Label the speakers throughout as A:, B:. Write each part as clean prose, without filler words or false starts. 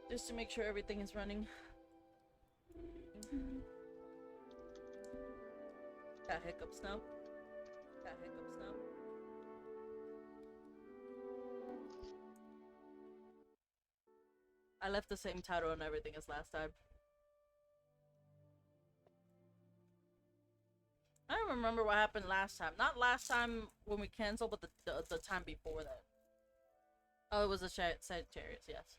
A: Just to make sure everything is running. Got hiccups now. Got hiccups now. I left the same title and everything as last time. I don't remember what happened last time. Not last time when we canceled, but the time before that. Oh, it was a Sagittarius, yes.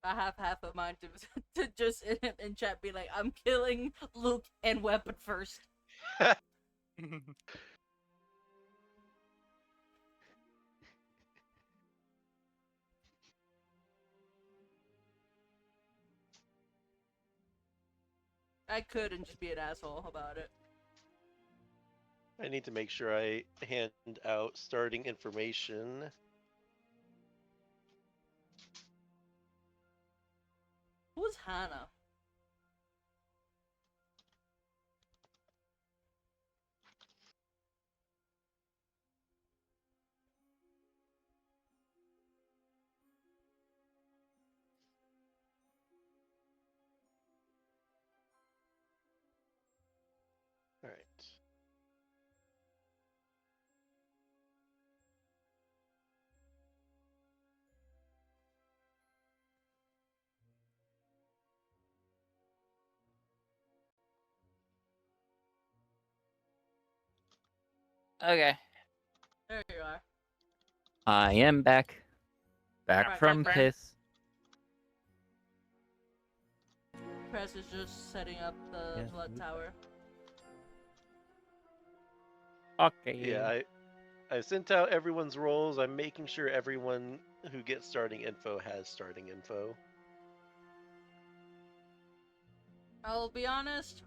A: I have half of mine to just in chat be like, I'm killing Luke and Weapon first. I could and just be an asshole about it.
B: I need to make sure I hand out starting information.
A: Who's Hannah?
B: All right.
C: Okay.
A: There you are.
C: I am back. Back
A: Right,
C: from
A: back.
C: piss.
A: Press is just setting up the
C: Yes.
A: blood tower.
C: Okay.
B: Yeah, I sent out everyone's roles. I'm making sure everyone who gets starting info has starting info.
A: I'll be honest.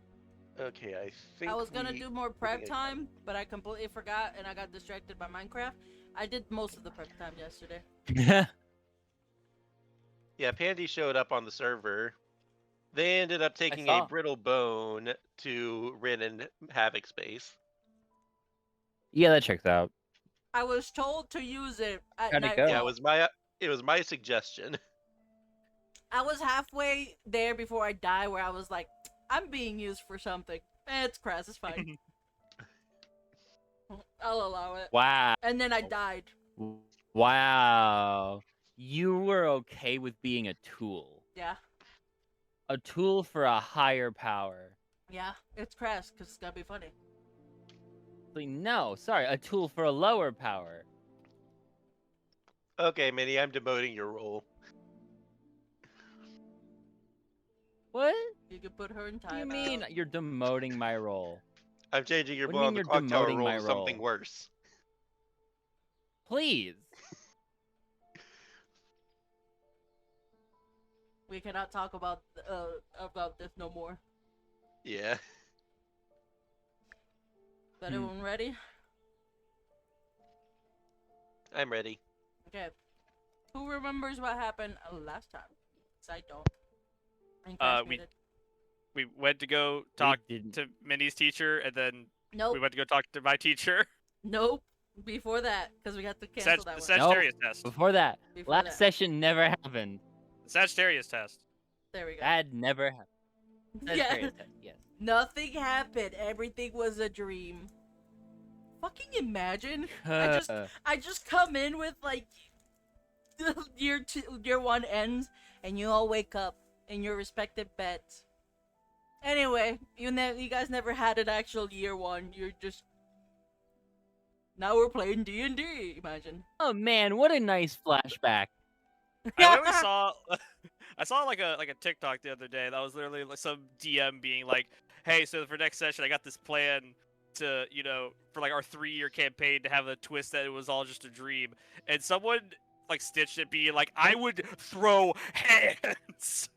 B: Okay, I think
A: I was gonna do more prep
B: think I-
A: time, but I completely forgot and I got distracted by Minecraft. I did most of the prep time yesterday.
B: Yeah, Pandy showed up on the server. They ended up taking a
C: saw.
B: brittle bone to Rin and Havoc space.
C: Yeah, that checks out.
A: I was told to use it at
C: How'd it
A: nightfall.
C: go?
B: Yeah, it was my suggestion.
A: I was halfway there before I die, where I was like, I'm being used for something. It's crass, it's fine. I'll allow it.
C: Wow.
A: And then I died.
C: Wow. You were okay with being a tool.
A: Yeah.
C: A tool for a higher power.
A: Yeah, it's crass, because it's gotta be funny.
C: No, sorry, a tool for a lower power.
B: Okay, Minnie, I'm demoting your role.
C: What?
A: You could put her in
C: What do you
A: timeout.
C: mean you're demoting my role?
B: I'm changing your
C: What do
B: blow
C: you
B: on
C: mean
B: the
C: you're
B: clock tower
C: demoting
B: role
C: my
B: to something
C: role?
B: worse.
C: Please.
A: We cannot talk about this no more.
B: Yeah.
A: Is everyone ready?
B: I'm ready.
A: Okay. Who remembers what happened last time? Because I don't.
D: We went to go talk to Minnie's teacher, and then we went to go talk to my teacher.
A: Nope. Before that, because we got to cancel that
D: The
A: one.
D: Sagittarius test.
C: Before that.
A: Before
C: Last
A: that.
C: session never happened.
D: The Sagittarius test.
A: There we go.
C: That never happened.
A: Yeah.
C: Sagittarius test, yes.
A: Nothing happened. Everything was a dream. Fucking imagine. I just come in with like year one ends, and you all wake up in your respective beds. Anyway, you guys never had an actual year one. You're just now we're playing D&D. Imagine.
C: Oh man, what a nice flashback.
D: I literally saw, I saw like a TikTok the other day that was literally like some DM being like, "Hey, so for next session, I got this plan to, for like our 3-year campaign to have a twist that it was all just a dream," and someone like stitched it being like, "I would throw hands."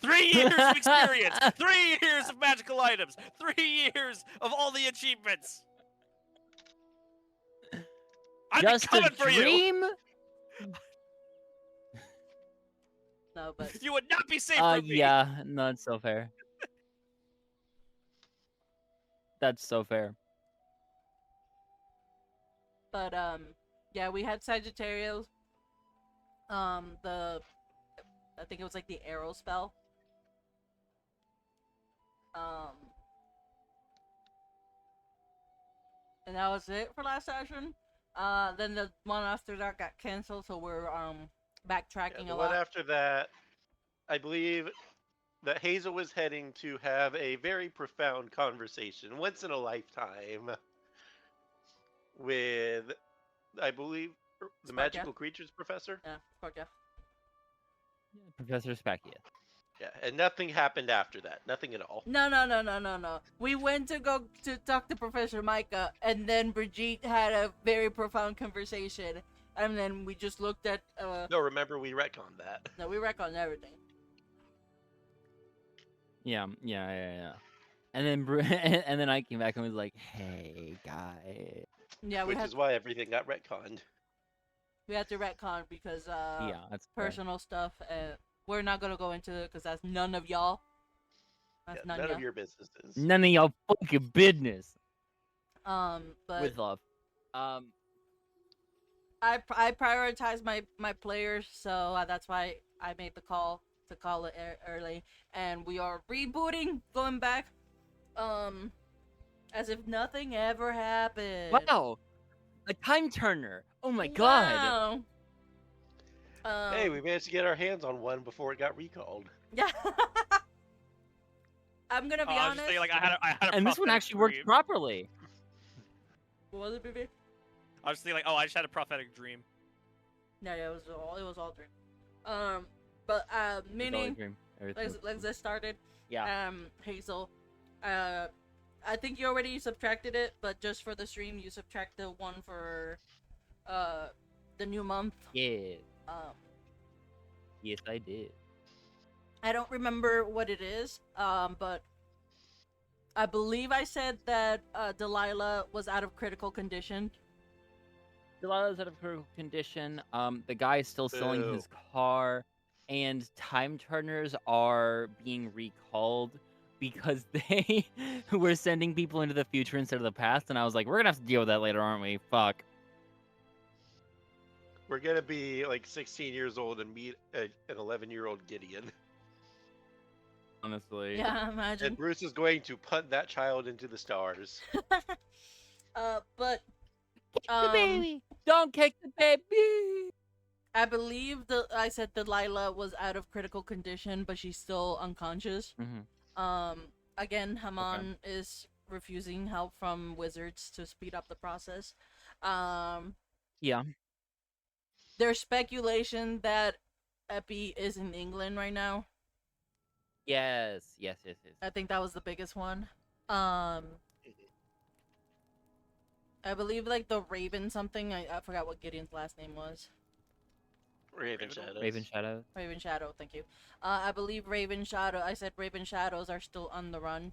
D: 3 years of experience, 3 years of magical items, 3 years of all the achievements. I'm
C: Just a
D: coming for you.
C: dream?
A: No, but
D: You would not be safe from me.
C: Yeah, no, that's so fair. That's so fair.
A: but yeah, we had Sagittarius. I think it was like the arrow spell. And that was it for last session. Then the one after that got canceled, so we're backtracking
B: Yeah, the
A: a
B: one
A: lot.
B: after that, I believe that Hazel was heading to have a very profound conversation, once in a lifetime, with, I believe, the
A: Sparkia.
B: magical creatures professor.
A: Yeah, fuck yeah.
C: Professor Spackia.
B: Yeah, and nothing happened after that. Nothing at all.
A: No. We went to go to talk to Professor Micah, and then Brigitte had a very profound conversation, and then we just looked at
B: No, remember we retconned that.
A: no, we wreck on everything.
C: Yeah. And then and then I came back and was like, "Hey, guy."
A: Yeah,
B: Which is why everything got retconned.
A: we had to retcon because
C: Yeah, that's fair.
A: personal stuff, and we're not gonna go into it because that's none of y'all. That's
B: Yeah, none
A: y'all.
B: of your businesses.
C: None of y'all fucking business.
A: But
C: With love.
A: I prioritize my players, so that's why I made the call to call it early, and we are rebooting, going back, as if nothing ever happened.
C: Wow. A time turner. Oh my god.
A: Wow.
B: Hey, we managed to get our hands on one before it got recalled.
A: Yeah. I'm gonna be
D: I was
A: honest.
D: just thinking, like, I had a
C: And this one
D: prophetic
C: actually worked
D: dream.
C: properly.
A: What was it, baby?
D: I was thinking, like, oh, I just had a prophetic dream.
A: Yeah, it was all dream. But
C: It's all a
A: meaning,
C: dream. Everything
A: let's
C: was
A: get started.
C: Yeah.
A: Hazel, I think you already subtracted it, but just for the stream, you subtract the one for, the new month.
C: Yeah.
A: Um,
C: Yes, I did.
A: I don't remember what it is. But I believe I said that Delilah was out of critical condition.
C: Delilah's out of critical condition. The guy is still selling
B: Boo.
C: his car, and time turners are being recalled because they were sending people into the future instead of the past. And I was like, we're gonna have to deal with that later, aren't we? Fuck.
B: We're gonna be like 16 years old and meet an 11-year-old Gideon.
C: Honestly.
A: Yeah, imagine.
B: And Bruce is going to punt that child into the stars.
A: But
C: The baby. Don't kick the baby.
A: I believe I said Delilah was out of critical condition, but she's still unconscious.
C: Mm-hmm.
A: Again, Haman is refusing help from wizards to speed up the process.
C: Yeah.
A: There's speculation that Epi is in England right now.
C: Yes.
A: I think that was the biggest one. I believe like the Raven something. I forgot what Gideon's last name was.
B: Raven Shadows.
C: Raven Shadow.
A: Raven Shadow, thank you. I believe Raven Shadow. I said Raven Shadows are still on the run.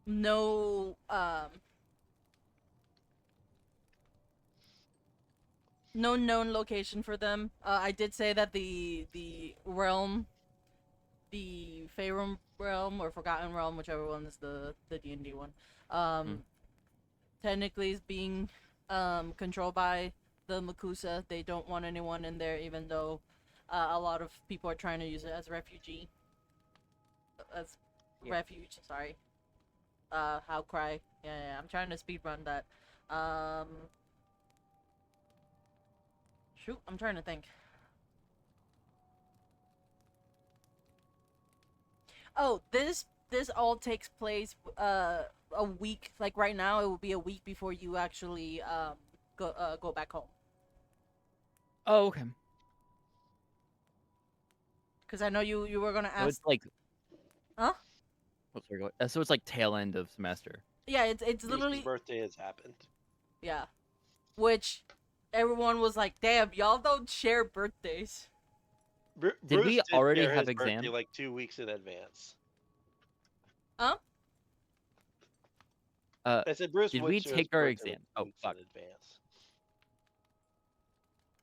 A: No. No known location for them. I did say that the realm, the Faerun realm or Forgotten Realm, whichever one is the D&D one, technically is being controlled by the Makusa. They don't want anyone in there, even though a lot of people are trying to use it as refuge. Sorry. Outcry. Yeah. I'm trying to speedrun that. Shoot, I'm trying to think. Oh, this all takes place a week, like right now it will be a week before you actually go back home.
C: Oh, okay.
A: Because I know you were gonna
C: So
A: ask.
C: it's like.
A: Huh?
C: What's going? So it's like tail end of semester.
A: Yeah, it's
B: Bruce's
A: literally
B: birthday has happened.
A: yeah, which everyone was like, "Damn, y'all don't share birthdays."
C: Did we
B: Bruce
C: already
B: share
C: have
B: his birthday,
C: exam?
B: like 2 weeks in advance.
A: Huh?
B: I said Bruce
C: Did
B: would
C: we
B: share his
C: take our
B: birthday, like,
C: exam?
B: 2
C: Oh,
B: weeks
C: fuck.
B: in advance.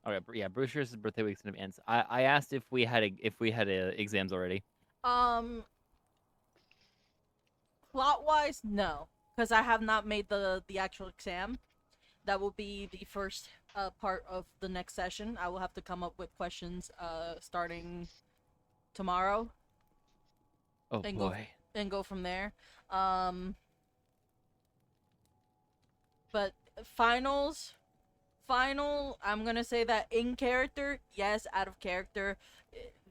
C: Okay, yeah, Bruce shares his birthday weeks in advance. I asked if we had exams already.
A: Plot wise, no, because I have not made the actual exam. That will be the first part of the next session. I will have to come up with questions starting tomorrow
C: Oh
A: and go
C: boy.
A: and go from there. But final, I'm gonna say that in character, yes. Out of character,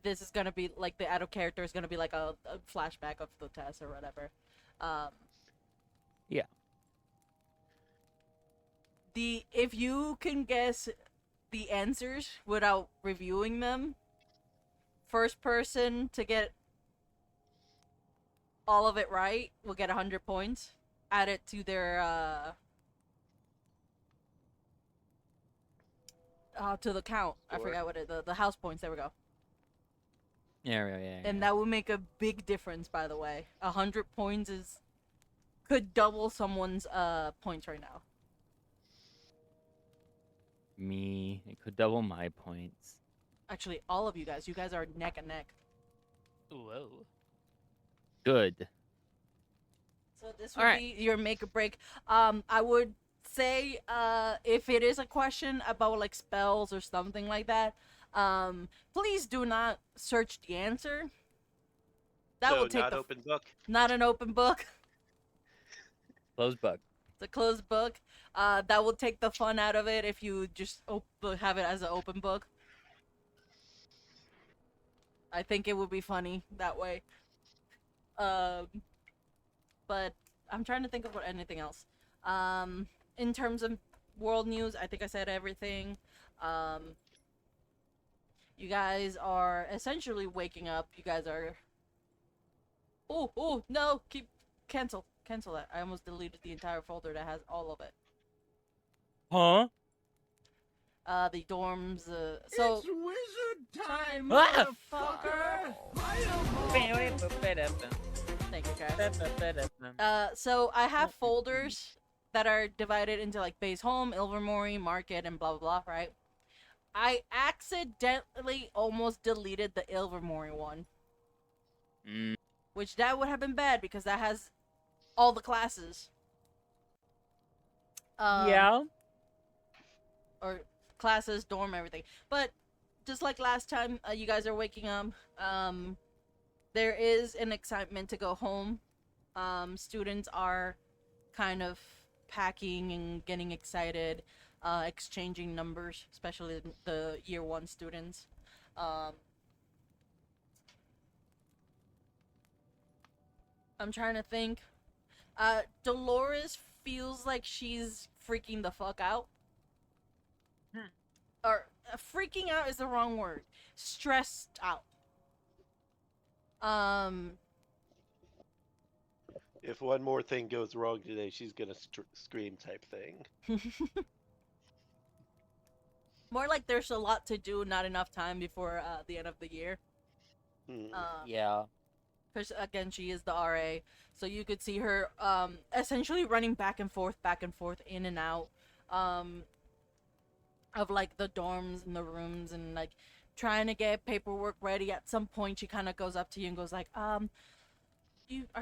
A: this is gonna be like the out of character is gonna be like a flashback of the test or whatever.
C: Yeah.
A: If you can guess the answers without reviewing them, first person to get all of it right will get 100 points. Add it to their to the count. I
B: Sure.
A: forgot what the house points. There we go.
C: Yeah.
A: And that would make a big difference, by the way. 100 points could double someone's points right now.
C: Me, it could double my points.
A: Actually, all of you guys are neck and neck.
D: Whoa.
C: Good.
A: So this would
C: Alright.
A: be your make or break. I would say if it is a question about like spells or something like that, please do not search the answer. That
B: So
A: will take
B: not
A: the
B: open book.
A: not an open book.
C: Close book.
A: It's a closed book. That will take the fun out of it if you just have it as an open book. I think it would be funny that way. But I'm trying to think of anything else. In terms of world news, I think I said everything. You guys are essentially waking up. You guys are. Oh no! Cancel that. I almost deleted the entire folder that has all of it.
C: Huh?
A: The dorms. So.
E: It's wizard time,
C: Ah!
E: motherfucker!
A: Thank you, guys. So I have folders that are divided into like base home, Ilvermorny, market, and blah blah blah. Right. I accidentally almost deleted the Ilvermorny one,
C: Mm.
A: which that would have been bad because that has all the classes.
C: Yeah.
A: Or classes, dorm, everything. But just like last time, you guys are waking up. There is an excitement to go home. Students are kind of packing and getting excited, exchanging numbers, especially the year 1 students. I'm trying to think. Dolores feels like she's freaking the fuck out. Or freaking out is the wrong word. Stressed out.
B: If one more thing goes wrong today, she's gonna scream type thing.
A: More like there's a lot to do, not enough time before the end of the year.
B: Hmm.
C: Yeah.
A: Because again, she is the RA, so you could see her essentially running back and forth, in and out of like the dorms and the rooms, and like trying to get paperwork ready. At some point, she kind of goes up to you and goes like, are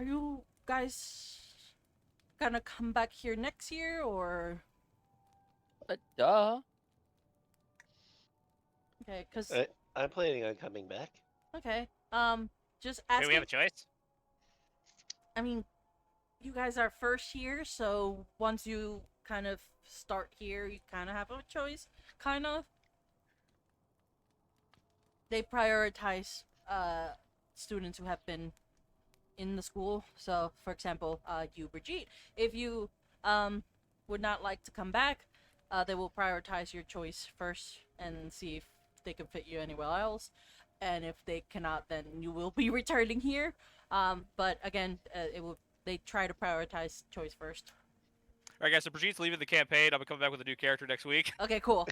A: you guys gonna come back here next year or?"
C: But duh.
A: Okay, because
B: I'm planning on coming back.
A: okay, just
D: Do
A: asking.
D: we have a choice?
A: I mean, you guys are first year, so once you kind of start here, you kind of have a choice. Kind of. They prioritize students who have been in the school. So, for example, you, Brigitte, if you would not like to come back, they will prioritize your choice first and see if they can fit you anywhere else. And if they cannot, then you will be returning here. But again, they try to prioritize choice first.
D: All right, guys. So Brigitte's leaving the campaign. I'll be coming back with a new character next week.
A: Okay, cool.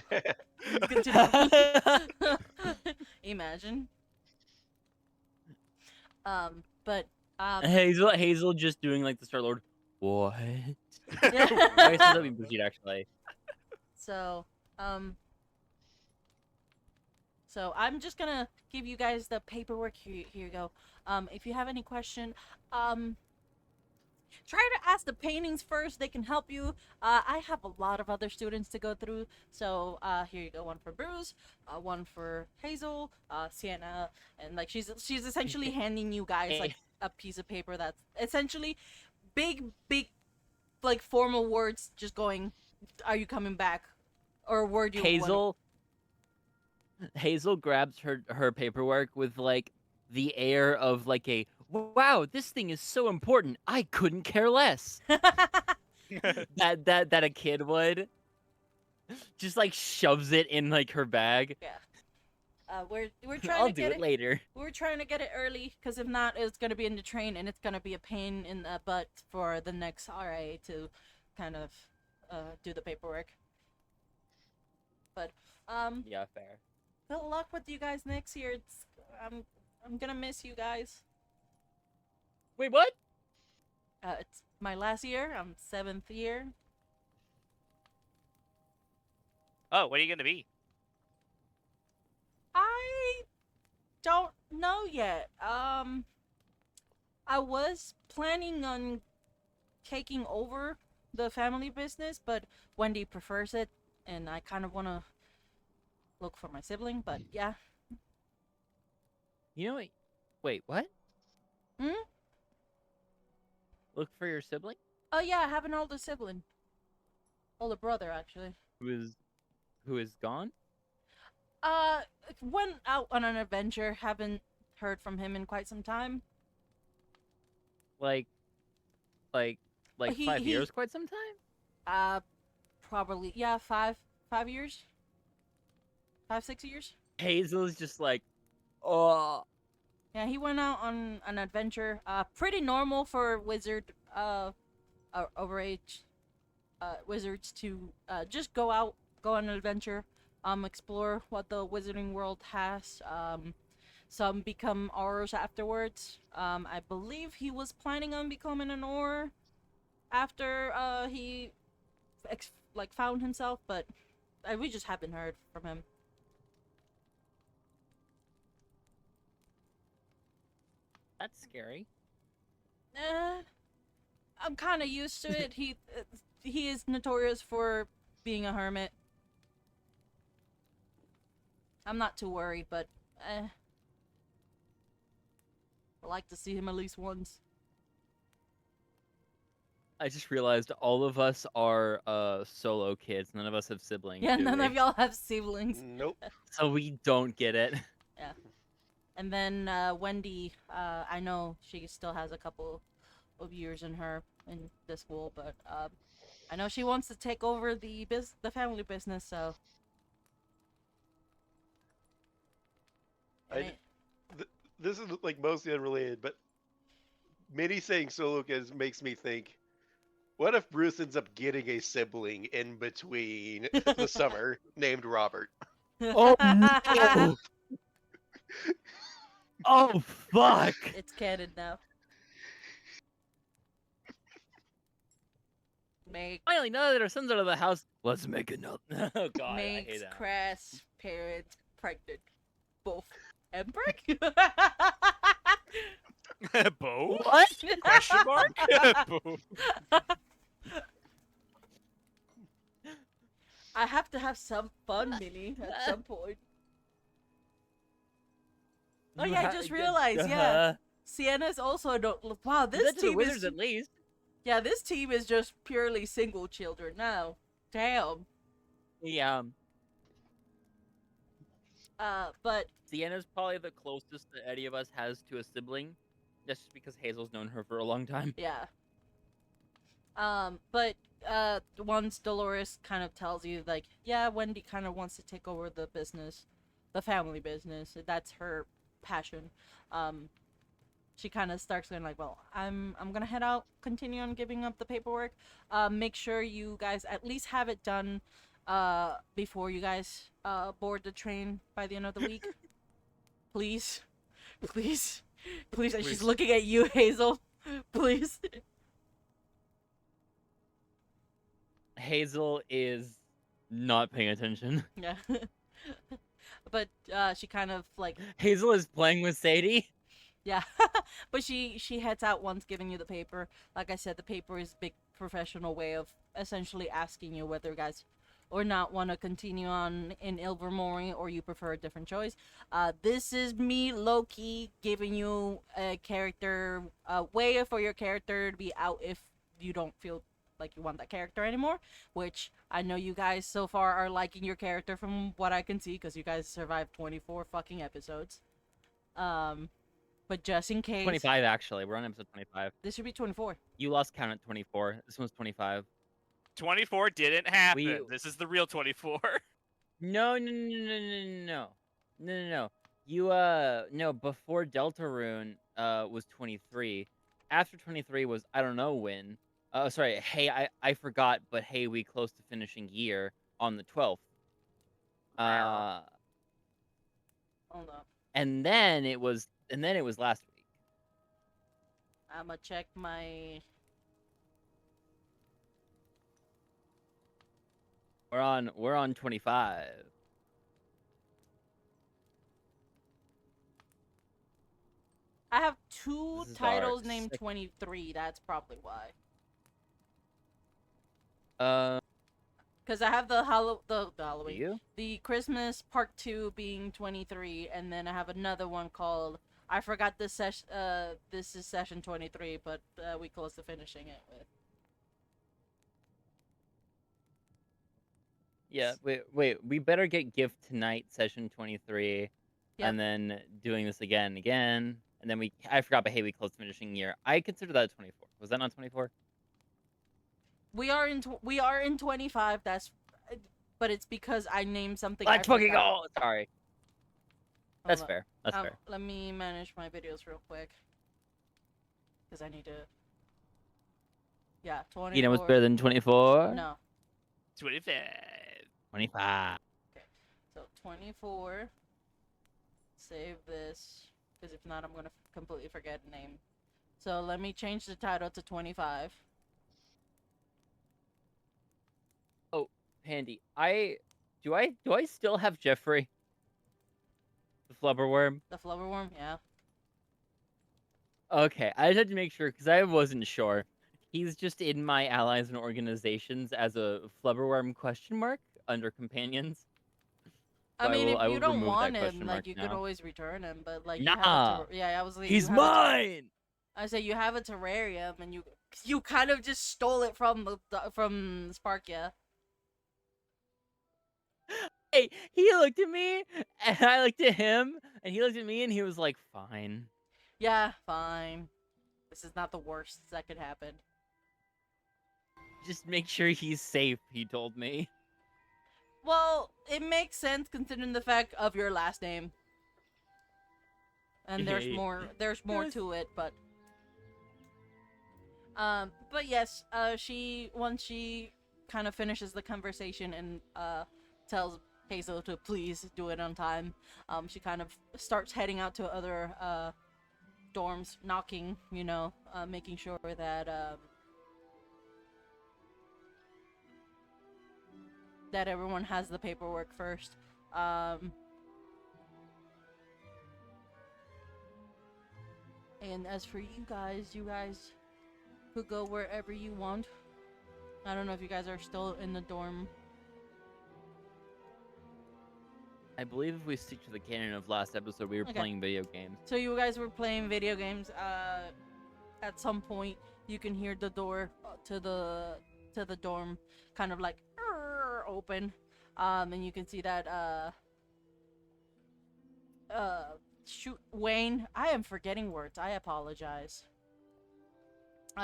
A: Good to know. Imagine. But
C: Hazel just doing like the Star Lord. What?
A: yeah.
C: Alright, so that'd be Brigitte actually.
A: So, so I'm just gonna give you guys the paperwork. Here you go. If you have any question, try to ask the paintings first. They can help you. I have a lot of other students to go through. So, here you go. One for Bruce, one for Hazel, Sienna, and like she's essentially handing you guys like a piece of paper that's essentially big, like formal words, just going, "Are you coming back?" Or a word you wanna-
C: Hazel grabs her paperwork with like the air of like a wow, this thing is so important. I couldn't care less. that a kid would. Just like shoves it in like her bag.
A: We're trying
C: I'll
A: to
C: do
A: get
C: it later.
A: We're trying to get it early, because if not, it's gonna be in the train, and it's gonna be a pain in the butt for the next RA to kind of do the paperwork. But
C: Yeah, fair.
A: good luck with you guys next year. I'm gonna miss you guys.
C: Wait, what?
A: It's my last year. I'm 7th year.
D: Oh, what are you gonna be?
A: I don't know yet. I was planning on taking over the family business, but Wendy prefers it, and I kind of want to look for my sibling, but yeah.
C: You know what? Wait, what?
A: Hmm?
C: Look for your sibling?
A: Oh yeah, I have an older sibling. Older brother, actually.
C: Who is gone?
A: Went out on an adventure, haven't heard from him in quite some time.
C: Like
A: He-
C: 5
A: he-
C: years, quite some time?
A: Probably, yeah, 5 years? 5, 6 years?
C: Hazel's just like, oh.
A: Yeah, he went out on an adventure. Pretty normal for wizard, overage, wizards to just go out, go on an adventure, explore what the wizarding world has. Some become aurors afterwards. I believe he was planning on becoming an auror after he found himself, but we just haven't heard from him.
C: That's scary.
A: I'm kind of used to it. He is notorious for being a hermit. I'm not too worried, but I like to see him at least once.
C: I just realized all of us are solo kids. None of us have siblings.
A: Yeah,
C: do
A: none
C: we?
A: of y'all have siblings.
B: Nope.
C: So we don't get it.
A: And then Wendy, I know she still has a couple of years in her in the school, but I know she wants to take over the family business. So And
B: This is like mostly unrelated, but Minnie saying solo kids makes me think, what if Bruce ends up getting a sibling in between the summer named Robert?
C: Oh no! Oh fuck!
A: it's canon now.
C: Finally, now that our son's out of the house, let's make another. Oh god, I hate
A: Makes
C: that.
A: Crass parents pregnant. Both. And pregnant.
D: Bo?
C: What?
D: Question mark? Bo.
A: I have to have some fun, Minnie, at some point. Oh
C: You
A: yeah, I
C: ha-
A: just
C: d-
A: realized, yeah. Sienna's also a don't. Wow,
C: Do
A: this
C: that to the
A: team
C: wizards
A: is.
C: at least.
A: Yeah, this team is just purely single children now. Damn.
C: Yeah.
A: But
C: Sienna's probably the closest that any of us has to a sibling. That's just because Hazel's known her for a long time.
A: yeah. But once Dolores kind of tells you, like, yeah, Wendy kind of wants to take over the business, the family business. That's her passion. She kind of starts going like, well, I'm gonna head out, continue on giving up the paperwork. Make sure you guys at least have it done before you guys board the train by the end of the week. Please. Please. Please, and she's
D: Please.
A: looking at you, Hazel. Please.
C: Hazel is not paying attention.
A: Yeah. But she kind of like
C: Hazel is playing with Sadie.
A: yeah. But she heads out once giving you the paper. Like I said, the paper is a big professional way of essentially asking you whether you guys or not want to continue on in Ilvermorny or you prefer a different choice. This is me, Loki, giving you a character, a way for your character to be out if you don't feel like you want that character anymore, which I know you guys so far are liking your character from what I can see because you guys survived 24 fucking episodes. But just in case,
C: 25 actually. We're on episode 25.
A: this should be 24.
C: You lost count at 24. This one's 25.
D: 24 didn't happen.
C: We-
D: This is the real 24.
C: No. You no, before Deltarune was 23. After 23 was I don't know when. Sorry, hey, I forgot, but hey, we close to finishing year on the 12th.
A: Hold up.
C: And then it was last week.
A: I'ma check my.
C: We're on 25.
A: I have two
C: This is
A: titles
C: dark.
A: named 23. That's probably why. Because I have the
C: Do
A: Halloween,
C: you?
A: the Christmas Part 2 being 23, and then I have another one called. I forgot this session. This is session 23, but we close to finishing it with.
C: Yeah, wait. We better get gift tonight, session 23,
A: Yep.
C: and then doing this again, and then I forgot, but hey, we close to finishing year. I consider that 24. Was that not 24?
A: We are in 25. That's, but it's because I named something.
C: Let's
A: I
C: fucking
A: forgot.
C: go! Sorry.
A: Hold
C: That's
A: up.
C: fair. That's fair.
A: Let me manage my videos real quick. Because I need to. Yeah, 24.
C: You know what's better than 24?
A: No.
D: 25.
C: 25.
A: So 24. Save this. Because if not, I'm going to completely forget the name. So let me change the title to 25.
C: Pandy, do I still have Jeffrey? The flubberworm?
A: The Flubberworm? Yeah.
C: Okay, I just had to make sure because I wasn't sure. He's just in my allies and organizations as a flubberworm question mark under companions.
A: I
C: So
A: mean,
C: I
A: if
C: will
A: you don't
C: remove that
A: want him,
C: question
A: like,
C: mark
A: you could
C: now.
A: always return him, but, like, you
C: Nah.
A: have to, yeah, I was like,
C: He's
A: you have a ter-
C: mine.
A: I say you have a terrarium, and you kind of just stole it from from Sparkia.
C: Hey, he looked at me, and I looked at him, and he looked at me, and he was like, "Fine."
A: Yeah, fine. This is not the worst that could happen.
C: Just make sure he's safe, he told me.
A: Well, it makes sense considering the fact of your last name. And there's
C: Yeah.
A: more
C: Yes.
A: to it, but yes, once she kind of finishes the conversation and tells Hazel to please do it on time, she kind of starts heading out to other dorms, knocking, making sure that that everyone has the paperwork first. And as for you guys could go wherever you want. I don't know if you guys are still in the dorm.
C: I believe if we stick to the canon of last episode, we were
A: Okay.
C: playing video games.
A: So you guys were playing video games. At some point, you can hear the door to the dorm kind of like open, and you can see that shoot, Wayne. I am forgetting words. I apologize.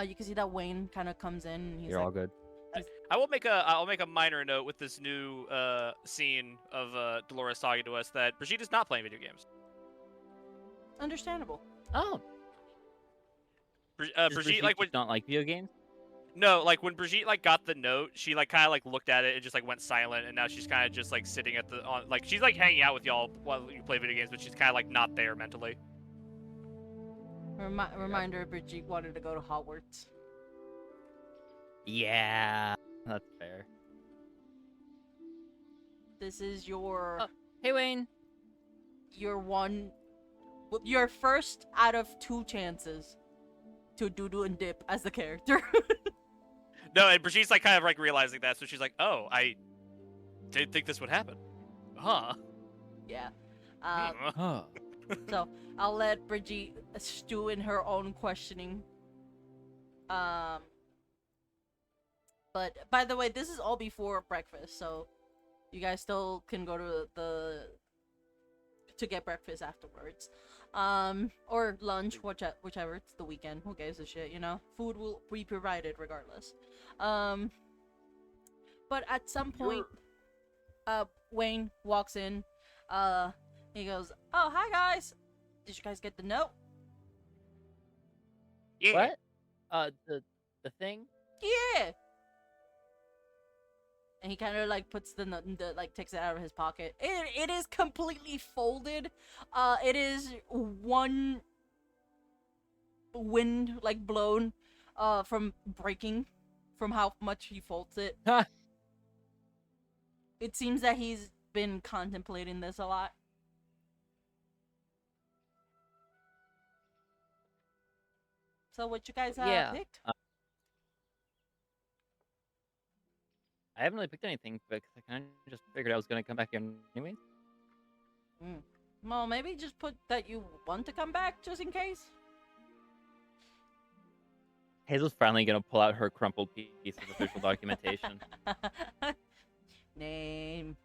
A: You can see that Wayne kind of comes in. And he's
C: You're
A: like,
C: all good.
D: I'll make a minor note with this new scene of Dolores talking to us that Brigitte's not playing video games.
A: understandable.
C: Oh,
D: Brigitte,
C: Brigitte
D: like
C: does not like video games.
D: No, like when Brigitte like got the note, she like kind of like looked at it and just like went silent, and now she's kind of just like sitting at the like she's like hanging out with y'all while you play video games, but she's kind of like not there mentally.
A: Reminder: Brigitte wanted to go to Hogwarts.
C: Yeah, that's fair.
A: This is your
C: Oh. Hey, Wayne.
A: your first out of 2 chances to doodle and dip as the character.
D: No, and Brigitte's like kind of like realizing that, so she's like, "Oh, I didn't think this would happen." Huh.
A: Yeah.
C: Huh.
A: So I'll let Brigitte stew in her own questioning. But by the way, this is all before breakfast, so you guys still can go to get breakfast afterwards. Or lunch, whichever. It's the weekend. Who gives a shit, you know? Food will be provided regardless. But at some point, Wayne walks in. He goes, "Oh, hi guys. Did you guys get the note?"
D: Yeah.
C: What? The thing?
A: Yeah. And he kind of like puts the like takes it out of his pocket. It is completely folded. It is one wind like blown from breaking from how much he folds it.
C: Ha!
A: It seems that he's been contemplating this a lot. So what you guys
C: Yeah.
A: picked?
C: I haven't really picked anything, but I kind of just figured I was gonna come back here anyways.
A: Well, maybe just put that you want to come back just in case.
C: Hazel's finally gonna pull out her crumpled piece of official documentation.
A: Name,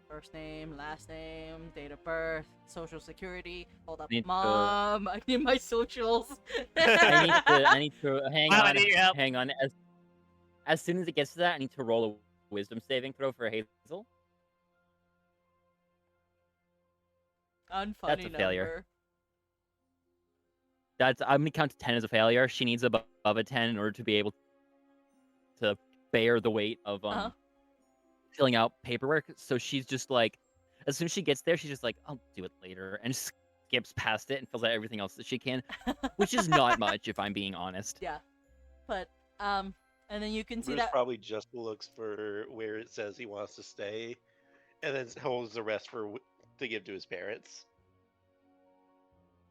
A: first name, last name, date of birth, social security. Hold up,
C: Need to-
A: Mom. I need my socials.
C: I need to hang
D: Mom, I
C: on.
D: need your help.
C: Hang on. As soon as it gets to that, I need to roll a wisdom saving throw for Hazel.
A: Unfunny
C: a failure.
A: number.
C: I'm gonna count to 10 as a failure. She needs above a 10 in order to be able to bear the weight of
A: Uh-huh.
C: filling out paperwork. So she's just like, as soon as she gets there, she's just like, I'll do it later, and skips past it and fills out everything else that she can, which is not much if I'm being honest.
A: Yeah, but and then you can see
B: Bruce
A: that.
B: probably just looks for where it says he wants to stay, and then holds the rest to give to his parents.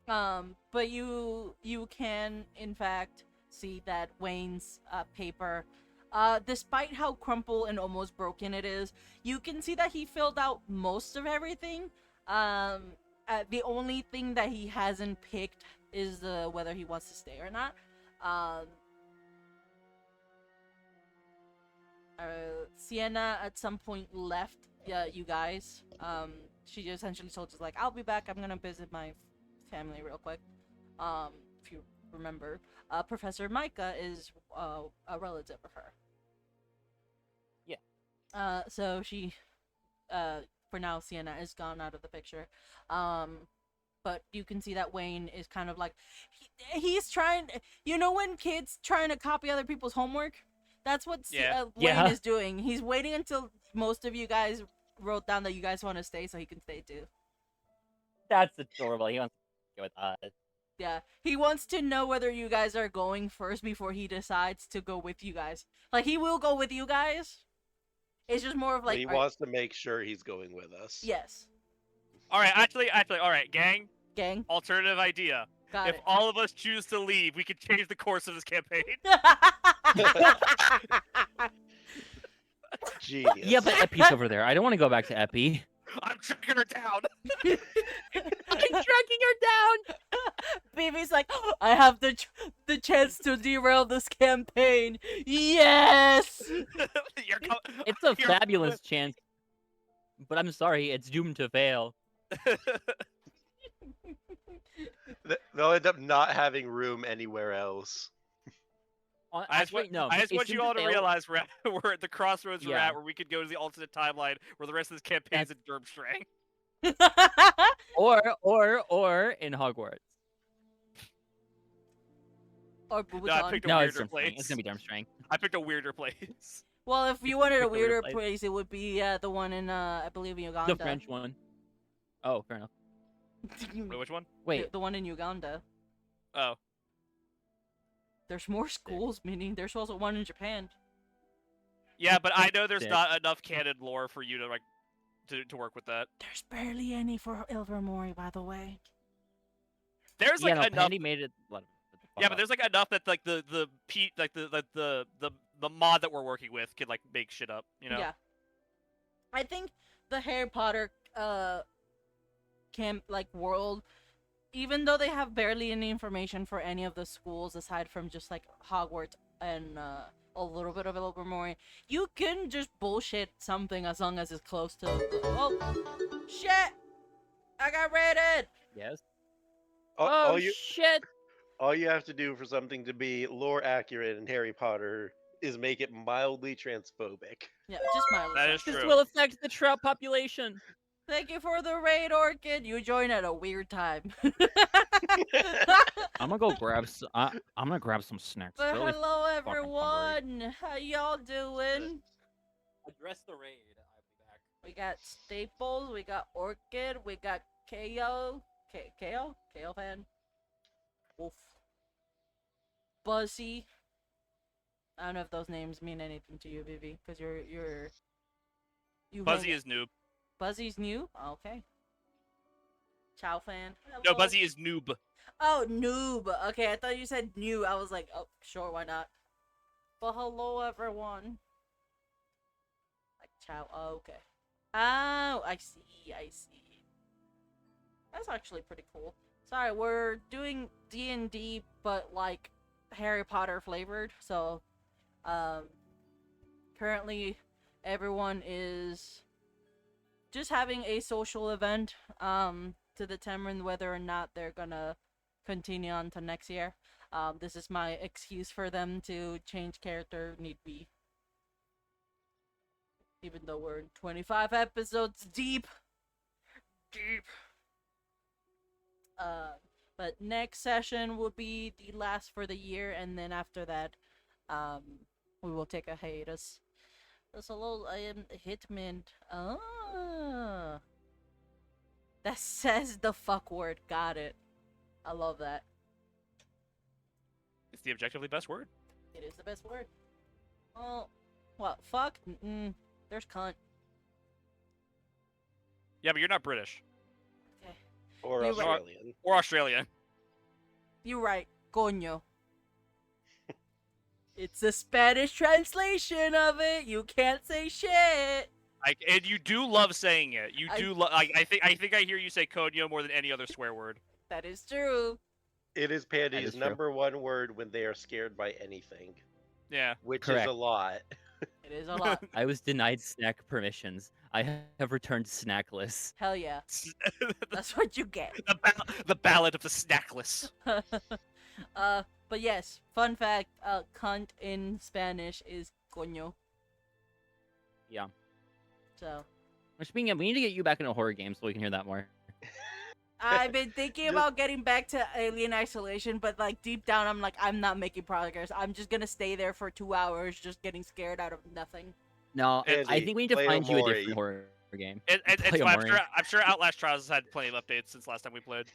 A: But you can in fact see that Wayne's paper, despite how crumpled and almost broken it is, you can see that he filled out most of everything. The only thing that he hasn't picked is whether he wants to stay or not. Sienna at some point left you guys. She just essentially told us like, I'll be back. I'm gonna visit my family real quick. If you remember, Professor Micah is a relative of her.
C: Yeah.
A: So she, for now, Sienna is gone out of the picture. But you can see that Wayne is kind of like, he's trying. You know when kids trying to copy other people's homework? That's what Wayne
C: Yeah.
A: is doing. He's waiting until most of you guys wrote down that you guys want to stay, so he can stay too.
C: That's adorable. He wants to go with us.
A: Yeah, he wants to know whether you guys are going first before he decides to go with you guys. Like, he will go with you guys. It's just more of
B: But
A: like,
B: he wants to make sure he's going with us.
A: yes,
D: All right, actually, all right, gang.
A: gang,
D: Alternative idea.
A: got
D: If
A: it.
D: all of us choose to leave, we could change the course of this campaign.
B: Genius.
C: Yeah, but Epi's over there. I don't want to go back to Epi.
D: I'm tracking her down.
C: I'm tracking her down.
A: Baby's like, I have the chance to derail this campaign. Yes.
D: You're
C: It's a
D: You're-
C: fabulous chance, but I'm sorry, it's doomed to fail.
B: They'll end up not having room anywhere else.
D: I just want,
C: no.
D: I just
C: it's
D: want you
C: doomed
D: all to
C: fail.
D: realize we're at the crossroads we're
C: Yeah.
D: at, where we could go to the alternate timeline, where the rest of this campaign's in Durmstrang.
C: Or in Hogwarts.
A: Or
D: No, I
A: Bubuton.
D: picked a
C: No, it's
D: weirder
C: Durmstrang.
D: place.
C: It's gonna be Durmstrang.
D: I picked a weirder place.
A: Well, if you wanted a
C: Pick a weirder
A: weirder
C: place.
A: place, it would be the one in I believe Uganda.
C: The French one. Oh, fair enough.
D: Wait, which one?
C: Wait,
A: The one in Uganda.
D: Oh,
A: There's more schools, meaning there's also one in Japan.
D: yeah, but I know there's
C: Sick.
D: not enough canon lore for you to like to work with that.
A: There's barely any for Ilvermorny, by the way.
D: There's
C: Yeah,
D: like
C: no,
D: enough.
C: Pandy made it.
D: Yeah, but there's like enough that like the mod that we're working with can like make shit up. You know.
A: Yeah. I think the Harry Potter camp like world, even though they have barely any information for any of the schools aside from just like Hogwarts and a little bit of Ilvermorny, you can just bullshit something as long as it's close to oh shit! I got raided!
C: Yes.
B: All,
C: Oh
B: you
C: shit!
B: all you have to do for something to be lore accurate in Harry Potter is make it mildly transphobic.
A: Yeah, just my
D: That is
C: This
D: true.
C: will affect the trout population.
A: Thank you for the raid, Orchid. You joined at a weird time.
C: I'm gonna go grab. I'm gonna grab some snacks.
A: But
C: Really
A: hello,
C: fucking hungry.
A: everyone. How y'all doing?
C: Address the raid. I'll be back.
A: We got Staples, we got Orchid, we got KO, KO fan, Wolf, Buzzy. I don't know if those names mean anything to you, Vivi, because you.
D: Buzzy
A: hang-
D: is noob.
A: Buzzy's new. Okay. Chow fan.
D: No,
A: Hello.
D: Buzzy is noob.
A: Oh, noob. Okay, I thought you said new. I was like, oh, sure, why not? But hello, everyone. Like chow. Oh, okay. Oh, I see. I see. That's actually pretty cool. Sorry, we're doing D&D, but like Harry Potter flavored. So, currently everyone is just having a social event to determine whether or not they're gonna continue on to next year. This is my excuse for them to change character need be. Even though we're 25 episodes deep. But next session will be the last for the year, and then after that, we will take a hiatus. So hello, I am Hitman. Ah, that says the fuck word. Got it. I love that.
D: It's the objectively best word.
A: It is the best word. Oh, what? Fuck? There's cunt.
D: Yeah, but you're not British
A: Okay.
B: Or
A: You're right.
B: Australian.
D: or Australian.
A: You're right. Coño. It's a Spanish translation of it. You can't say shit.
D: Like, and you do love saying it. You
A: I-
D: do. I think I hear you say "coño" more than any other swear word.
A: That is true.
B: It is
C: That
B: Pandy's
C: is true.
B: number one word when they are scared by anything,
D: Yeah.
B: which is
C: Correct.
B: a lot.
A: It is a lot.
C: I was denied snack permissions. I have returned snackless.
A: Hell yeah.
D: the,
A: That's what you get.
D: the ballad of the snackless.
A: But yes, fun fact, cunt in Spanish is coño.
C: Yeah.
A: So,
C: Which being, we need to get you back into horror games so we can hear that more.
A: I've been thinking
B: Just-
A: about getting back to Alien Isolation, but like deep down, I'm like, I'm not making progress. I'm just gonna stay there for 2 hours, just getting scared out of nothing.
C: No, I
B: Andy,
C: think we need to
B: play
C: find you a
B: Omori.
C: different horror game.
D: It's
C: Play
D: fine.
C: Omori.
D: I'm sure Outlast Trials has had plenty of updates since last time we played.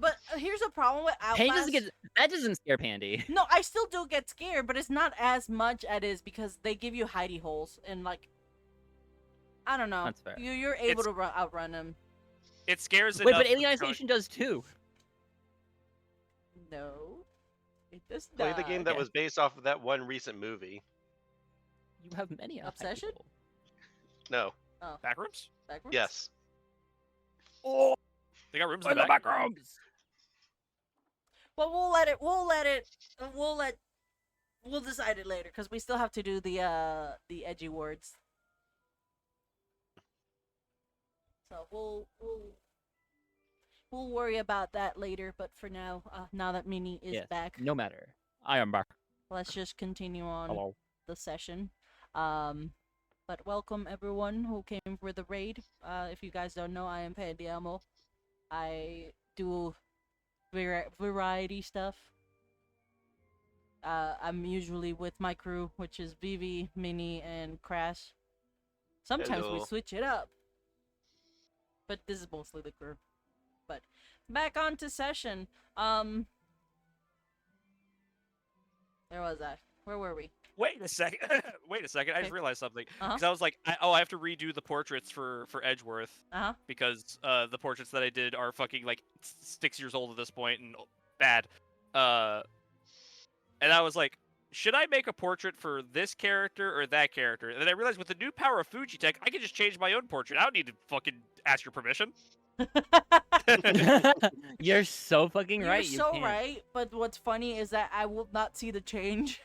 A: But here's the problem with Outlast.
C: Pandy doesn't get that doesn't scare Pandy.
A: No, I still do get scared, but it's not as much as it is because they give you hidey holes and like, I don't know.
C: That's fair.
A: You're able
D: It's-
A: to outrun them.
D: It scares
C: Wait,
D: enough.
C: but Alien
D: for-
C: Isolation does too.
A: No, it does
B: Play
A: not.
B: the game that
C: Okay.
B: was based off of that one recent movie.
C: You have many
A: Obsession?
C: people.
B: No.
D: Backrooms?
A: Backwards?
B: Yes.
D: Oh, they got rooms in the back.
A: But we'll decide it later because we still have to do the edgy words. So we'll worry about that later. But for now, now that Minnie is
C: Yes,
A: back,
C: no matter. I am back.
A: let's just continue on
C: Hello.
A: the session. But welcome everyone who came for the raid. If you guys don't know, I am Pandiamo. I do variety stuff. I'm usually with my crew, which is Vivi, Minnie, and Crash. Sometimes we
B: Hello.
A: switch it up. But this is mostly the crew. But back onto session. Where was I? Where were we?
D: Wait a second. Wait a second. I just
A: Okay.
D: realized something.
A: Uh-huh.
D: Because I was like, I have to redo the portraits for Edgeworth
A: Uh-huh.
D: because the portraits that I did are fucking like 6 years old at this point and bad. And I was like, should I make a portrait for this character or that character? And then I realized with the new power of Fujitech, I can just change my own portrait. I don't need to fucking ask your permission.
C: You're so fucking
A: You're
C: right. You
A: so
C: can't.
A: right, but what's funny is that I will not see the change.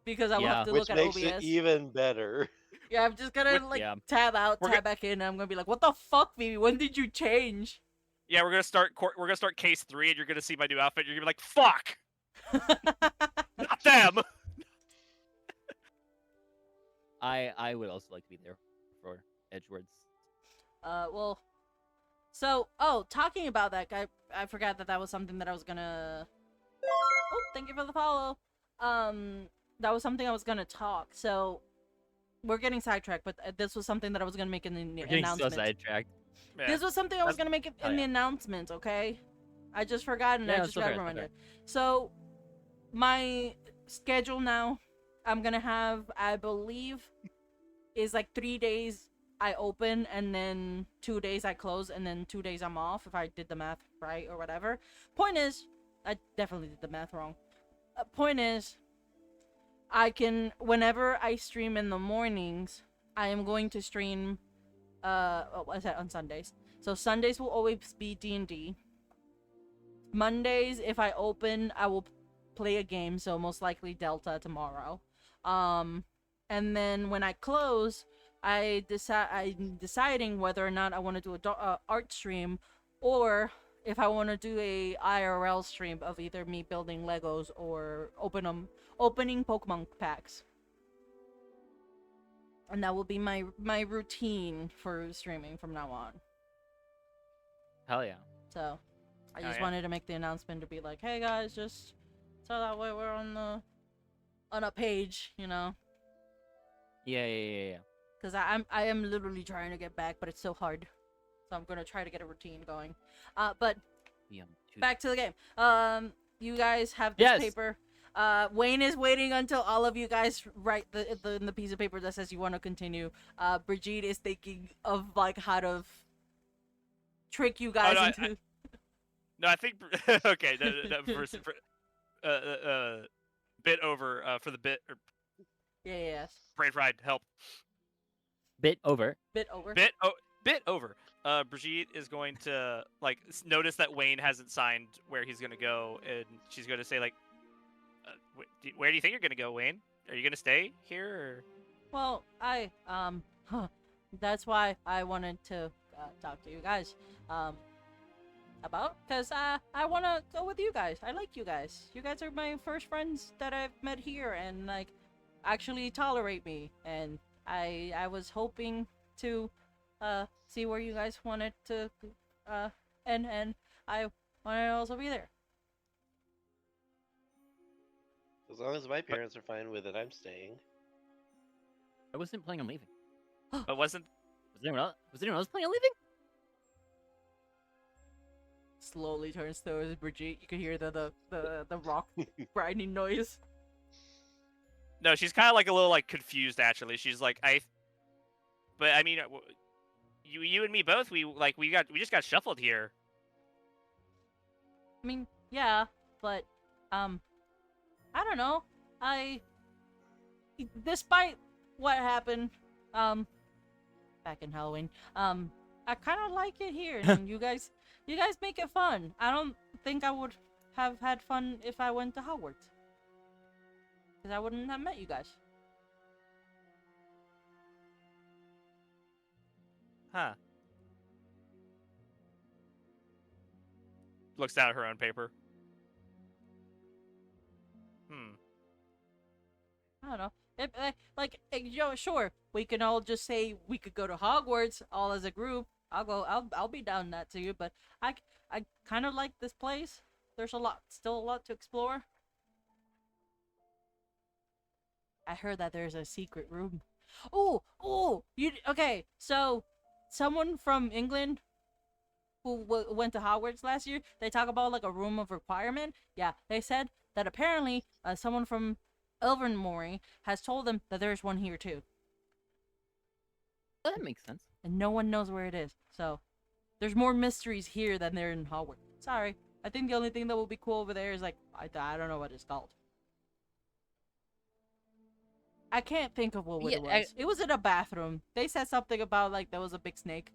A: Because I will
C: Yeah.
A: have to
B: Which
A: look at
B: makes
A: OBS.
B: it even better.
A: Yeah, I'm just gonna
D: With-
A: like
C: yeah.
A: tab out,
D: We're
A: tab back in, and I'm gonna be like, "What the fuck, Phoebe? When did you change?"
D: Yeah, we're gonna start case 3, and you're gonna see my new outfit. You're gonna be like, fuck, not them.
C: I would also like to be there for Edgeworth's.
A: Well, talking about that guy, I forgot that was something that I was gonna. Oh, thank you for the follow. That was something I was gonna talk. So, we're getting sidetracked, but this was something that I was gonna make in the
C: We're getting so
A: announcement.
C: sidetracked.
D: Yeah.
A: This was something I was
D: That's-
A: gonna make in
C: Oh,
A: the
C: yeah.
A: announcement, okay? I just forgot and
C: Yeah,
A: I
C: it's
A: just got
C: okay, it's
A: reminded.
C: okay.
A: So, my schedule now, I'm gonna have, I believe, is like 3 days I open and then 2 days I close and then 2 days I'm off if I did the math right or whatever. Point is, I definitely did the math wrong. Point is, I can, whenever I stream in the mornings, I am going to stream what is that, on Sundays. So Sundays will always be D&D. Mondays, if I open, I will play a game, so most likely Delta tomorrow. And then when I close, I'm deciding whether or not I want to do a art stream, or if I want to do a IRL stream of either me building Legos or opening Pokemon packs. And that will be my routine for streaming from now on.
C: Hell yeah.
A: So, I
D: Oh,
A: just
D: yeah.
A: wanted to make the announcement to be like, hey guys, just so that way we're on a page, you know?
C: Yeah.
A: Because I am literally trying to get back, but it's so hard. So I'm gonna try to get a routine going. But back to the game. You guys have this
C: Yes.
A: paper. Wayne is waiting until all of you guys write the piece of paper that says you want to continue. Brigitte is thinking of like how to trick you guys
D: no,
A: into.
D: No, I think okay. No, bit over for the bit or
A: Yeah.
D: brain fried. Help.
C: Bit over.
A: Bit over.
D: Bit over. Brigitte is going to like notice that Wayne hasn't signed where he's gonna go, and she's gonna say like, "Where do you think you're gonna go, Wayne? Are you gonna stay here?"
A: Well, that's why I wanted to talk to you guys. About because I want to go with you guys. I like you guys. You guys are my first friends that I've met here, and like actually tolerate me. And I was hoping to see where you guys wanted to and I wanted to also be there.
B: As long as my parents are fine with it, I'm staying.
C: I wasn't planning on leaving.
D: But wasn't
C: Was anyone else planning on leaving?
A: Slowly turns towards Brigitte. You can hear the rock grinding noise.
D: no? She's kind of like a little like confused actually. She's like but I mean, you and me both. We just got shuffled here.
A: I mean, yeah, but I don't know. Despite what happened back in Halloween, I kind of like it here, and you guys make it fun. I don't think I would have had fun if I went to Hogwarts, because I wouldn't have met you guys.
D: Huh. Looks down at her own paper.
A: I don't know. Sure, we can all just say we could go to Hogwarts all as a group. I'll be down that to you, but I kind of like this place. There's still a lot to explore. I heard that there's a secret room. Okay, so someone from England who went to Hogwarts last year, they talk about like a room of requirement. Yeah, they said that apparently someone from Ilvermorny has told them that there's one here too,
C: That makes sense.
A: and no one knows where it is. So there's more mysteries here than there in Hogwarts. Sorry, I think the only thing that will be cool over there is like I don't know what it's called. I can't think of what
C: Yeah,
A: it was. It was in a bathroom. They said something about like there was a big snake.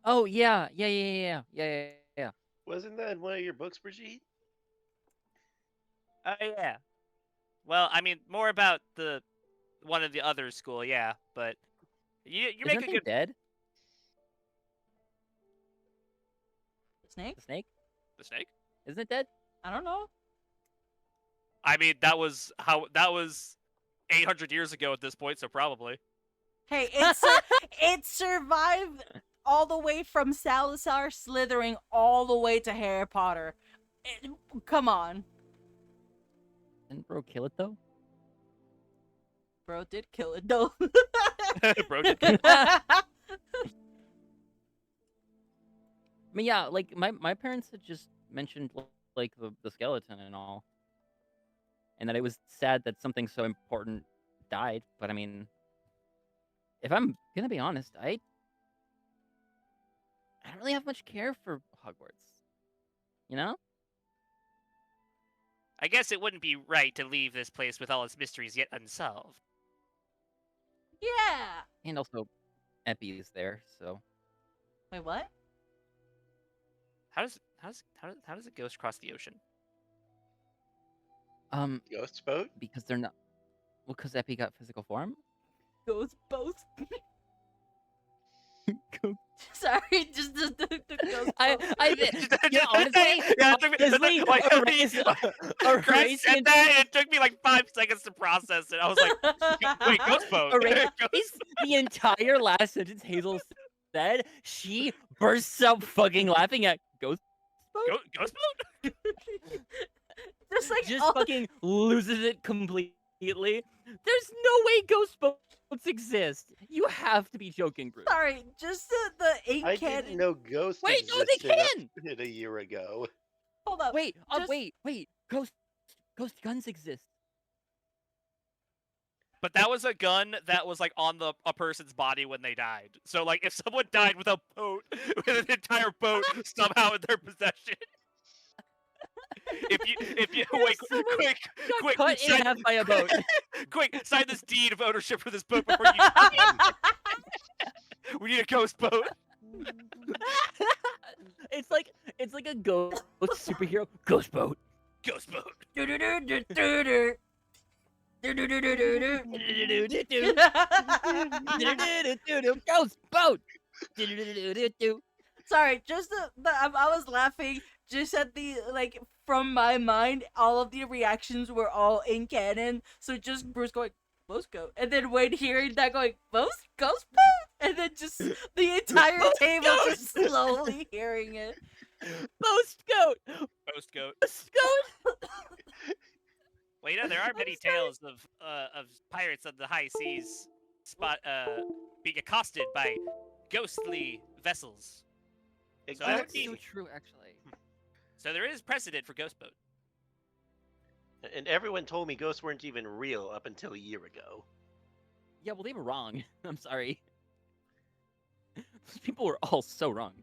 C: Oh yeah.
B: Wasn't that in one of your books, Brigitte?
D: Yeah. Well, I mean, more about the one of the other school, yeah, but you
C: Is
D: make a
C: anything
D: good.
C: dead?
A: The snake?
C: The snake?
D: The snake?
C: Isn't it dead?
A: I don't know.
D: I mean, that was 800 years ago at this point, so probably.
A: Hey, it survived all the way from Salazar Slytherin all the way to Harry Potter. Come on.
C: Didn't bro kill it though?
A: Bro did kill it though.
D: Bro, did-
C: I mean, yeah, like my parents had just mentioned like the skeleton and all, and that it was sad that something so important died. But I mean, if I'm gonna be honest, I don't really have much care for Hogwarts. You know?
D: I guess it wouldn't be right to leave this place with all its mysteries yet unsolved.
A: Yeah.
C: And also, Epi is there, so
A: Wait, what?
D: How does a ghost cross the ocean?
B: Ghost boat?
C: because they're not. Well, because Epi got physical form.
A: Goes both.
C: Go-
A: Sorry, just the ghost.
C: I,
A: both.
C: you know, honestly,
D: Yeah, it took me-
C: honestly,
D: like, Chris
C: erase
D: said that, and it took me like 5 seconds to process it. I was like, wait, ghost boat.
C: erase
D: Ghost-
C: the entire last sentence Hazel said. She bursts out fucking laughing at Ghost.
D: Ghost boat?
A: Just like
C: Just
A: all-
C: fucking loses it completely. There's no way ghost boats exist. You have to be joking, Bruce.
A: Sorry, just the ink
B: I
A: cannon.
B: didn't know ghosts
C: Wait, no, they
B: existed up
C: can.
B: to a year ago.
A: Hold up.
C: Wait,
A: just-
C: wait. Ghost guns exist.
D: But that was a gun that was like on a person's body when they died. So like, if someone died with a boat, with an entire boat somehow in their possession. if you wait,
C: someone
D: quick,
C: Cut in
D: sign,
C: half by a boat.
D: quick, sign this deed of ownership for this boat before you. We need a ghost boat.
C: it's like a ghost superhero ghost boat.
D: Ghost boat.
A: Do-do-do-do-do-do. Do-do-do-do-do-do.
C: Ghost boat.
A: Sorry, just I was laughing just at the like from my mind. All of the reactions were all in canon, so just Bruce going ghost goat, and then Wade hearing that going ghost boat, and then just the entire
C: Ghost
A: table
C: goat.
A: just slowly hearing it.
C: Ghost goat.
D: Ghost goat.
C: Ghost goat.
D: Well, you know there are many
A: sorry.
D: tales of pirates of the high seas being accosted by ghostly vessels. So that would
C: That's
D: be-
C: so true, actually.
D: So there is precedent for ghost boat.
B: And everyone told me ghosts weren't even real up until a year ago.
C: Yeah, well, they were wrong. I'm sorry. Those people were all so wrong.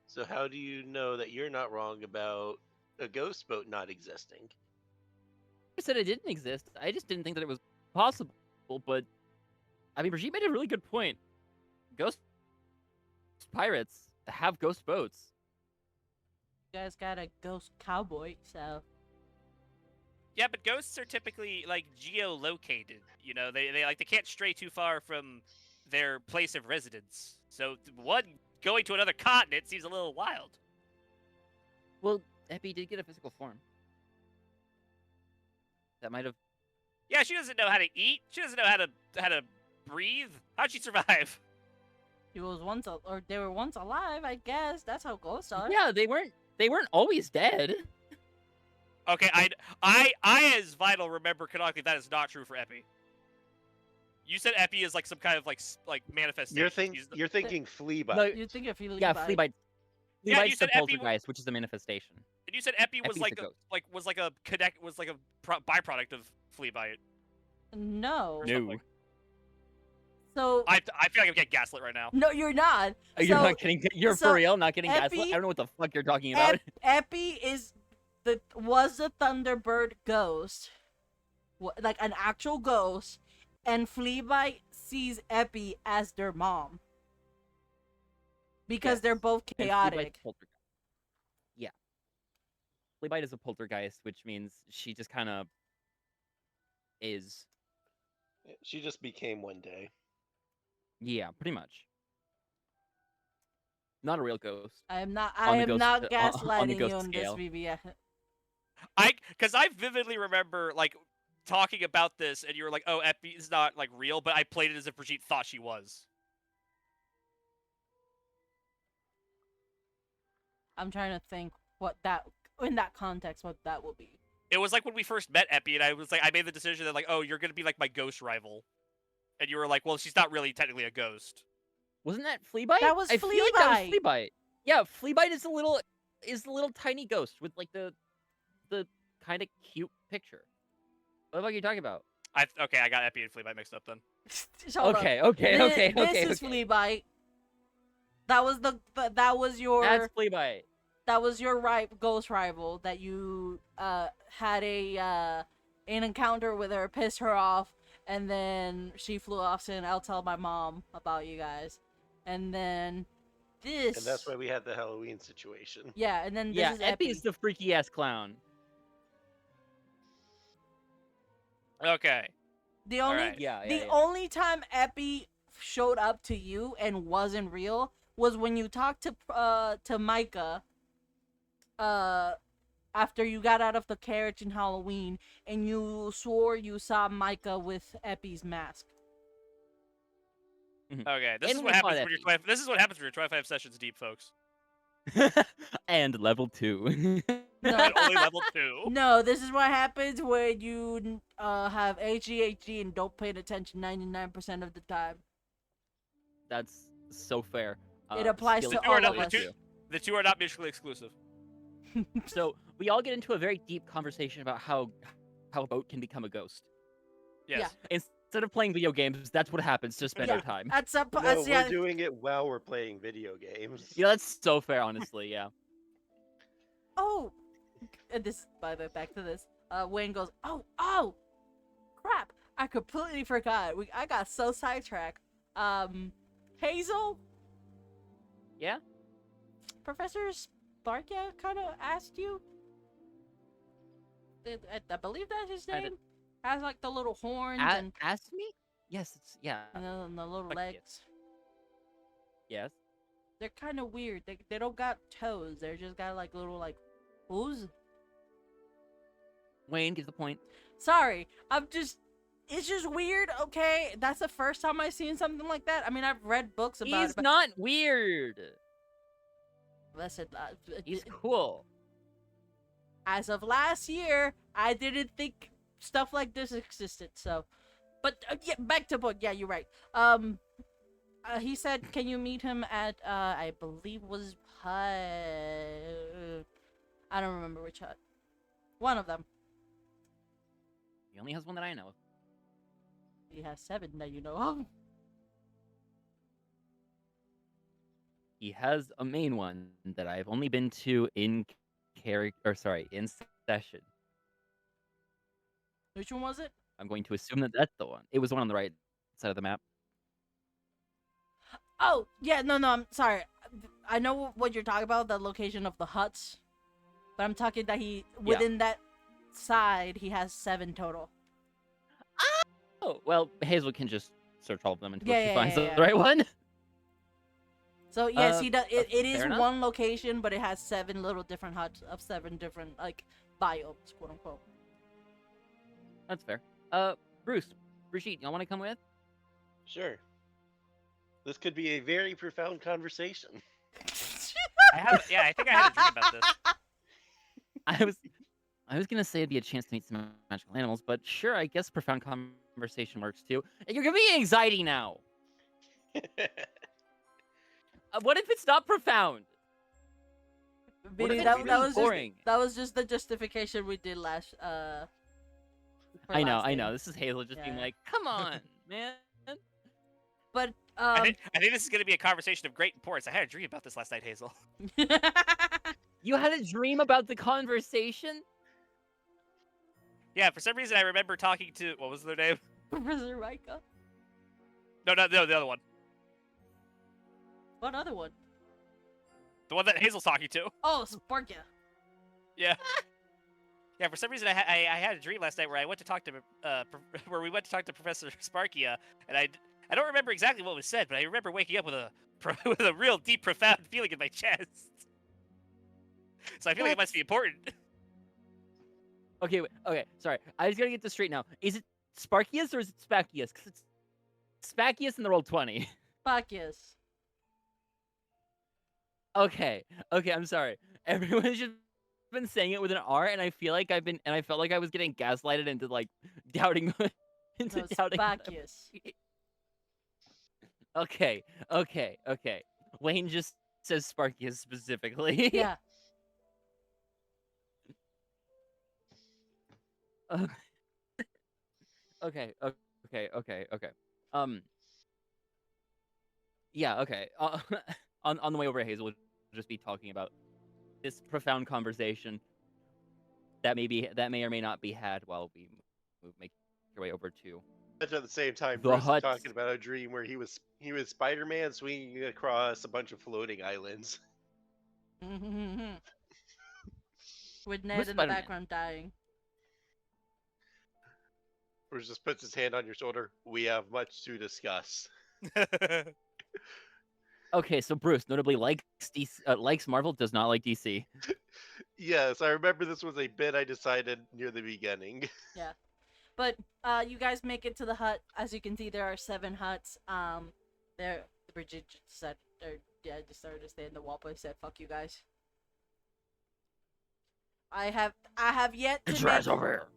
B: So how do you know that you're not wrong about a ghost boat not existing?
C: I said it didn't exist. I just didn't think that it was possible. But I mean, Brigitte made a really good point. Ghost pirates have ghost boats.
A: You guys got a ghost cowboy, so
D: Yeah, but ghosts are typically like geolocated. You know, they can't stray too far from their place of residence. So one going to another continent seems a little wild.
C: Well, Epi did get a physical form. That might have.
D: Yeah, she doesn't know how to eat. She doesn't know how to breathe. How'd she survive?
A: he was once or they were once alive. I guess that's how ghosts are.
C: Yeah, they weren't always dead.
D: Okay, I as Vital remember canonically that is not true for Epi. You said Epi is like some kind of like manifestation.
B: You're thinking Fleabite.
C: No,
A: You think if he
C: yeah, Fleabite.
D: Yeah, you
C: Fleabite's the
D: said Epi w-
C: poltergeist, which is a manifestation.
D: And you said Epi was
C: Epi's
D: like
C: a ghost.
D: was like a byproduct of Fleabite.
A: No.
D: Or
C: No.
D: something.
A: So
D: I feel like I'm getting gaslit right now.
A: no, you're not.
C: You're
A: So-
C: not getting. You're
A: so
C: for real. Not getting gaslit.
A: Epi-
C: I don't know what the fuck you're talking about.
A: Epi was the Thunderbird ghost, like an actual ghost, and Fleabite sees Epi as their mom because they're
C: Yes.
A: both
C: And Fleabite's
A: chaotic.
C: a poltergeist. Yeah. Fleabite is a poltergeist, which means she just kind of is.
B: She just became one day.
C: Yeah, pretty much. Not a real ghost.
A: I am not.
C: on
A: I
C: the
A: am
C: ghost-
A: not
C: on the
A: gaslighting
C: ghost
A: you on this,
C: scale.
A: VBS.
D: Because I vividly remember like talking about this, and you were like, "Oh, Epi is not like real," but I played it as if Brigitte thought she was.
A: I'm trying to think what that in that context what that will be.
D: It was like when we first met Epi, and I was like, I made the decision that like, "Oh, you're gonna be like my ghost rival," and you were like, "Well, she's not really technically a ghost."
C: Wasn't that Fleabite?
A: That was
C: I feel like that was
A: Fleabite.
C: Fleabite. Yeah, Fleabite is a little tiny ghost with like the kind of cute picture. What are you talking about?
D: Okay, I got Epi and Fleabite mixed up then.
A: Hold up.
C: Okay, okay,
A: This-
C: okay,
A: This
C: okay.
A: is
C: okay.
A: Fleabite. That was that was your
C: That's Fleabite.
A: ghost rival that you had an encounter with her, pissed her off, and then she flew off saying, "I'll tell my mom about you guys," and then this.
B: And that's why we had the Halloween situation.
A: Yeah, and then this
C: Yeah,
A: is Epi.
C: Epi's the freaky ass clown.
D: Okay.
A: The only
D: Alright.
C: Yeah,
A: the only time Epi showed up to you and wasn't real was when you talked to Micah after you got out of the carriage in Halloween and you swore you saw Micah with Epi's mask.
D: Okay. This
C: And
D: is
C: we
D: what happens
C: fought
D: when
C: Epi.
D: you're this is what happens when you're 25 sessions deep, folks.
C: And level 2.
A: No,
D: And only level 2.
A: no, this is what happens when you have ADHD and don't pay attention 99% of the time.
C: That's so fair.
A: It applies
C: skill
A: to
C: is
A: all
C: level
A: of us.
C: 2.
D: The two are not mutually exclusive.
C: So we all get into a very deep conversation about how a boat can become a ghost.
D: Yes.
C: Instead of playing video games, that's what happens to spend
A: Yeah.
C: our time.
A: At some point,
B: No, we're doing it while we're playing video games.
C: Yeah, that's so fair, honestly. Yeah.
A: Oh, and this, by the way, back to this. Wayne goes, oh, crap! I completely forgot. I got so sidetracked. Hazel,
C: Yeah.
A: Professor Sparkia kind of asked you. I believe that's his
C: Kinda.
A: name. Has like the little horns and
C: Ask me? Yes. It's yeah.
A: the little
C: Fuck yes.
A: legs.
C: Yes.
A: They're kind of weird. They don't got toes. They're just got like little like hooves.
C: Wayne gives the point.
A: Sorry, it's just weird, okay? That's the first time I've seen something like that. I mean, I've read books about
C: He's
A: it, but
C: not weird.
A: listen,
C: He's cool.
A: as of last year, I didn't think stuff like this existed, so. But, yeah, back to book. Yeah, you're right. He said, can you meet him at, I believe was I don't remember which hut. One of them.
C: He only has one that I know of.
A: He has 7 that you know of.
C: He has a main one that I've only been to in in session.
A: Which one was it?
C: I'm going to assume that that's the one. It was the one on the right side of the map.
A: Oh, yeah, no, I'm sorry. I know what you're talking about, the location of the huts. But I'm talking that within that side, he has 7 total.
C: Oh, well, Hazel can just search all of them until
A: Yeah,
C: she
A: yeah,
C: finds
A: yeah,
C: the right one.
A: So, yes,
C: Uh,
A: he does. It is
C: fair enough.
A: one location, but it has 7 little different huts of 7 different, like, biomes, quote unquote.
C: That's fair. Bruce, Brigitte, y'all want to come with?
B: Sure. This could be a very profound conversation.
D: I think I had a dream about this.
C: I was gonna say it'd be a chance to meet some magical animals, but sure, I guess profound conversation conversation works too. And you're giving me anxiety now. What if it's not profound? What
A: Billy,
C: if
A: that,
C: it's
A: that
C: really
A: was
C: boring?
A: just that was just the justification we did last for
C: I know,
A: last
C: I know.
A: thing.
C: This is Hazel just being
A: Yeah.
C: like, "Come on, man."
A: But
D: I think this is gonna be a conversation of great importance. I had a dream about this last night, Hazel.
C: You had a dream about the conversation?
D: Yeah, for some reason I remember talking to what was their name?
A: Professor Rika.
D: No, the other one.
A: What other one?
D: The one that Hazel's talking to.
A: Oh, Sparkia.
D: Yeah. Yeah, for some reason I had a dream last night where I went to talk to where we went to talk to Professor Sparkia, and I don't remember exactly what was said, but I remember waking up with a with a real deep, profound feeling in my chest. So I feel like it must be important.
C: Okay, wait, okay, sorry. I just gotta get this straight now. Is it Sparkius or is it Spacius? Because it's Spacius in the roll 20.
A: Sparkius.
C: Okay, I'm sorry. Everyone's just been saying it with an R, and I feel like I felt like I was getting gaslighted into like doubting into
A: No,
C: doubting. them.
A: Sparkius.
C: Okay. Wayne just says Sparkius specifically.
A: Yeah.
C: Uh, okay. Yeah. Okay. On the way over, Hazel would just be talking about this profound conversation that may or may not be had while we make our way over to.
B: But at the same time,
C: The
B: Bruce was
C: huts.
B: talking about a dream where he was Spider-Man swinging across a bunch of floating islands.
A: With Ned
C: Who's
A: in the
C: Spider-Man?
A: background dying.
B: Bruce just puts his hand on your shoulder. We have much to discuss.
C: Okay, so Bruce notably likes likes Marvel, does not like DC.
B: Yes, I remember this was a bit I decided near the beginning.
A: But you guys make it to the hut. As you can see, there are 7 huts. There, Bridget just said, just started to stay in the wall, but said, "Fuck you guys." I have yet to make.
C: over here.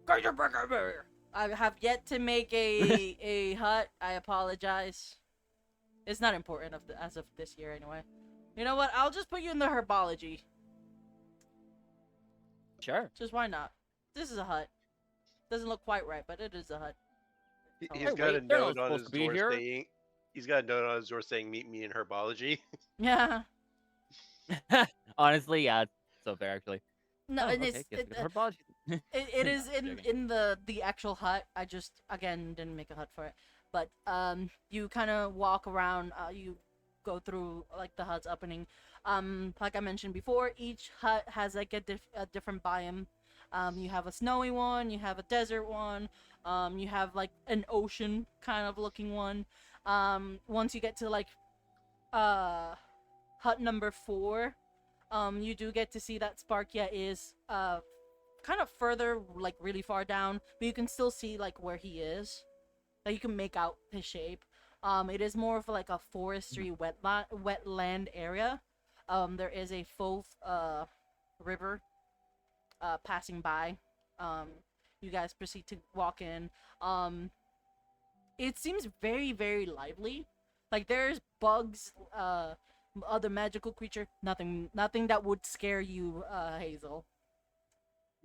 A: Get your back over here. I have yet to make a hut. I apologize. It's not important as of this year anyway. You know what? I'll just put you in the herbology.
C: Sure.
A: Just why not? This is a hut. Doesn't look quite right, but it is a hut.
B: He's
C: Oh,
B: got a
C: wait, they're not
B: note on
C: supposed
B: his
C: to be
B: door
C: here.
B: saying. He's got a note on his door saying, "Meet me in herbology."
A: Yeah.
C: Honestly, yeah, it's so fair actually.
A: No,
C: Oh,
A: and
C: okay, guess we can herbology.
A: it is
C: Joking.
A: in the actual hut. I just again didn't make a hut for it, but you kind of walk around. You go through like the hut's opening. Like I mentioned before, each hut has like a different biome. You have a snowy one. You have a desert one. You have like an ocean kind of looking one. Once you get to like hut number 4, you do get to see that Sparkia is kind of further, like really far down, but you can still see like where he is. Like you can make out his shape. It is more of like a forestry wetland area. There is a full river passing by. You guys proceed to walk in. It seems very, very lively. Like there's bugs, other magical creature. Nothing that would scare you, Hazel.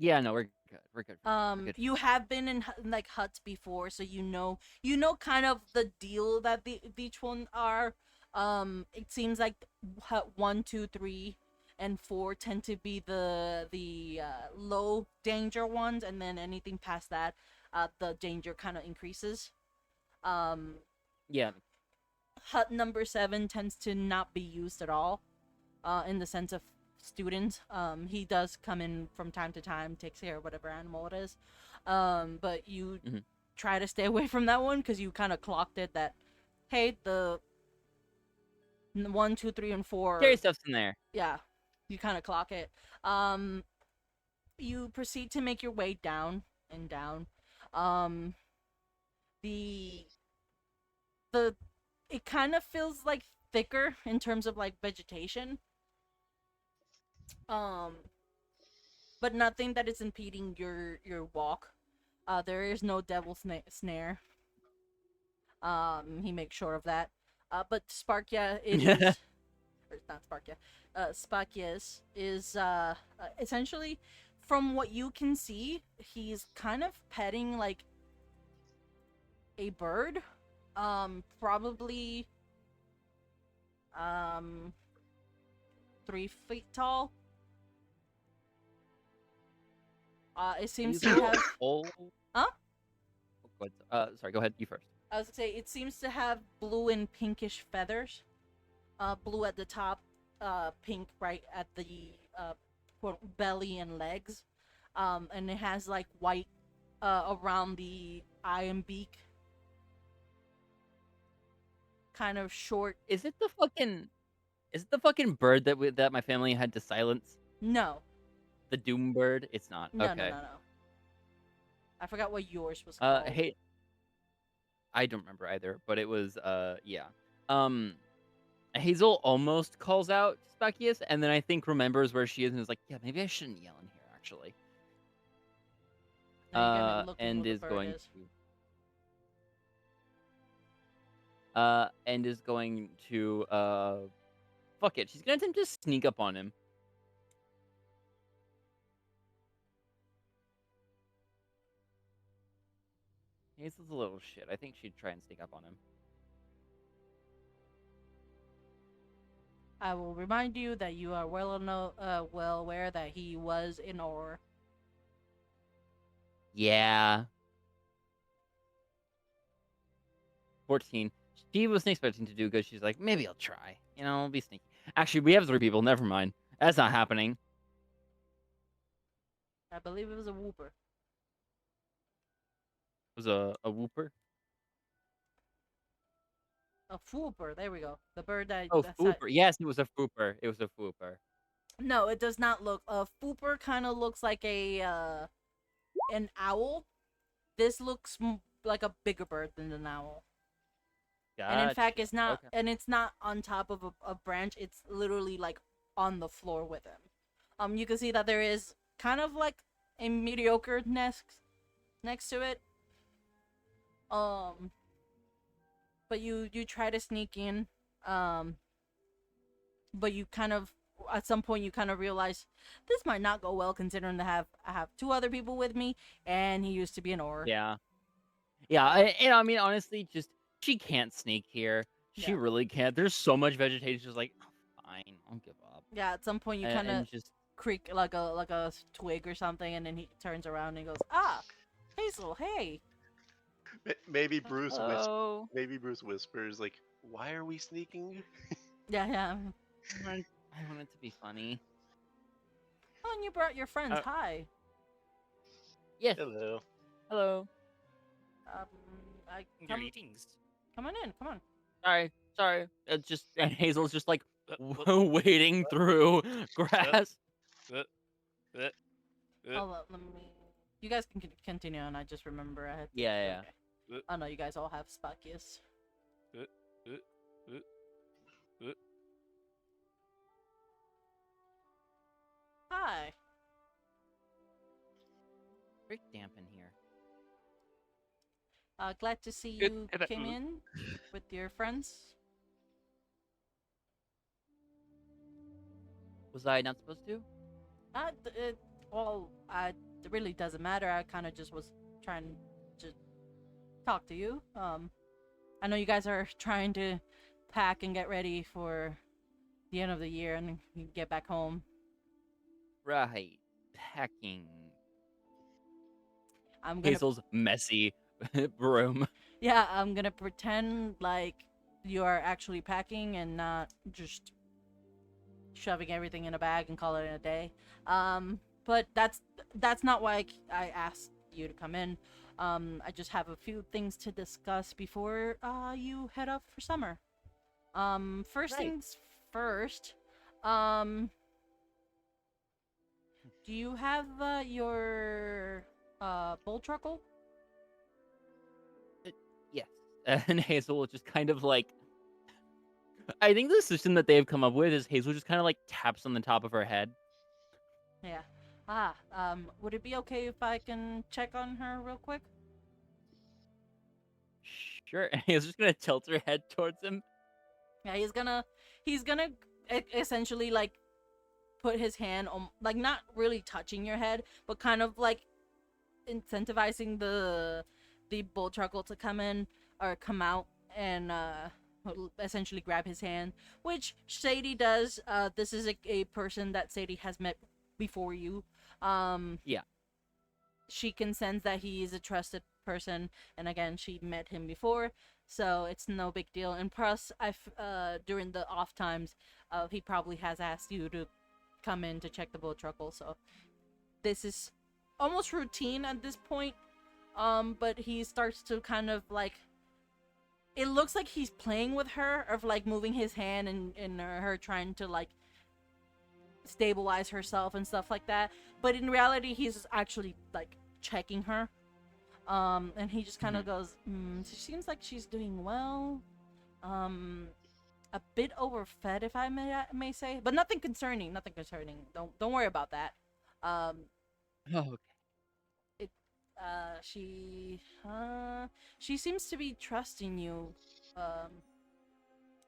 C: Yeah, no, we're good. We're good. good.
A: You have been in like huts before, so you know kind of the deal that each one are. It seems like hut 1, 2, 3, and 4 tend to be the low danger ones, and then anything past that, the danger kind of increases.
C: Yeah.
A: Hut number 7 tends to not be used at all, in the sense of student. He does come in from time to time, takes care of whatever animal it is. But you
C: Mhm.
A: try to stay away from that one because you kind of clocked it that, hey, the 1, 2, 3, and 4.
C: Scary stuff's in there.
A: Yeah, you kind of clock it. You proceed to make your way down and down. It kind of feels like thicker in terms of like vegetation. But nothing that is impeding your walk. There is no devil snare. He makes sure of that. But Sparkia is, or not Sparkia, Spakias is essentially, from what you can see, he's kind of petting like a bird, probably 3 feet tall. It seems to have.
C: Oh.
A: Huh?
C: Sorry, go ahead. You first.
A: I was gonna say it seems to have blue and pinkish feathers. Blue at the top, pink right at the belly and legs. And it has like white around the eye and beak. Kind of short.
C: Is it the fucking bird that my family had to silence?
A: No.
C: The Doom bird? It's not.
A: No,
C: Okay.
A: no. I forgot what yours was called.
C: Hey, I don't remember either, but it was yeah. Hazel almost calls out Spakius, and then I think remembers where she is and is like, yeah, maybe I shouldn't yell in here actually.
A: Now you gotta look
C: And
A: what the
C: is
A: bird
C: going
A: is.
C: to fuck it. She's gonna attempt to sneak up on him. Hazel's a little shit. I think she'd try and sneak up on him.
A: I will remind you that you are well aware that he was in Or.
C: Yeah. 14. She wasn't expecting to do good. She's like, maybe I'll try. You know, I'll be sneaky. Actually, we have 3 people. Never mind. That's not happening.
A: I believe it was a whooper.
C: It was a whooper.
A: A fooper. There we go. The bird that.
C: Oh,
A: that's
C: fooper. Yes, it was a fooper. It was a fooper.
A: No, it does not look. A fooper kind of looks like a an owl. This looks like a bigger bird than an owl. And in fact, it's not.
C: Okay.
A: And it's not on top of a branch. It's literally like on the floor with him. You can see that there is kind of like a mediocre nest next to it. But you try to sneak in, but you kind of at some point you kind of realize this might not go well considering I have 2 other people with me, and he used to be an Or.
C: Yeah. Yeah, and I mean, honestly, just she can't sneak here. She
A: Yeah.
C: really can't. There's so much vegetation. She's like, oh, fine, I'll give up.
A: Yeah, at some point you kind of
C: And just
A: creak like a twig or something, and then he turns around and goes, "Ah, Hazel, hey."
B: Maybe Bruce
C: oh,
B: maybe Bruce whispers like, "Why are we sneaking?"
A: Yeah.
C: I want it to be funny.
A: Oh, and you brought your friends. Hi.
C: Yes.
B: Hello.
C: Hello.
D: Your eatings.
A: Come on in. Come on.
C: Sorry. It's just and Hazel's just like
D: What-
C: wading through grass.
D: Uh,
A: Hold on, let me. You guys can continue, and I just remember I had.
C: Yeah.
A: Okay. Oh no, you guys all have Spakias. Hi.
C: Very damp in here.
A: Glad to see
D: Good.
A: you came in with your friends.
C: Was I not supposed to?
A: It really doesn't matter. I kind of just was trying to talk to you. I know you guys are trying to pack and get ready for the end of the year and get back home.
C: Right. Packing.
A: I'm gonna
C: Hazel's messy room.
A: Yeah, I'm gonna pretend like you are actually packing and not just shoving everything in a bag and call it a day. But that's not why I asked you to come in. I just have a few things to discuss before you head up for summer. First
C: Right.
A: things first. Do you have your bull truckle?
C: Yes. And Hazel just kind of like I think the system that they've come up with is Hazel just kind of like taps on the top of her head.
A: Yeah. Would it be okay if I can check on her real quick?
C: Sure. He's just gonna tilt her head towards him.
A: Yeah, he's gonna essentially like put his hand on, like, not really touching your head, but kind of like incentivizing the bull truckle to come in or come out and essentially grab his hand, which Sadie does. This is a person that Sadie has met before you.
C: Yeah.
A: She can sense that he is a trusted person, and again, she met him before, so it's no big deal. And plus, during the off times, he probably has asked you to come in to check the bull truckle, so this is almost routine at this point. But he starts to kind of like, it looks like he's playing with her, of like moving his hand and her trying to like stabilize herself and stuff like that. But in reality, he's actually like checking her. And he just kind of goes, she seems like she's doing well. A bit overfed, if I may say, but nothing concerning. Nothing concerning. Don't worry about that.
C: Oh, okay.
A: She seems to be trusting you.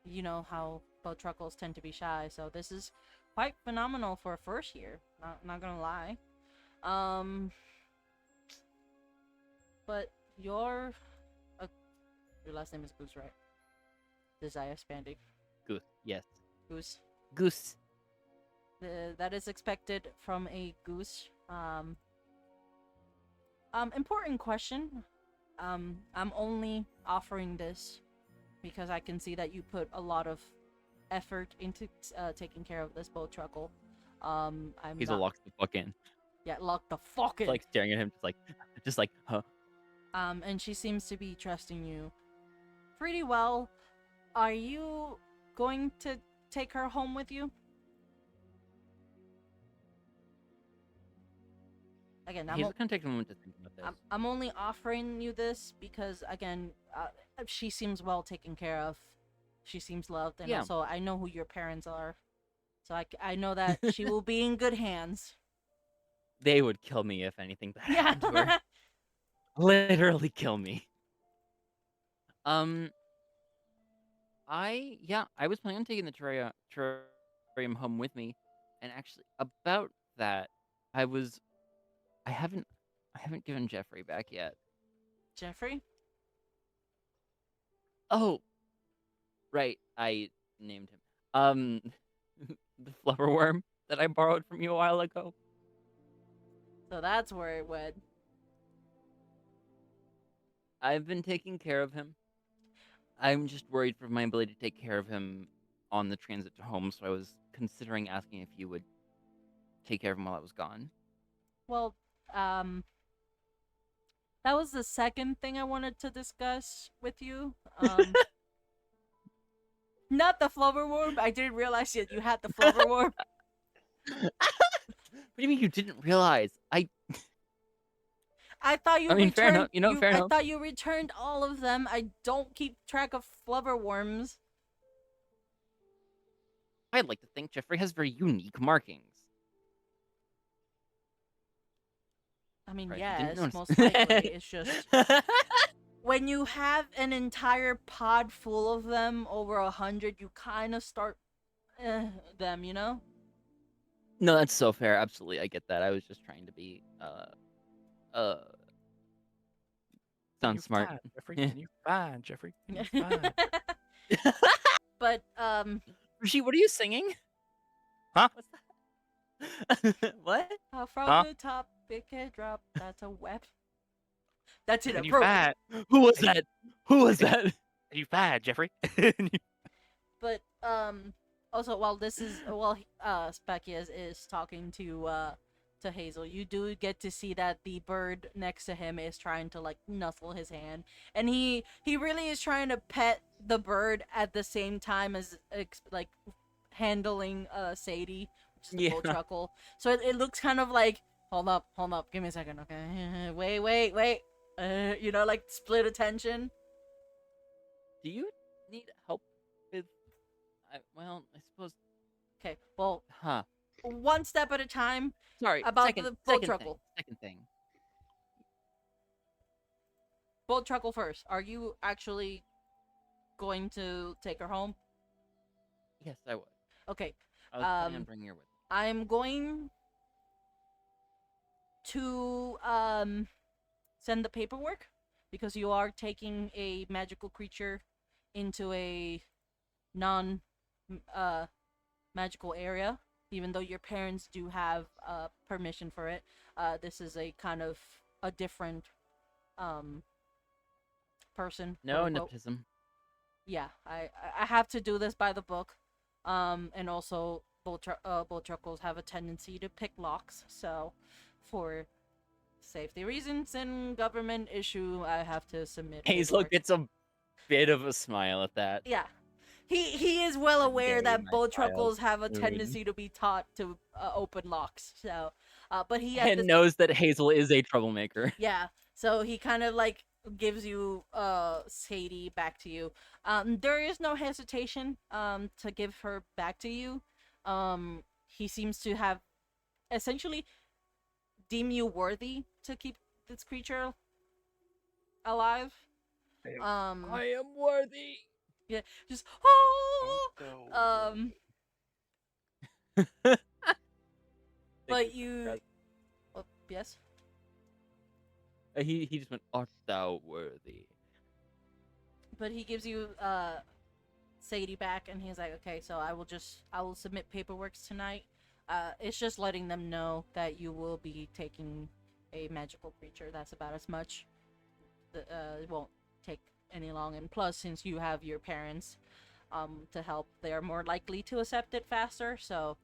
A: You know how bow truckles tend to be shy, so this is quite phenomenal for a first year. Not gonna lie. But your last name is Goose, right? Desire Spandig.
C: Goose. Yes.
A: Goose.
C: Goose.
A: That is expected from a goose. Important question. I'm only offering this because I can see that you put a lot of effort into taking care of this bow truckle.
C: He's a locked the fuck in.
A: Yeah, lock the fuck in.
C: Like staring at him, just like, huh?
A: And she seems to be trusting you pretty well. Are you going to take her home with you? Again,
C: He's gonna take a moment to think about this.
A: I'm only offering you this because, again, she seems well taken care of. She seems loved, and
C: Yeah.
A: also I know who your parents are, so I know that she will be in good hands.
C: They would kill me if anything bad
A: Yeah.
C: happened to her. Literally kill me. I was planning on taking the terrarium home with me, and actually about that, I haven't given Jeffrey back yet.
A: Jeffrey?
C: Oh, right, I named him. The flubberworm that I borrowed from you a while ago.
A: So that's where it went.
C: I've been taking care of him. I'm just worried for my ability to take care of him on the transit to home, so I was considering asking if you would take care of him while I was gone.
A: Well, that was the second thing I wanted to discuss with you. Not the flubberworm. I didn't realize that you had the flubberworm.
C: What do you mean you didn't realize?
A: I thought you
C: I mean,
A: returned.
C: fair enough, you know, fair
A: I
C: enough.
A: thought you returned all of them. I don't keep track of flubberworms.
C: I'd like to think Jeffrey has very unique markings.
A: I mean,
C: Right, you didn't
A: yes,
C: notice.
A: most likely. It's just when you have an entire pod full of them, over 100, you kind of start them, you know?
C: No, that's so fair. Absolutely, I get that. I was just trying to be sounds smart.
D: Fine, Jeffrey. And you're fine, Jeffrey. And you're fine.
A: But
C: Rishi, what are you singing?
D: Huh?
C: What's that? What?
A: from
D: Huh?
A: the top, it can drop. That's a weapon. That's
D: And you
A: inappropriate.
D: fine.
C: Who was that? Who was that?
D: And you fine, Jeffrey.
A: But also while Spekias is talking to Hazel, you do get to see that the bird next to him is trying to like nuzzle his hand, and he really is trying to pet the bird at the same time as like handling Sadie, which is the bull
C: Yeah.
A: truckle. So it looks kind of like, hold up, give me a second, okay, wait, you know, like split attention.
C: Do you need help with? I suppose.
A: Okay, well,
C: Huh.
A: one step at a time.
C: Sorry.
A: About
C: second,
A: the boat
C: second
A: truckle.
C: Thing, second thing.
A: Boat truckle first. Are you actually going to take her home?
C: Yes, I would.
A: Okay.
C: I was planning on
A: Um,
C: bringing her with.
A: I'm going to send the paperwork because you are taking a magical creature into a non magical area, even though your parents do have permission for it. This is a kind of a different person.
C: No
A: quote unquote.
C: nepotism.
A: Yeah, I have to do this by the book. And also bolt truckles have a tendency to pick locks, so for safety reasons and government issue, I have to submit.
C: Hazel
A: paperwork.
C: gets a bit of a smile at that.
A: Yeah. He is well aware
C: Very
A: that
C: nice
A: boat
C: child.
A: truckles have a
C: Rude.
A: tendency to be taught to open locks. So, but he
C: And knows that Hazel is a troublemaker.
A: yeah. So he kind of like gives you Sadie back to you. There is no hesitation to give her back to you. He seems to have essentially deem you worthy to keep this creature alive.
C: am worthy.
A: Just oh, but you yes.
C: He just went, "Art thou worthy?"
A: But he gives you Sadie back, and he's like, okay, so I will submit paperwork tonight. It's just letting them know that you will be taking a magical creature. That's about as much. It won't take any long, and plus, since you have your parents to help, they're more likely to accept it faster. So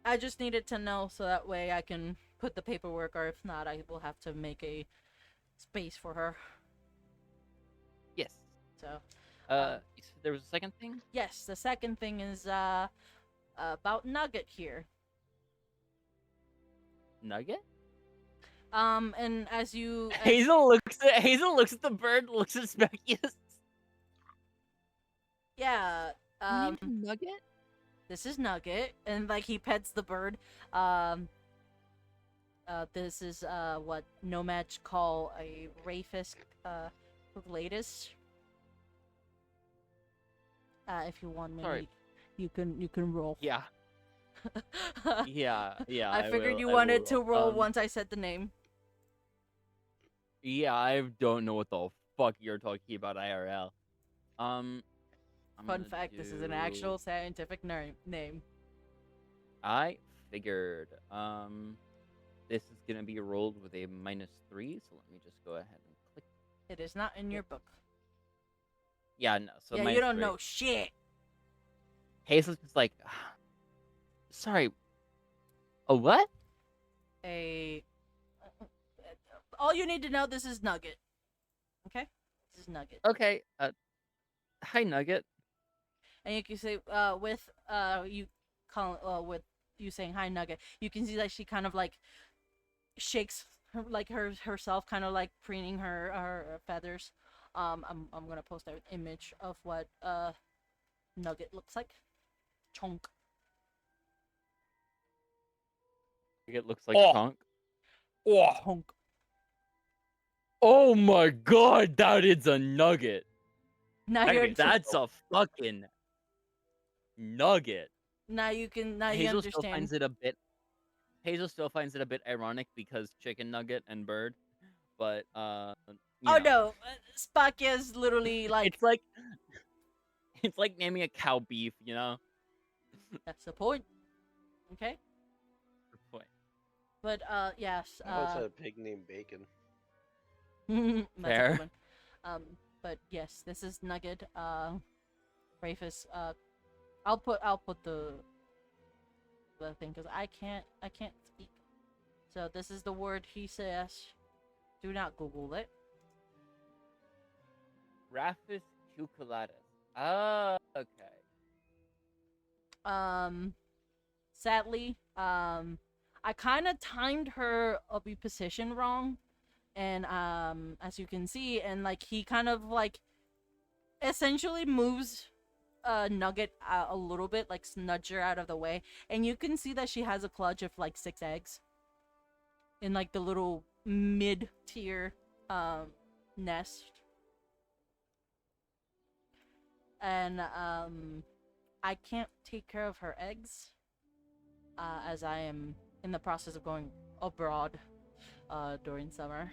A: I just needed to know so that way I can put the paperwork, or if not, I will have to make a space for her.
C: Yes.
A: So.
C: You said there was a second thing?
A: Yes, the second thing is about Nugget here.
C: Nugget?
A: And as you
C: Hazel looks at the bird, looks at Speculus.
A: yeah,
C: Nugget?
A: this is Nugget, and like he pets the bird. This is what nomads call a Rhaphis latest. If you want me,
C: Sorry.
A: you can roll.
C: Yeah. Yeah.
A: I figured
C: will-
A: you
C: I
A: wanted
C: will
A: to roll once I said the name.
C: Yeah, I don't know what the fuck you're talking about, IRL. I'm
A: Fun
C: gonna
A: fact: this is an
C: do-
A: actual scientific name.
C: I figured. This is gonna be rolled with a -3, so let me just go ahead and click.
A: It is not in your book.
C: Yeah, no. So
A: Yeah, you don't
C: -3.
A: know shit.
C: Hazel's just like, sorry. A what?
A: All you need to know, this is Nugget. Okay? This is Nugget.
C: Okay. Hi, Nugget.
A: And you can say, with you saying hi Nugget, you can see that she kind of like shakes herself, kind of like preening her feathers. I'm gonna post an image of what Nugget looks like. Chonk.
C: It looks like
D: Oh.
C: Tonk.
D: Oh,
A: Chonk.
C: Oh my god, that is a nugget.
A: Now
D: That
A: you're
D: means
C: That's a fucking nugget.
A: now you
C: Hazel still
A: understand.
C: finds it a bit. Hazel still finds it a bit ironic because chicken nugget and bird, but you
A: Oh
C: know,
A: no, Spakia is literally like
C: it's like naming a cow beef, you know.
A: that's the point. Okay,
C: Good point.
A: but yes.
B: I also had a pig named Bacon.
A: That's a
C: Fair.
A: good one. But yes, this is Nugget. Rhaphis. I'll put the thing because I can't speak. So this is the word he says. Do not Google it.
C: Rhaphis cucullatus. Oh, okay.
A: Sadly, I kind of timed her position wrong, and as you can see, and like he kind of like essentially moves Nugget a little bit, like nudge her out of the way, and you can see that she has a clutch of like 6 eggs in like the little mid-tier nest. And I can't take care of her eggs as I am in the process of going abroad during summer.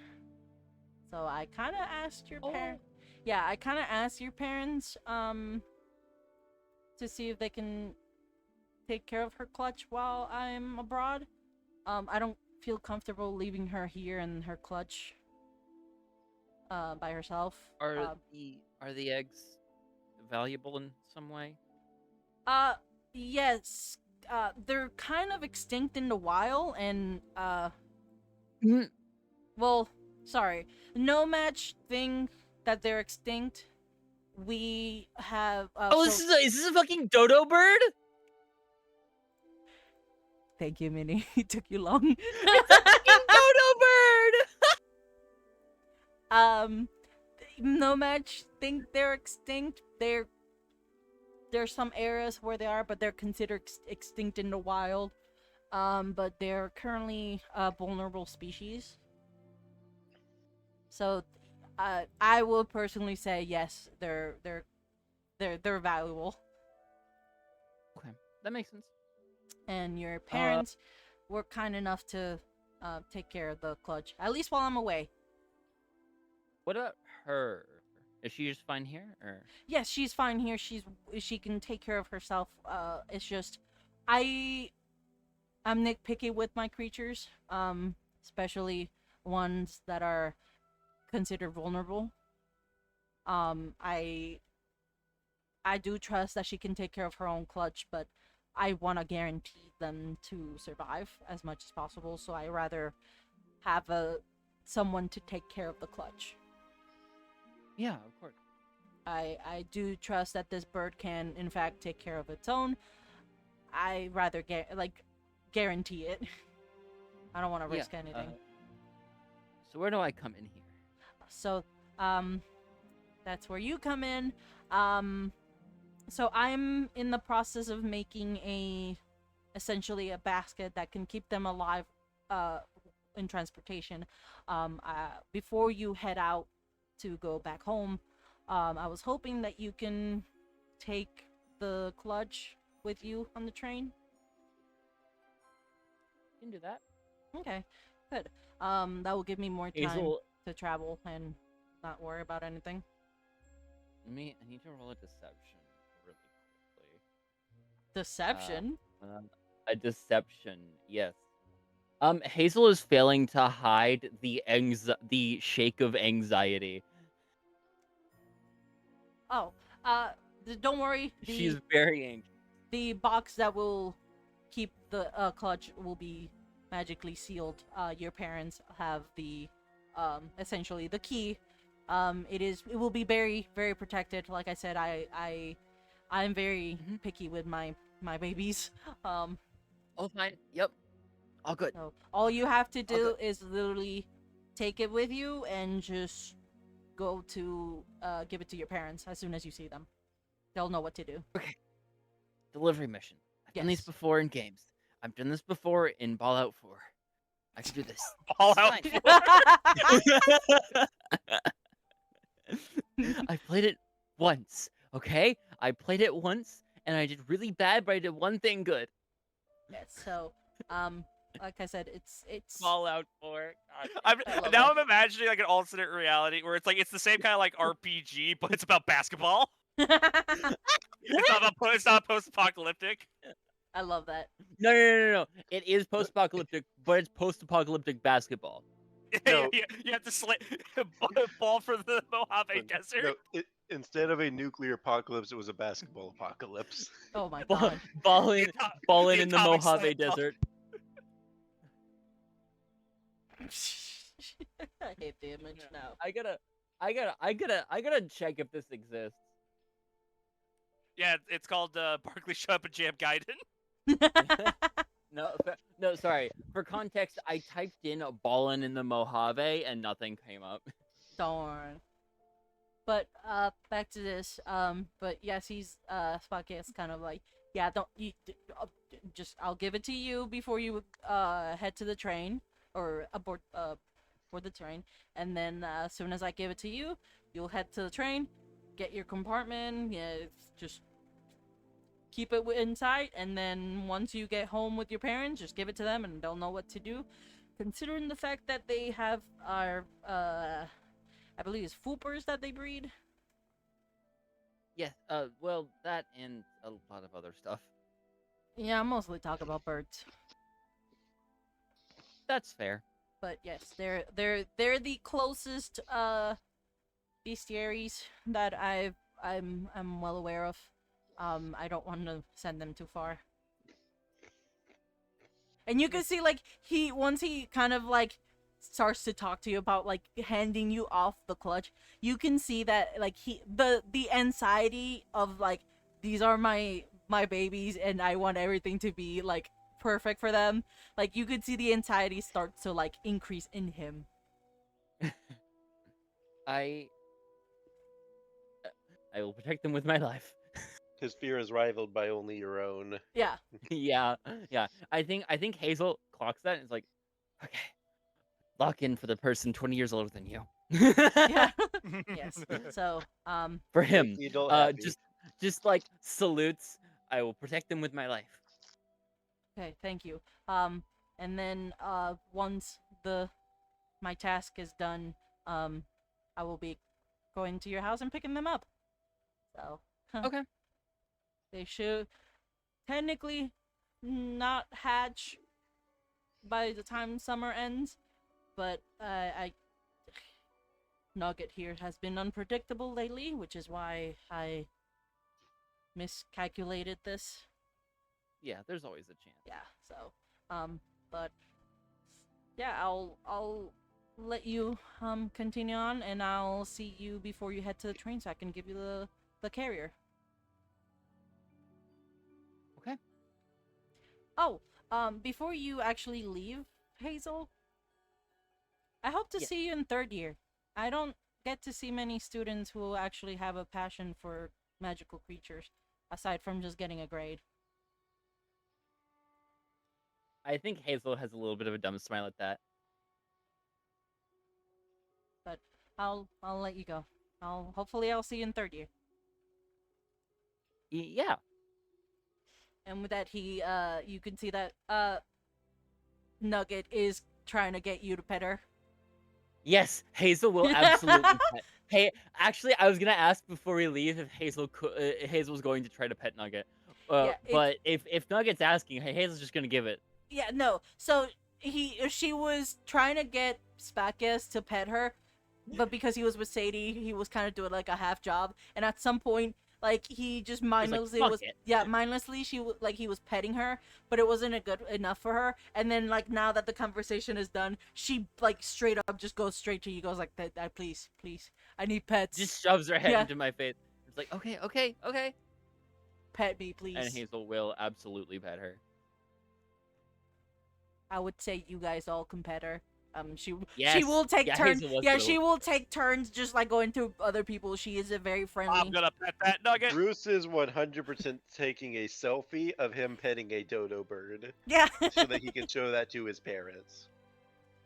A: So I kind of asked your parents. Yeah, I kind of asked your parents to see if they can take care of her clutch while I'm abroad. I don't feel comfortable leaving her here in her clutch by herself.
C: Are the eggs valuable in some way?
A: Yes. They're kind of extinct in the wild, and
C: Mm.
A: well, sorry, no match thing that they're extinct. We have.
C: Oh,
A: So-
C: is this a fucking dodo bird?
A: Thank you, Minnie. It took you long.
C: It's a fucking dodo bird.
A: No match think they're extinct. There's some areas where they are, but they're considered extinct in the wild. But they're currently a vulnerable species. So, I will personally say yes, they're valuable.
C: Okay, that makes sense.
A: And your parents were kind enough to take care of the clutch, at least while I'm away.
C: What about her? Is she just fine here, or?
A: Yes, she's fine here. She can take care of herself. It's just I'm nitpicky with my creatures, especially ones that are considered vulnerable. I do trust that she can take care of her own clutch, but I want to guarantee them to survive as much as possible. So I rather have someone to take care of the clutch.
C: Yeah, of course.
A: I do trust that this bird can, in fact, take care of its own. I rather guarantee it. I don't want to risk anything.
C: So where do I come in here?
A: So, that's where you come in. So I'm in the process of making essentially a basket that can keep them alive, in transportation. Before you head out to go back home, I was hoping that you can take the clutch with you on the train.
C: You can do that.
A: Okay, good. That will give me more time
C: Hazel,
A: to travel and not worry about anything.
C: I need to roll a deception really quickly.
A: Deception?
C: A deception, yes. Hazel is failing to hide the shake of anxiety.
A: Oh, don't worry.
C: She's very anxious.
A: The box that will keep the clutch will be magically sealed. Your parents have the essentially the key. It will be very, very protected. Like I said, I'm very picky with my babies.
C: Oh, fine. Yep. All good.
A: So all you have to do
C: Okay.
A: is literally take it with you and just go to give it to your parents as soon as you see them. They'll know what to do.
C: Delivery mission. I've done these
A: Yes.
C: before in games. I've done this before in Fallout 4. I can do this.
D: All
C: It's
D: out.
C: fine. I played it once, okay? I played it once, and I did really bad, but I did one thing good.
A: Yes. So, like I said, it's
C: Fallout 4.
A: I love
D: Now
A: it.
D: I'm imagining like an alternate reality where it's the same kind of like RPG, but it's about basketball. It's not post-apocalyptic.
A: I love that.
C: No. It is post-apocalyptic, but it's post-apocalyptic basketball.
B: No.
D: You have to ball for the Mojave Desert.
B: No, instead of a nuclear apocalypse, it was a basketball apocalypse.
A: Oh my
C: Ball,
A: god.
C: balling, balling
D: the
C: in the
D: atomic
C: Mojave
D: slam dunk.
C: Desert.
A: I hate the image now.
C: I gotta check if this exists.
D: Yeah, it's called Barkley Shut Up and Jam Gaiden.
C: No, sorry. For context, I typed in ballin' in the Mojave and nothing came up.
A: Darn. But back to this. But yes, he's Spock is kind of like, yeah, don't you just I'll give it to you before you head to the train or aboard the train, and then as soon as I give it to you, you'll head to the train, get your compartment. Yeah, it's just keep it inside, and then once you get home with your parents, just give it to them, and they'll know what to do. Considering the fact that they have our I believe it's Foopers that they breed.
C: Yes. Well, that and a lot of other stuff.
A: Yeah, I mostly talk about birds.
C: That's fair.
A: But yes, they're the closest bestiaries that I'm well aware of. I don't want to send them too far. And you can see like once he kind of like starts to talk to you about like handing you off the clutch, you can see that like the anxiety of like these are my babies and I want everything to be like perfect for them. Like you could see the anxiety start to like increase in him.
C: I will protect them with my life.
B: His fear is rivaled by only your own.
A: Yeah.
C: Yeah. I think Hazel clocks that and is like, okay, lock in for the person 20 years older than you.
A: Yeah. Yes. So
C: For him,
B: The adult happy.
C: just like salutes. I will protect them with my life.
A: okay, thank you. And then once my task is done, I will be going to your house and picking them up. So
C: Okay.
A: they should technically not hatch by the time summer ends, but Nugget here has been unpredictable lately, which is why I miscalculated this.
C: Yeah, there's always a chance.
A: Yeah, so but yeah, I'll let you continue on, and I'll see you before you head to the train so I can give you the carrier.
C: Okay.
A: Oh, before you actually leave, Hazel, I hope to
C: Yes.
A: see you in third year. I don't get to see many students who actually have a passion for magical creatures, aside from just getting a grade.
C: I think Hazel has a little bit of a dumb smile at that.
A: But I'll let you go. Hopefully I'll see you in third year.
C: Yeah.
A: And with that, you can see that Nugget is trying to get you to pet her.
C: Yes, Hazel will absolutely pet. Hey, actually, I was gonna ask before we leave if Hazel Hazel's going to try to pet Nugget.
A: Yeah,
C: But if Nugget's asking, hey, Hazel's just gonna give it.
A: Yeah, no. So she was trying to get Spackus to pet her, but because he was with Sadie, he was kind of doing like a half job. And at some point, like he just mindlessly
C: "Fuck
A: was
C: it."
A: mindlessly like he was petting her, but it wasn't good enough for her. And then like now that the conversation is done, she like straight up just goes straight to you, goes like that, please, I need pets.
C: Just shoves her head
A: Yeah.
C: into my face. It's like, okay.
A: pet me, please.
C: And Hazel will absolutely pet her.
A: I would say you guys all can pet her. She
C: Yes.
A: will take
C: Yeah,
A: turns.
C: Hazel was
A: Yeah,
C: gonna-
A: she will take turns just like going through other people. She is a very friendly.
D: I'm gonna pet that nugget.
B: Bruce is 100% taking a selfie of him petting a dodo bird
A: Yeah.
B: so that he can show that to his parents.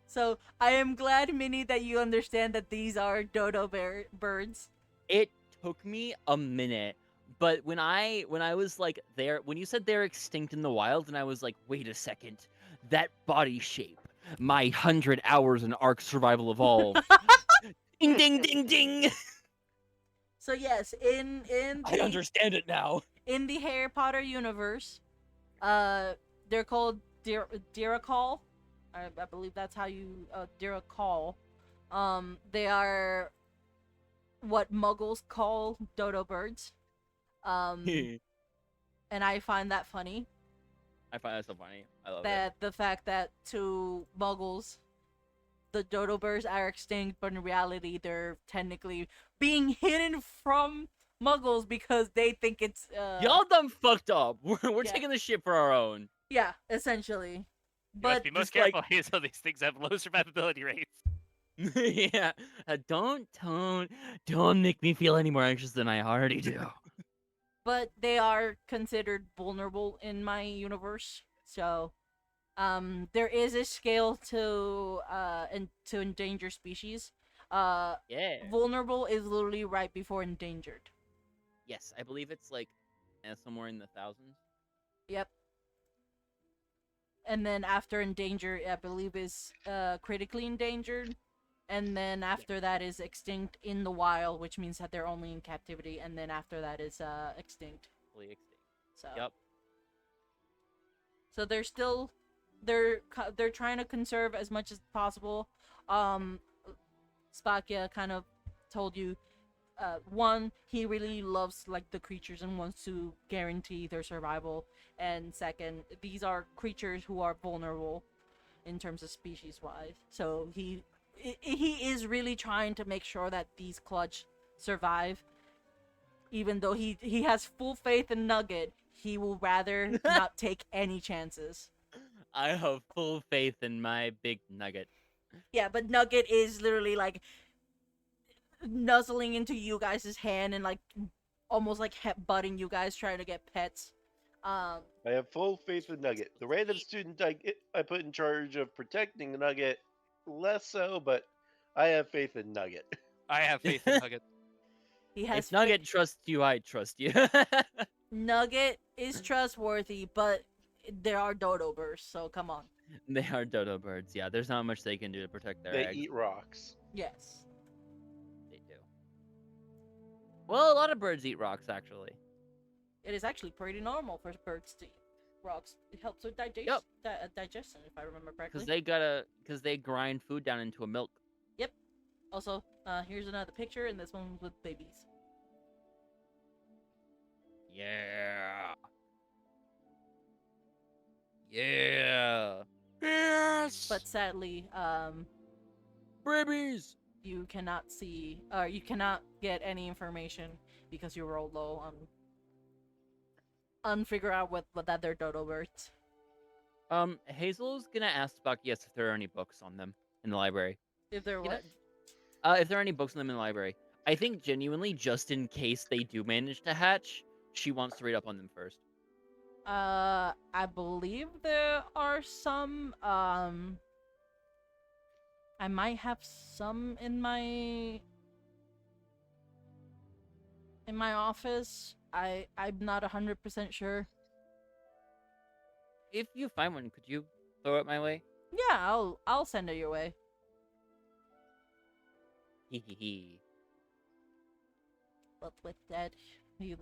A: So I am glad, Minnie, that you understand that these are dodo birds.
C: It took me a minute, but when I was like when you said they're extinct in the wild, and I was like, wait a second, that body shape, my 100 hours in Ark Survival Evolved. Ding ding ding ding.
A: So yes, in
C: I understand it now.
A: in the Harry Potter universe, they're called Diracol. I believe that's how you Diracol. They are what Muggles call dodo birds. And I find that funny.
C: I find that so funny. I love it.
A: That the fact that to Muggles, the dodo birds are extinct, but in reality, they're technically being hidden from Muggles because they think it's
C: Y'all done fucked up. We're
A: Yeah.
C: taking this shit for our own.
A: yeah, essentially.
D: You must
A: But
D: be most
C: just like-
D: careful. Hazel, these things have low survivability rates.
C: Yeah. Don't make me feel any more anxious than I already do.
A: But they are considered vulnerable in my universe. So, there is a scale to endangered species.
C: Yeah.
A: Vulnerable is literally right before endangered.
C: Yes, I believe it's like somewhere in the thousands.
A: Yep. And then after endangered, I believe is critically endangered, and then after that is extinct in the wild, which means that they're only in captivity, and then after that is extinct.
C: Fully extinct.
A: So
C: Yep.
A: so they're still they're trying to conserve as much as possible. Spakia kind of told you, one, he really loves like the creatures and wants to guarantee their survival, and second, these are creatures who are vulnerable in terms of species wise. So he is really trying to make sure that these Clutch survive, even though he has full faith in Nugget. He will rather not take any chances.
C: I have full faith in my big nugget.
A: Yeah, but Nugget is literally like nuzzling into you guys' hand and like almost like butting you guys trying to get pets.
B: I have full faith in Nugget. The random student I put in charge of protecting Nugget, less so, but I have faith in Nugget.
D: I have faith in Nugget.
A: He has
C: If Nugget trusts you, I trust you.
A: Nugget is trustworthy, but there are dodo bursts, so come on.
C: They are dodo birds. Yeah, there's not much they can do to protect their
B: They
C: eggs.
B: eat rocks.
A: Yes.
C: They do. Well, a lot of birds eat rocks, actually.
A: It is actually pretty normal for birds to eat rocks. It helps with digestion, if I remember correctly.
C: Because they grind food down into a milk.
A: Also, here's another picture, and this one with babies.
C: Yeah. Yeah.
D: Yes.
A: But sadly,
C: Babies.
A: you cannot see, or you cannot get any information because you rolled low on figure out what that they're dodo birds.
C: Hazel's gonna ask Buckius if there are any books on them in the library.
A: If they're
C: You know,
A: what?
C: if there are any books on them in the library. I think genuinely, just in case they do manage to hatch, she wants to read up on them first.
A: I believe there are some. I might have some in my office. I'm not 100% sure.
C: If you find one, could you throw it my way?
A: Yeah, I'll send it your way.
C: Hee hee hee.
A: But with that, you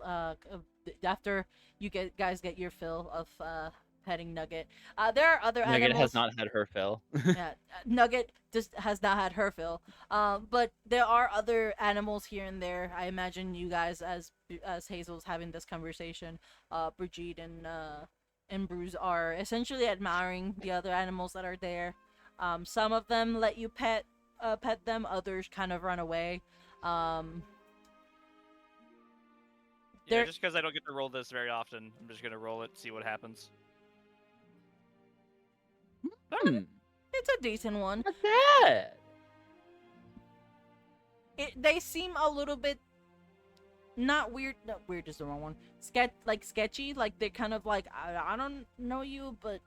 A: after you guys get your fill of petting Nugget, there are other
C: Nugget
A: animals.
C: has not had her fill.
A: Yeah, Nugget just has not had her fill. But there are other animals here and there. I imagine you guys, as Hazel's having this conversation, Brigitte and Bruce are essentially admiring the other animals that are there. Some of them let you pet them. Others kind of run away.
D: Yeah,
A: There-
D: just because I don't get to roll this very often, I'm just gonna roll it, see what happens.
A: It's a decent one.
C: Not bad.
A: They seem a little bit not weird. No, weird is the wrong one. Sketchy. Like they're kind of like I don't know you, but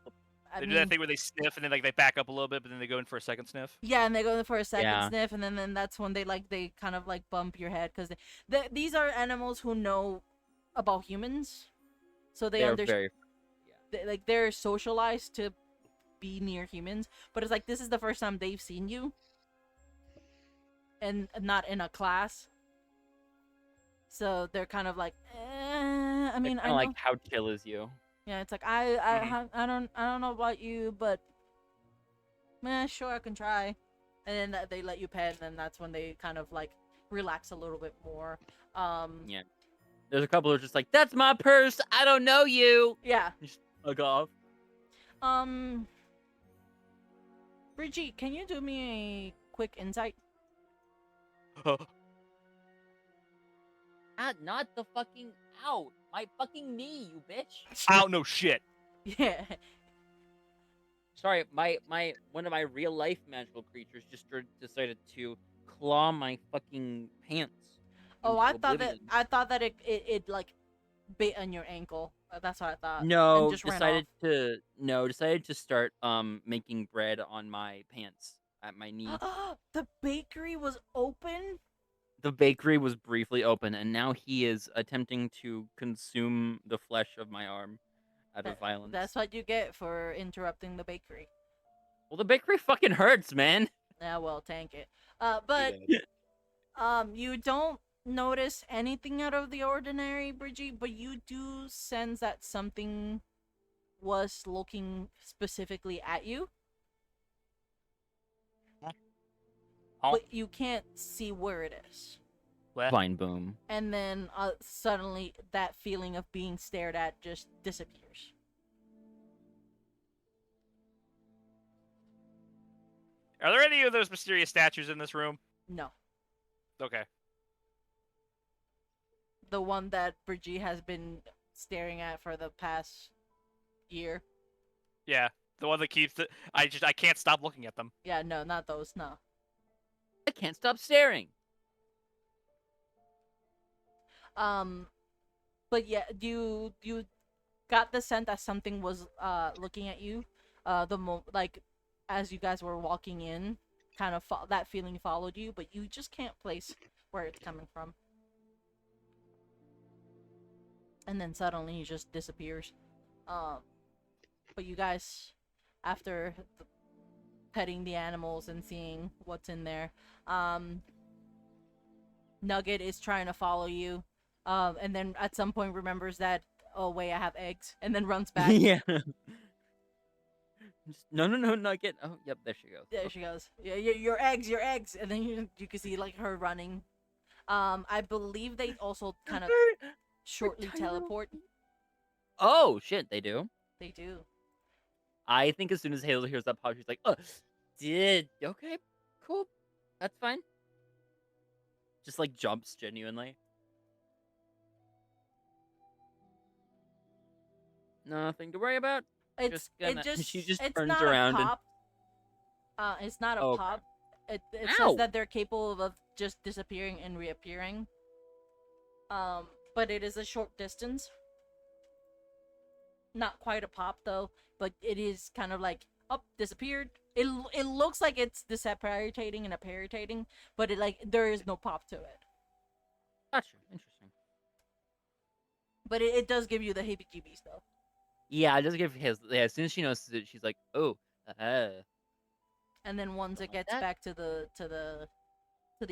A: I
D: They
A: mean,
D: do that thing where they sniff and then like they back up a little bit, but then they go in for a second sniff.
A: yeah, and they go for a second
C: Yeah.
A: sniff, and then that's when they kind of like bump your head because these are animals who know about humans, so they
C: They're
A: understand.
C: very.
A: They're socialized to be near humans, but it's like this is the first time they've seen you, and not in a class. So they're kind of like, I mean, I
C: Kind
A: know.
C: of like how chill is you.
A: Yeah, it's like I don't know about you, but sure I can try. And then they let you pet, and then that's when they kind of like relax a little bit more.
C: Yeah. There's a couple who are just like, that's my purse. I don't know you.
A: Yeah.
C: Just hug off.
A: Brigitte, can you do me a quick insight?
C: Not the fucking out. My fucking knee, you bitch.
D: I don't know shit.
A: Yeah.
C: Sorry, my one of my real life magical creatures just decided to claw my fucking pants.
A: Oh,
C: into oblivion.
A: I thought that it like bit on your ankle. That's what I thought. And
C: No,
A: just ran
C: decided to start making bread on my pants at my knee.
A: off. The bakery was open.
C: The bakery was briefly open, and now he is attempting to consume the flesh of my arm out of violence.
A: That's what you get for interrupting the bakery.
C: Well, the bakery fucking hurts, man.
A: Yeah, well, tank it. But you don't notice anything out of the ordinary, Bridgie, but you do sense that something was looking specifically at you.
D: Huh?
A: But you can't see where it is.
D: Where?
C: Vine boom.
A: And then suddenly that feeling of being stared at just disappears.
D: Are there any of those mysterious statues in this room?
A: No.
D: Okay.
A: The one that Bridgie has been staring at for the past year.
D: Yeah, the one that keeps the. I can't stop looking at them.
A: Yeah, no, not those, no.
C: I can't stop staring.
A: But yeah, you got the sense that something was looking at you. Like as you guys were walking in, kind of that feeling followed you, but you just can't place where it's coming from. And then suddenly he just disappears. But you guys, after petting the animals and seeing what's in there, Nugget is trying to follow you. And then at some point remembers that, oh wait, I have eggs, and then runs back.
C: Yeah. No, Nugget. Oh, yep, there she goes.
A: There she goes. Yeah, your eggs, and then you can see like her running. I believe they also kind of shortly
C: tiny little-
A: teleport.
C: Oh shit, they do.
A: They do.
C: I think as soon as Hazel hears that pop, she's like, "Oh, okay, cool, that's fine." Just like jumps genuinely. Nothing to worry about. She just
A: it's
C: turns
A: not
C: around
A: a
C: and-
A: pop. It's not a
C: Okay.
A: pop. It
C: Ow!
A: says that they're capable of just disappearing and reappearing. But it is a short distance. Not quite a pop though, but it is kind of like disappeared. It looks like it's disapparating and apparating, but there is no pop to it.
C: Gotcha. Interesting.
A: But it does give you the heebie-jeebies though.
C: Yeah, it does give Hazel. Yeah, as soon as she notices it, she's like, "Oh,
A: And then once it
C: Like
A: gets
C: that?
A: back to the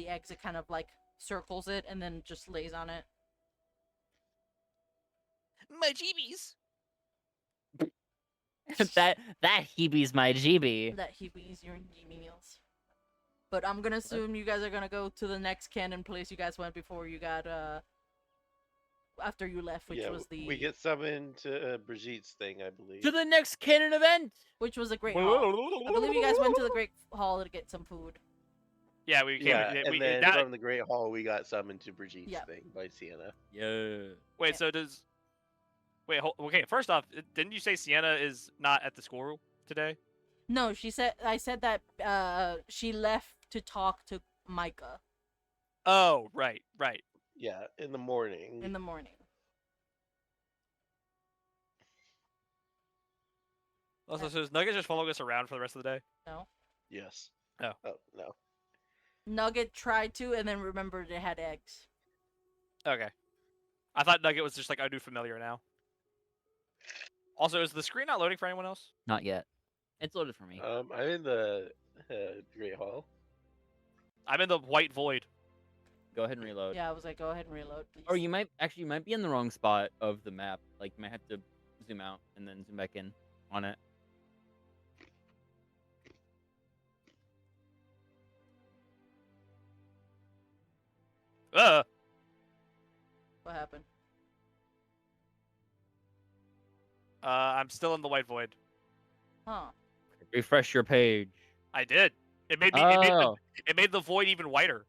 A: eggs, it kind of like circles it and then just lays on it.
D: My jeebies.
C: that heebies my GB."
A: That heebies your Jimmy meals. But I'm gonna assume you guys are gonna go to the next canon place you guys went before you got after you left, which was the
B: we get summoned to Brigitte's thing, I believe.
C: To the next canon event.
A: which was a great hall. I believe you guys went to the Great Hall to get some food.
D: Yeah, we came.
B: Yeah,
D: we,
B: and then
D: that-
B: from the Great Hall, we got summoned to Brigitte's
A: Yeah.
B: thing by Sienna.
C: Yeah.
D: Wait, so does? Wait, okay. First off, didn't you say Sienna is not at the school today?
A: No, I said that she left to talk to Micah
D: Oh, right.
B: Yeah, in the morning.
A: in the morning.
D: Also, so is Nugget just following us around for the rest of the day?
B: Yes.
D: Oh.
B: Oh, no.
A: Nugget tried to and then remembered it had eggs.
D: Okay. I thought Nugget was just like a new familiar now. Also, is the screen not loading for anyone else?
C: Not yet. It's loaded for me.
B: I'm in the Great Hall.
D: I'm in the white void.
C: Go ahead and reload.
A: Yeah, I was like, go ahead and reload, please.
C: Or you might be in the wrong spot of the map. Like you might have to zoom out and then zoom back in on it.
D: Ugh.
A: What happened?
D: I'm still in the white void.
A: Huh.
C: Refresh your page.
D: I did. It made me.
C: Oh,
D: It made the void even whiter.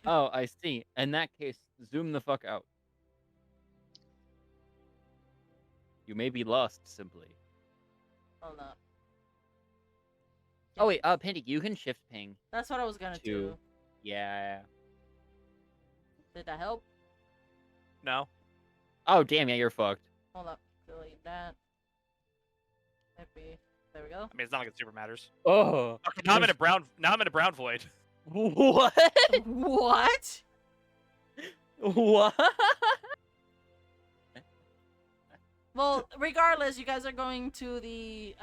C: oh, I see. In that case, zoom the fuck out. You may be lost simply.
A: Oh no.
C: Oh wait, Pandy, you can shift ping
A: That's what I was gonna
C: to.
A: do.
C: Yeah.
A: Did that help?
D: No.
C: Oh damn, yeah, you're fucked.
A: Hold up. Delete that. Maybe. There we go.
D: I mean, it's not like it super matters.
C: Oh.
D: Okay, now I'm in a brown. Now I'm in a brown void.
C: What?
A: What?
C: What?
A: Well, regardless, you guys are going to the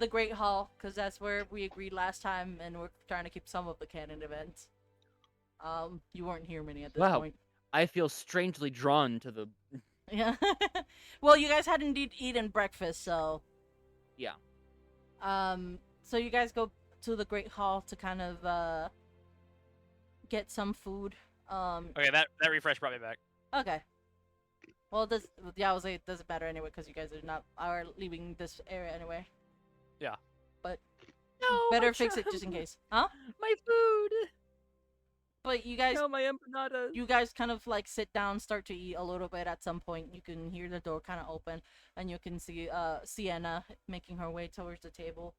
A: Great Hall because that's where we agreed last time, and we're trying to keep some of the canon events. You weren't here many at this
C: Wow.
A: point.
C: I feel strangely drawn to the.
A: Yeah. Well, you guys had indeed eaten breakfast, so.
C: Yeah.
A: So you guys go to the Great Hall to kind of get some food.
D: Okay, that refresh brought me back.
A: Okay. Well, I was like, it doesn't matter anyway because you guys are leaving this area anyway.
D: Yeah.
A: But
C: No.
A: better
C: my
A: fix it just in
C: child.
A: case, huh?
C: My food.
A: But you guys,
C: No, my empanadas.
A: you guys kind of like sit down, start to eat a little bit. At some point, you can hear the door kind of open, and you can see Sienna making her way towards the table,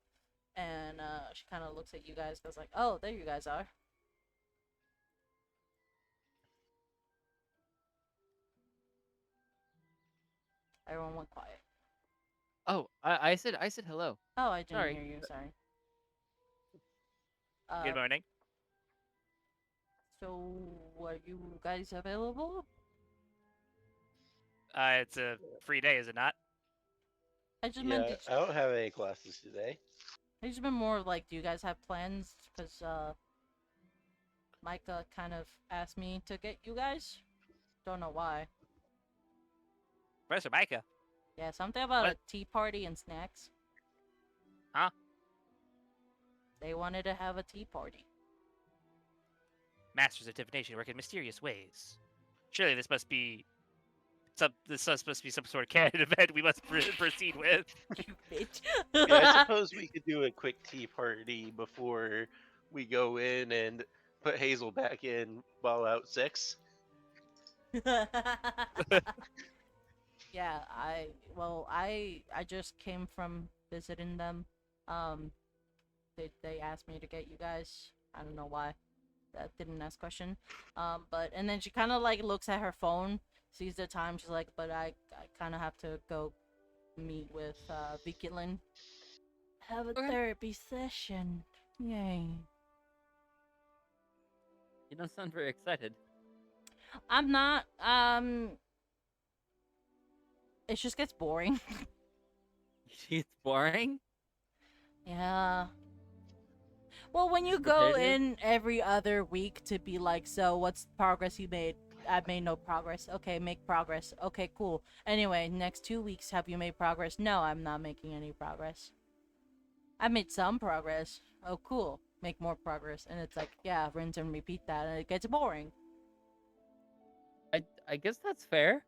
A: and she kind of looks at you guys, goes like, "Oh, there you guys are." Everyone went quiet.
C: Oh, I said hello.
A: Oh, I didn't
C: Sorry.
A: hear you. Sorry.
D: Good morning.
A: So, are you guys available?
D: It's a free day, is it not?
A: I just meant.
B: Yeah, I don't have any classes today.
A: I just meant more of like, do you guys have plans? Because Micah kind of asked me to get you guys. Don't know why.
D: Professor Micah.
A: Yeah, something about
D: What?
A: a tea party and snacks.
D: Huh?
A: They wanted to have a tea party.
D: Masters of divination work in mysterious ways. Surely this must be supposed to be some sort of canon event we must proceed with.
A: You bitch.
B: Yeah, I suppose we could do a quick tea party before we go in and put Hazel back in Fallout 6.
A: Yeah, I just came from visiting them. They asked me to get you guys. I don't know why. That didn't ask question. But and then she kind of like looks at her phone, sees the time. She's like, but I kind of have to go meet with Vikilin. Have a
C: Okay.
A: therapy session. Yay.
C: You don't sound very excited.
A: I'm not. It just gets boring.
C: It's boring.
A: Yeah. Well, when you go
C: Repetitive?
A: in every other week to be like, so what's the progress you made? I've made no progress. Okay, make progress. Okay, cool. Anyway, next 2 weeks, have you made progress? No, I'm not making any progress. I made some progress. Oh, cool. Make more progress. And it's like, yeah, rinse and repeat that, and it gets boring.
C: I guess that's fair.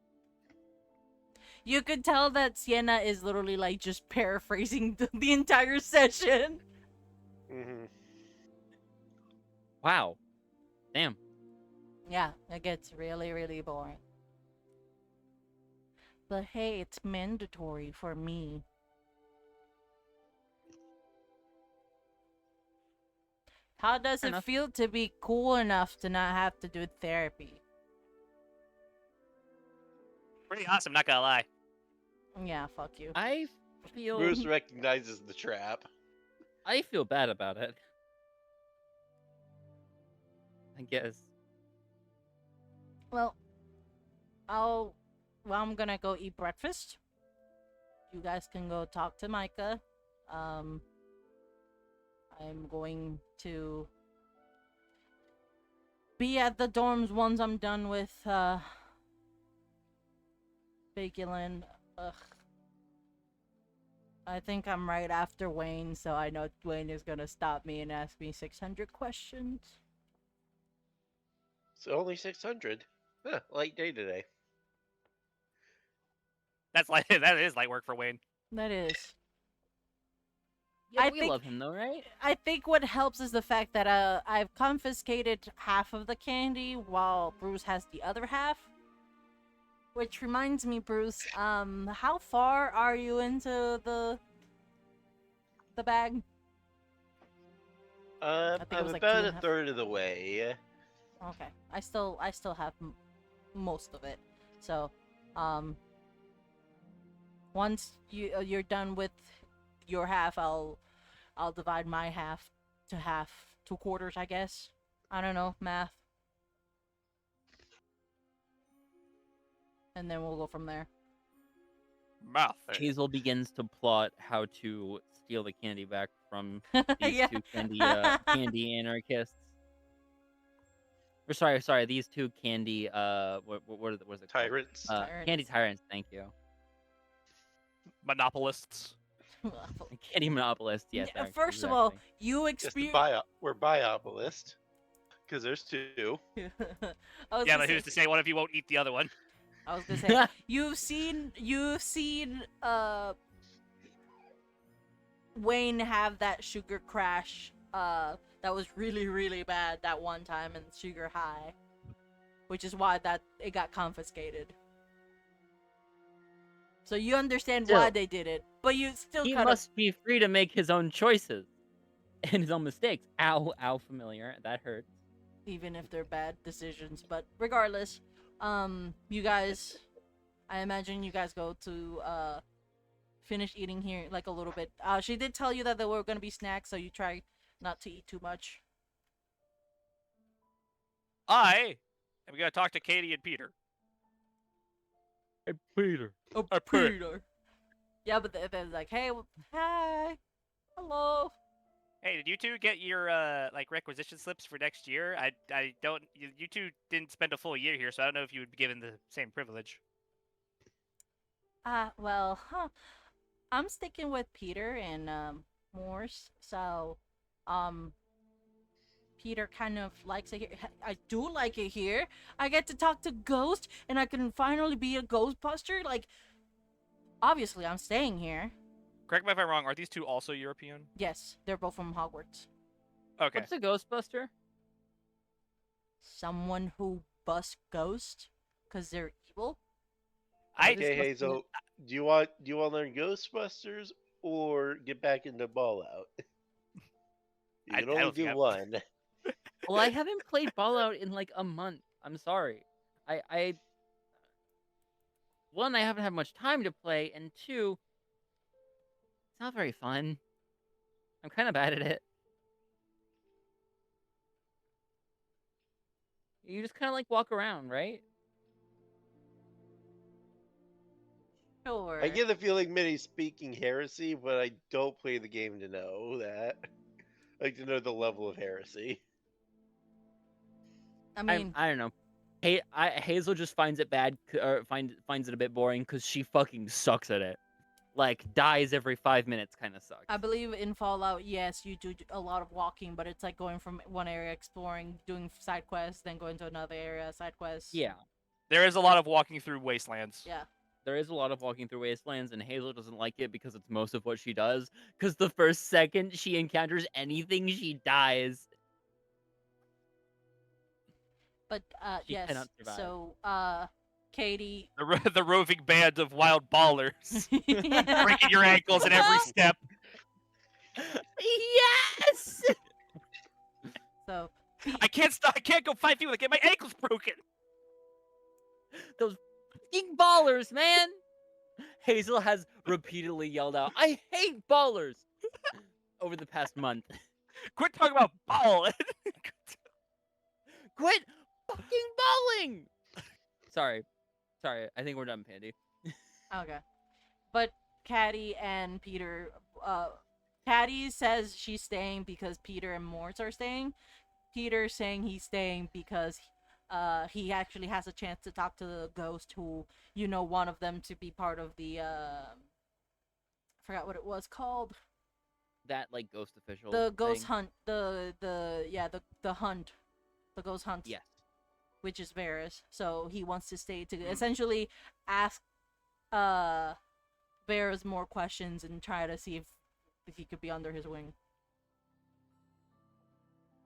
A: You could tell that Sienna is literally like just paraphrasing the entire session.
B: Mm-hmm.
C: Wow. Damn.
A: Yeah, it gets really, really boring. But hey, it's mandatory for me. How does
C: Fair
A: it
C: enough.
A: feel to be cool enough to not have to do therapy?
D: Pretty awesome, not gonna lie.
A: Yeah, fuck you.
C: I feel.
B: Bruce recognizes the trap.
C: I feel bad about it. I guess.
A: Well, I'm gonna go eat breakfast. You guys can go talk to Micah. I'm going to be at the dorms once I'm done with Bagulin. Ugh. I think I'm right after Wayne, so I know Wayne is gonna stop me and ask me 600 questions.
B: It's only 600. Huh, light day today.
D: That is light work for Wayne.
A: That is.
C: Yeah,
A: I
C: we
A: think-
C: love him though, right?
A: I think what helps is the fact that I've confiscated half of the candy while Bruce has the other half. Which reminds me, Bruce, how far are you into the the bag? think it
B: I'm
A: was like
B: about
A: 2.5.
B: a third of the way.
A: Okay, I still have most of it. So, once you're done with your half, I'll divide my half to half, 2/4, I guess. I don't know math, and then we'll go from there.
D: Mouth.
C: Hazel begins to plot how to steal the candy back from these
A: Yeah.
C: two candy anarchists. Or sorry, these two candy what was it called?
B: Tyrants.
C: Candy tyrants. Thank you.
D: Monopolists.
C: Candy monopolist. Yes.
A: Yeah,
C: actually,
A: first of all,
C: exactly.
A: you
B: Just
A: experience.
B: we're biopolist. Because there's two.
D: Yeah, but who's to say one of you won't eat the other one?
A: I was gonna say you've seen Wayne have that sugar crash that was really, really bad that one time in Sugar High, which is why that it got confiscated. So you understand why
C: Still.
A: they did it, but you still
C: He
A: kind of,
C: must be free to make his own choices and his own mistakes. Ow, familiar. That hurts.
A: even if they're bad decisions. But regardless, you guys, I imagine you guys go to finish eating here like a little bit. She did tell you that there were gonna be snacks, so you try not to eat too much.
D: I am gonna talk to Katie and Peter.
C: Hey, Peter.
A: Oh,
D: I put-
A: Peter. Yeah, but they're like, hey, hi, hello.
D: Hey, did you two get your like requisition slips for next year? I don't. You two didn't spend a full year here, so I don't know if you would be given the same privilege.
A: Well, I'm sticking with Peter and Morse. So, Peter kind of likes it here. I do like it here. I get to talk to Ghost, and I can finally be a Ghostbuster. Like, obviously, I'm staying here.
D: Correct me if I'm wrong. Are these two also European?
A: Yes, they're both from Hogwarts.
D: Okay.
C: What's a Ghostbuster?
A: Someone who busts ghosts because they're evil.
D: I
B: Okay, Hazel, do you want to learn Ghostbusters or get back into Ball Out? You
D: I
B: can
D: don't
B: only
D: think
B: do
D: I-
B: one.
C: Well, I haven't played Fallout in like a month. I'm sorry. I one, I haven't had much time to play, and two, it's not very fun. I'm kind of bad at it. You just kind of like walk around, right?
A: Sure.
B: I get the feeling Minnie's speaking heresy, but I don't play the game to know that. I like to know the level of heresy.
A: I mean,
C: I don't know. Hazel just finds it bad, or finds it a bit boring because she fucking sucks at it. Like dies every 5 minutes, kind of sucks.
A: I believe in Fallout, yes, you do a lot of walking, but it's like going from one area exploring, doing side quests, then going to another area, side quests.
C: Yeah,
D: There is a lot of walking through wastelands.
A: Yeah.
C: there is a lot of walking through wastelands, and Hazel doesn't like it because it's most of what she does. Because the first second she encounters anything, she dies.
A: But
C: She
A: yes.
C: cannot survive.
A: So Katie.
D: The roving band of wild ballers, breaking your ankles at every step.
C: Yes.
A: So
D: I can't stop. I can't go 5 feet without getting my ankles broken.
C: Those fucking ballers, man. Hazel has repeatedly yelled out, "I hate ballers!" over the past month.
D: Quit talking about ball.
C: Quit fucking balling! Sorry. I think we're done, Pandy.
A: okay, but Caddy and Peter. Caddy says she's staying because Peter and Morse are staying. Peter's saying he's staying because he actually has a chance to talk to the ghost who, one of them to be part of the I forgot what it was called.
C: That like ghost official.
A: The ghost
C: thing.
A: hunt. The hunt. The ghost hunt.
C: Yes.
A: Which is Varys. So he wants to stay to essentially ask Varys more questions and try to see if he could be under his wing.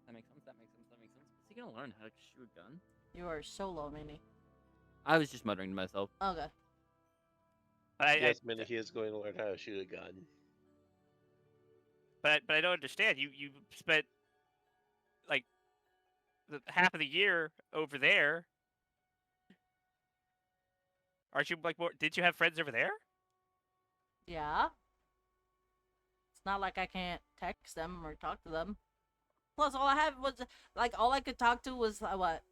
C: That makes sense. Is he gonna learn how to shoot a gun?
A: You are so low, Minnie.
C: I was just muttering to myself.
A: Okay.
B: Yes, Minnie, he is going to learn how to shoot a gun.
D: but I don't understand. You spent like half of the year over there. Aren't you like more? Did you have friends over there?
A: Yeah. It's not like I can't text them or talk to them. Plus, all I had was like all I could talk to was what,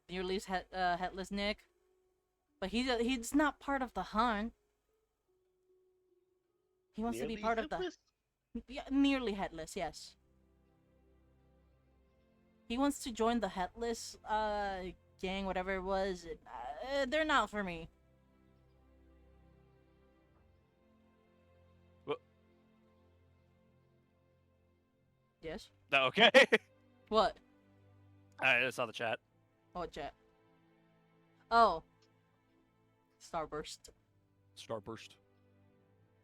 A: nearly headless Nick. But he's not part of the hunt. He wants to be
B: Nearly
A: part of the
B: headless?
A: yeah, nearly headless. Yes. He wants to join the headless gang, whatever it was. And, they're not for me.
D: Wha-
A: Yes.
D: No, okay.
A: What?
D: I just saw the chat.
A: Oh, chat. Oh. Starburst.
D: Starburst.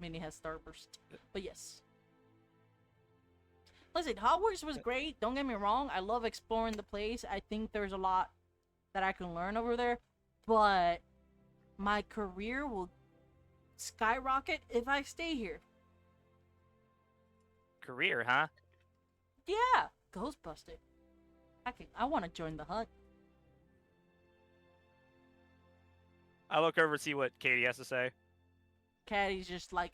A: Mini has Starburst. But yes. Listen, Hogwarts was great. Don't get me wrong. I love exploring the place. I think there's a lot that I can learn over there. But my career will skyrocket if I stay here.
D: Career, huh?
A: Yeah. Ghostbusted. I want to join the hunt.
D: I look over and see what Katie has to say.
A: Caddy's just like,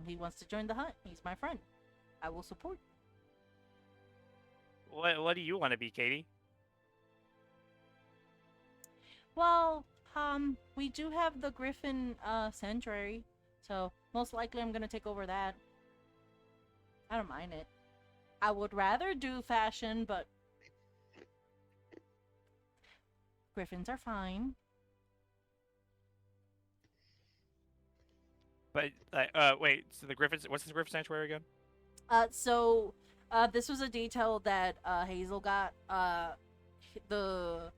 A: he wants to join the hunt. He's my friend. I will support.
D: What do you want to be, Katie?
A: Well, we do have the Griffin Sanctuary, so most likely I'm gonna take over that. I don't mind it. I would rather do fashion, but Griffins are fine.
D: But wait. So the Griffins. What's the Griffin Sanctuary again?
A: This was a detail that Hazel got. The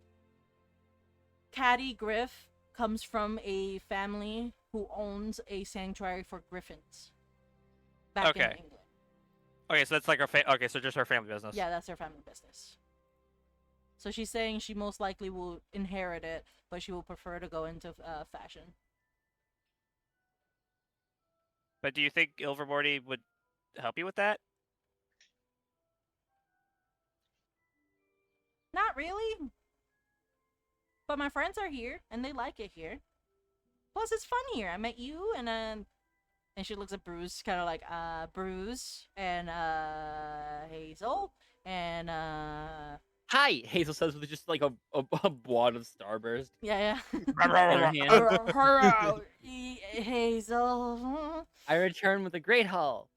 A: Caddy Griff comes from a family who owns a sanctuary for griffins. Back in
D: Okay.
A: England.
D: Okay, so that's like our okay, so just our family business.
A: Yeah, that's their family business. So she's saying she most likely will inherit it, but she will prefer to go into fashion.
D: But do you think Ilvermorty would help you with that?
A: Not really. But my friends are here, and they like it here. Plus, it's fun here. I met you, and she looks at Bruce, kind of like, Bruce, and, Hazel, and,
C: Hi, Hazel says with just like a wad of Starburst
A: yeah.
C: in her hand.
A: Hazel.
C: I return with a great haul.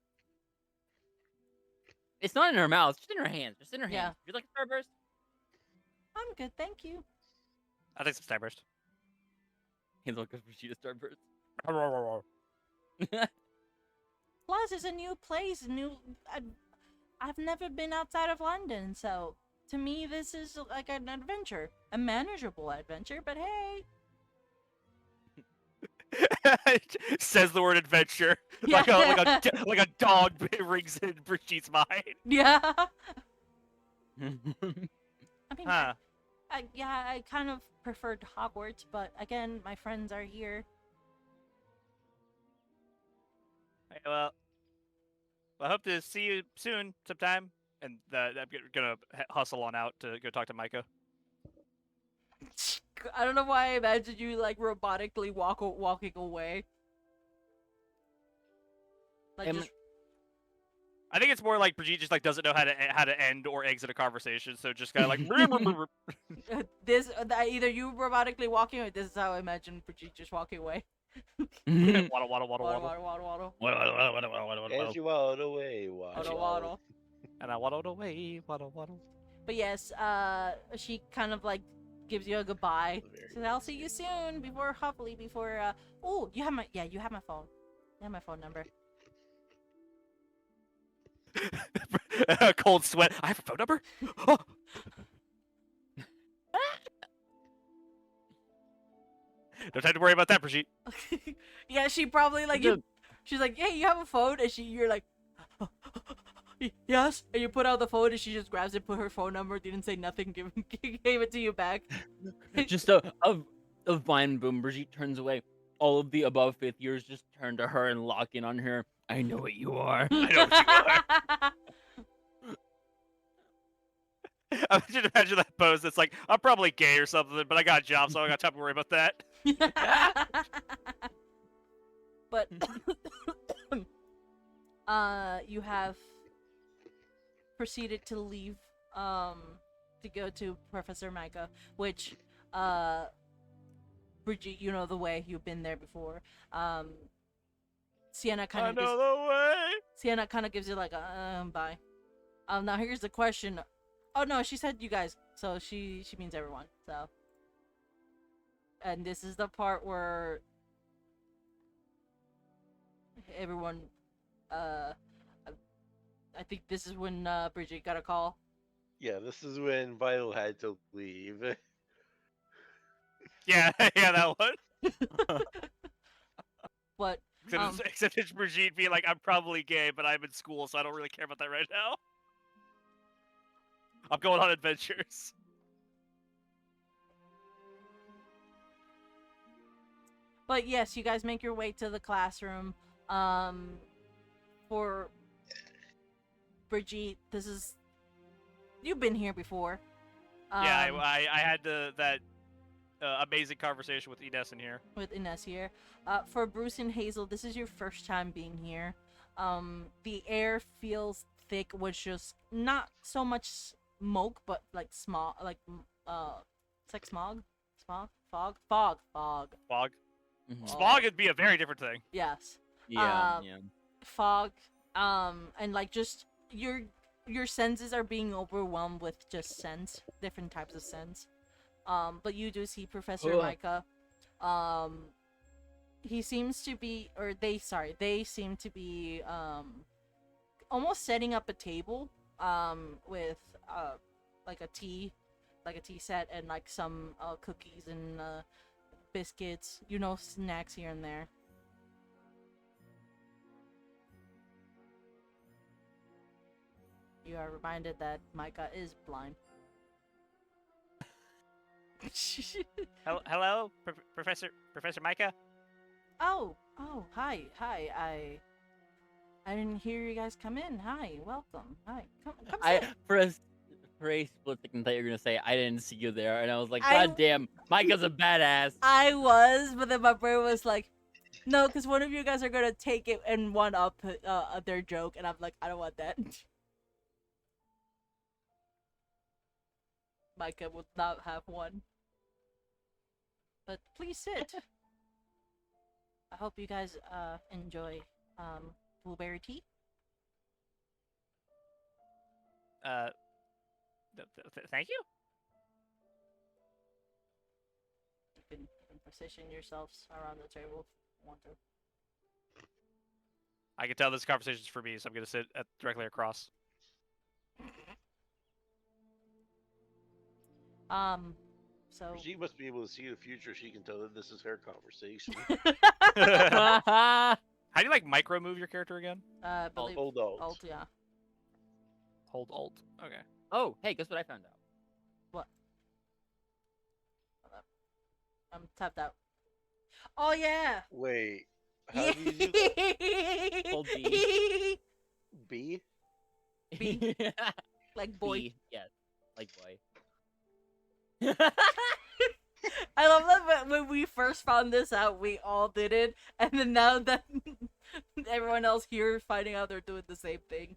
C: It's not in her mouth, it's just in her hands. Just in her
A: Yeah.
C: hands. You like a Starburst?
A: I'm good, thank you.
D: I think some Starburst.
C: Hazel goes for Sheeta Starburst.
A: Plus, it's a new place. I've never been outside of London, so to me, this is like an adventure, a manageable adventure. But hey,
D: Says the word adventure.
A: Yeah.
D: Like a dog rings in Brigitte's mind.
A: yeah. I mean,
D: Huh.
A: I kind of preferred Hogwarts, but again, my friends are here.
D: Okay, well, I hope to see you soon sometime. And I'm gonna hustle on out to go talk to Micah.
A: I don't know why I imagined you like robotically walking away. Like
C: Am-
A: just
D: I think it's more like Brigitte just like doesn't know how to end or exit a conversation, so just kind of like.
A: this either you robotically walking, or this is how I imagine Brigitte just walking away.
D: Waddle, waddle, waddle,
A: Waddle,
D: waddle.
A: waddle, waddle.
B: As you waddle away,
A: Waddle, waddle.
D: And I waddled away, waddle, waddle.
A: But yes, she kind of like gives you a goodbye.
B: Very
A: Says, "I'll see you soon." Before oh, you have my phone. You have my phone number.
D: Cold sweat. I have a phone number. Oh. No time to worry about that, Brigitte.
A: Yeah, she probably like you. She's like, "Hey, you have a phone?" And you're like, "Yes." And you put out the phone, and she just grabs it, put her phone number, didn't say nothing, gave it to you back.
C: Just a vine boom. Brigitte turns away. all of the above fifth years just turn to her and lock in on her. I know what you are.
D: I know what I should imagine that pose. It's like, I'm probably gay or something, but I got a job, so I don't got time to worry about that.
A: But you have proceeded to leave to go to Professor Micah, which Bridget, you know the way, you've been there before. Sienna kind
D: I
A: of
D: know the way.
A: Sienna kind of gives you like a bye. Now here's the question. Oh no, she said you guys, so she means everyone. So, and this is the part where everyone, I think this is when Bridget got a call.
B: Yeah, this is when Vital had to leave.
D: Yeah, yeah, that one.
A: But
D: Except it's Brigitte being like, I'm probably gay, but I'm in school, so I don't really care about that right now. I'm going on adventures.
A: But yes, you guys make your way to the classroom. For Brigitte, this is, you've been here before.
D: Yeah, I had that amazing conversation with Ines in here.
A: With Ines here. For Bruce and Hazel, this is your first time being here. The air feels thick with just not so much smoke, but like smog, like it's like smog, fog.
D: Fog.
C: Mhm.
D: Smog would be a very different thing.
A: Yes,
C: Yeah,
A: Um,
C: yeah.
A: fog. And like just your senses are being overwhelmed with just scents, different types of scents. But you do see Professor
C: Ugh.
A: Micah. He seems to be, or they seem to be almost setting up a table with like a tea set and like some cookies and biscuits, snacks here and there. You are reminded that Micah is blind.
D: Hello, Professor Micah.
A: Oh, hi. I didn't hear you guys come in. Hi, welcome. Hi, come sit.
C: For a split second, thought you were gonna say I didn't see you there, and I was like,
A: I-
C: God damn, Micah's a badass.
A: I was, but then my brain was like, no, because one of you guys are gonna take it and one up their joke, and I'm like, I don't want that. Micah would not have one. But please sit. I hope you guys enjoy blueberry tea.
D: Thank you.
A: You can position yourselves around the table if you want to.
D: I can tell this conversation's for me, so I'm gonna sit directly across.
A: So
B: She must be able to see the future. She can tell that this is her conversation.
D: How do you like micro move your character again?
A: I believe
B: Hold on.
A: Alt, yeah.
D: Hold Alt. Okay.
C: Oh, hey, guess what I found out?
A: I'm tapped out. Oh yeah.
B: Wait. How
A: Yeah.
B: do you do that?
C: Hold B.
B: B?
A: B. Like boy.
C: B, yes, like boy.
A: I love that when we first found this out, we all did it, and then now that everyone else here is finding out they're doing the same thing.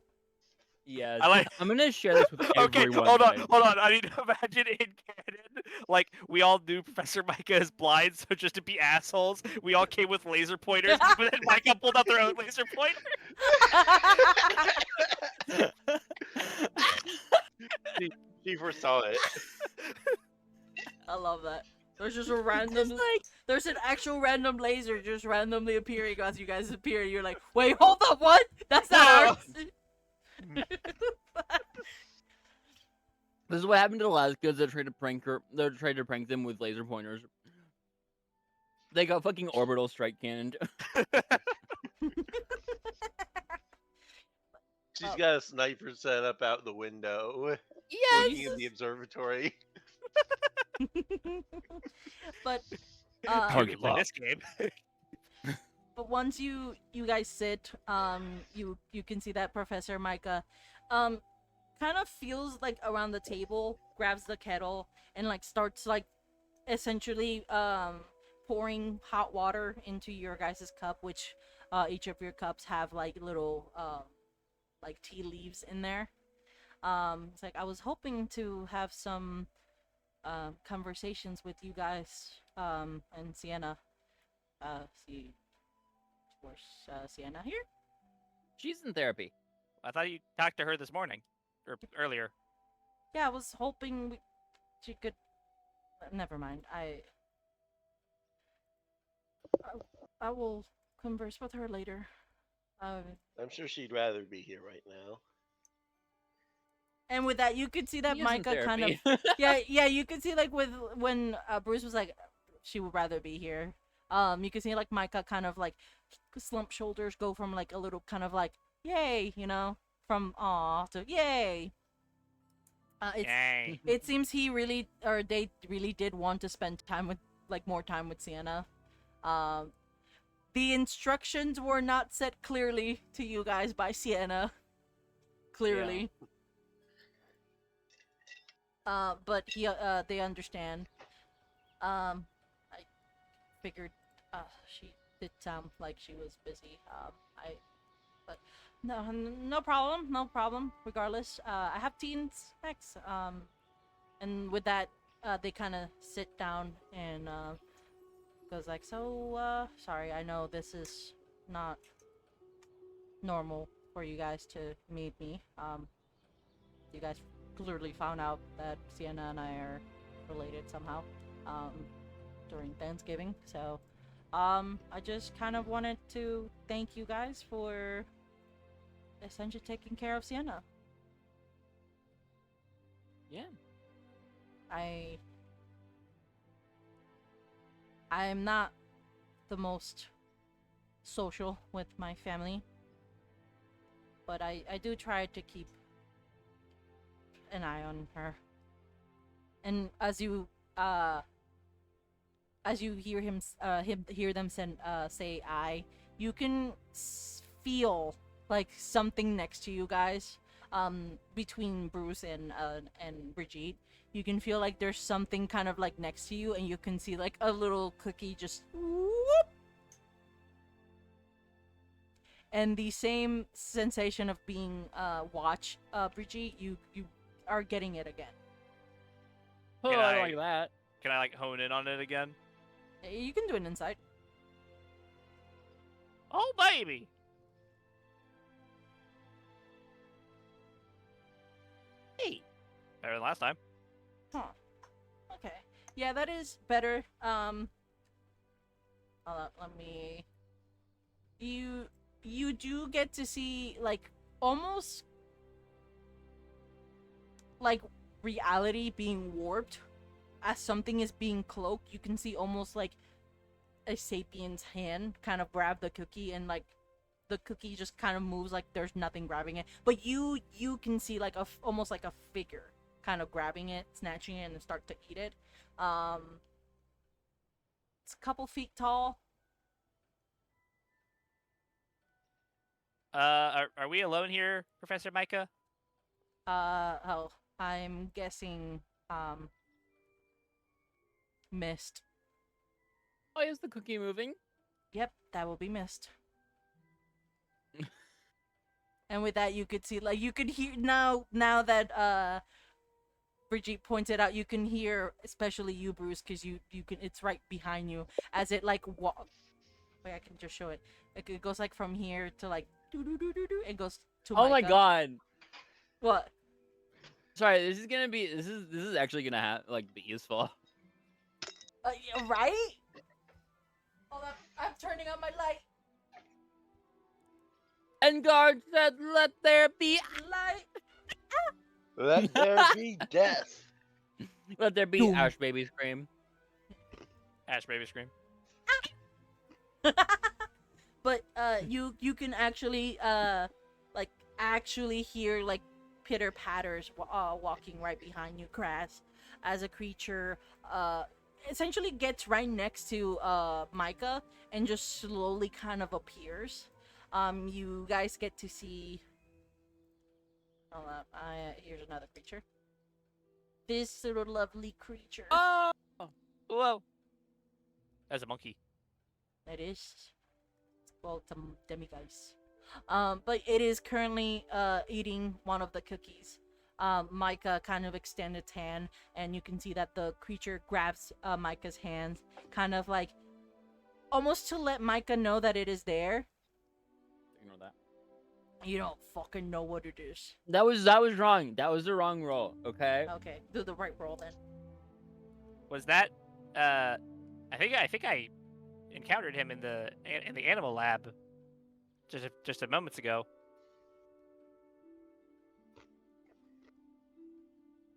C: Yes.
D: I like-
C: I'm gonna share this with
D: Okay,
C: everyone.
D: hold on.
C: guys.
D: I need to imagine in canon, like we all knew Professor Micah is blind, so just to be assholes, we all came with laser pointers, but then Micah pulled out their own laser pointer.
B: She foresaw it.
A: I love that. There's just a random, there's an actual random laser just randomly appearing as you guys appear. You're like, wait, hold up, what? That's not ours.
C: This is what happened to the last kids that tried to prank her. They tried to prank them with laser pointers. They got fucking orbital strike cannoned.
B: She's got a sniper set up out the window, looking at the observatory.
A: But
D: You can play
C: locked.
D: this game.
A: once you guys sit, you can see that Professor Micah, kind of feels like around the table, grabs the kettle, and like starts like essentially pouring hot water into your guys' cup, which each of your cups have like little like tea leaves in there. It's like I was hoping to have some conversations with you guys and Sienna. See, where's Sienna here?
C: She's in therapy.
D: I thought you talked to her this morning or earlier.
A: Yeah, I was hoping she could. Never mind. I will converse with her later.
B: I'm sure she'd rather be here right now.
A: And with that, you could see that
C: He is in
A: Micah kind of
C: therapy.
A: yeah, you could see like with when Bruce was like she would rather be here. You could see like Micah kind of like slump shoulders go from like a little kind of like yay, you know, from aw to yay.
D: Dang.
A: It seems he really or they really did want to spend time with like more time with Sienna. The instructions were not set clearly to you guys by Sienna. Clearly. But they understand. I figured, she did sound like she was busy. But no problem. Regardless, I have tea snacks. And with that, they kind of sit down and goes like, so sorry, I know this is not normal for you guys to meet me. You guys clearly found out that Sienna and I are related somehow during Thanksgiving. So I just kind of wanted to thank you guys for essentially taking care of Sienna.
C: Yeah.
A: I'm not the most social with my family, but I do try to keep an eye on her. And as you hear hear them say "I," you can feel like something next to you guys, between Bruce and Brigitte. You can feel like there's something kind of like next to you, and you can see like a little cookie just whoop. And the same sensation of being watched, Brigitte, you are getting it again.
C: Oh,
D: Can
C: I
D: I-
C: like that.
D: Can I like hone in on it again?
A: You can do an insight.
D: Oh baby. Hey. Better than last time.
A: Huh. Okay. Yeah, that is better. Hold up, let me. You do get to see like almost like reality being warped as something is being cloaked. You can see almost like a sapien's hand kind of grab the cookie, and like the cookie just kind of moves like there's nothing grabbing it. But you can see like almost like a figure kind of grabbing it, snatching it, and start to eat it. It's a couple feet tall.
D: Are we alone here, Professor Micah?
A: Oh, I'm guessing, mist.
C: Why is the cookie moving?
A: Yep, that will be mist. And with that, you could see, like, you could hear now that Brigitte pointed out, you can hear, especially you, Bruce, because you can, it's right behind you, as it like wait, I can just show it. Like, it goes like from here to like do do do do do. It goes to.
C: Oh my
A: Micah.
C: god.
A: What?
C: Sorry, this is actually gonna be useful.
A: Yeah, right? Hold up, I'm turning on my light.
C: And guard said, "Let there be,
A: Light.
B: Let there be death.
C: let there be."
A: Doom.
C: Ash baby scream.
D: Ash baby scream.
A: But you can actually like actually hear like pitter patters walking right behind you, Crass, as a creature essentially gets right next to Micah and just slowly kind of appears. You guys get to see. Hold up, here's another creature. This little lovely creature.
C: Oh,
D: Whoa. That's a monkey.
A: It is. Well, some demiguise. But it is currently eating one of the cookies. Micah kind of extends its hand, and you can see that the creature grabs Micah's hand, kind of like almost to let Micah know that it is there.
C: ignore that.
A: You don't fucking know what it is.
C: That was wrong. That was the wrong roll. Okay.
A: Okay, do the right roll then.
D: Was that? I think I encountered him in the animal lab just a moments ago.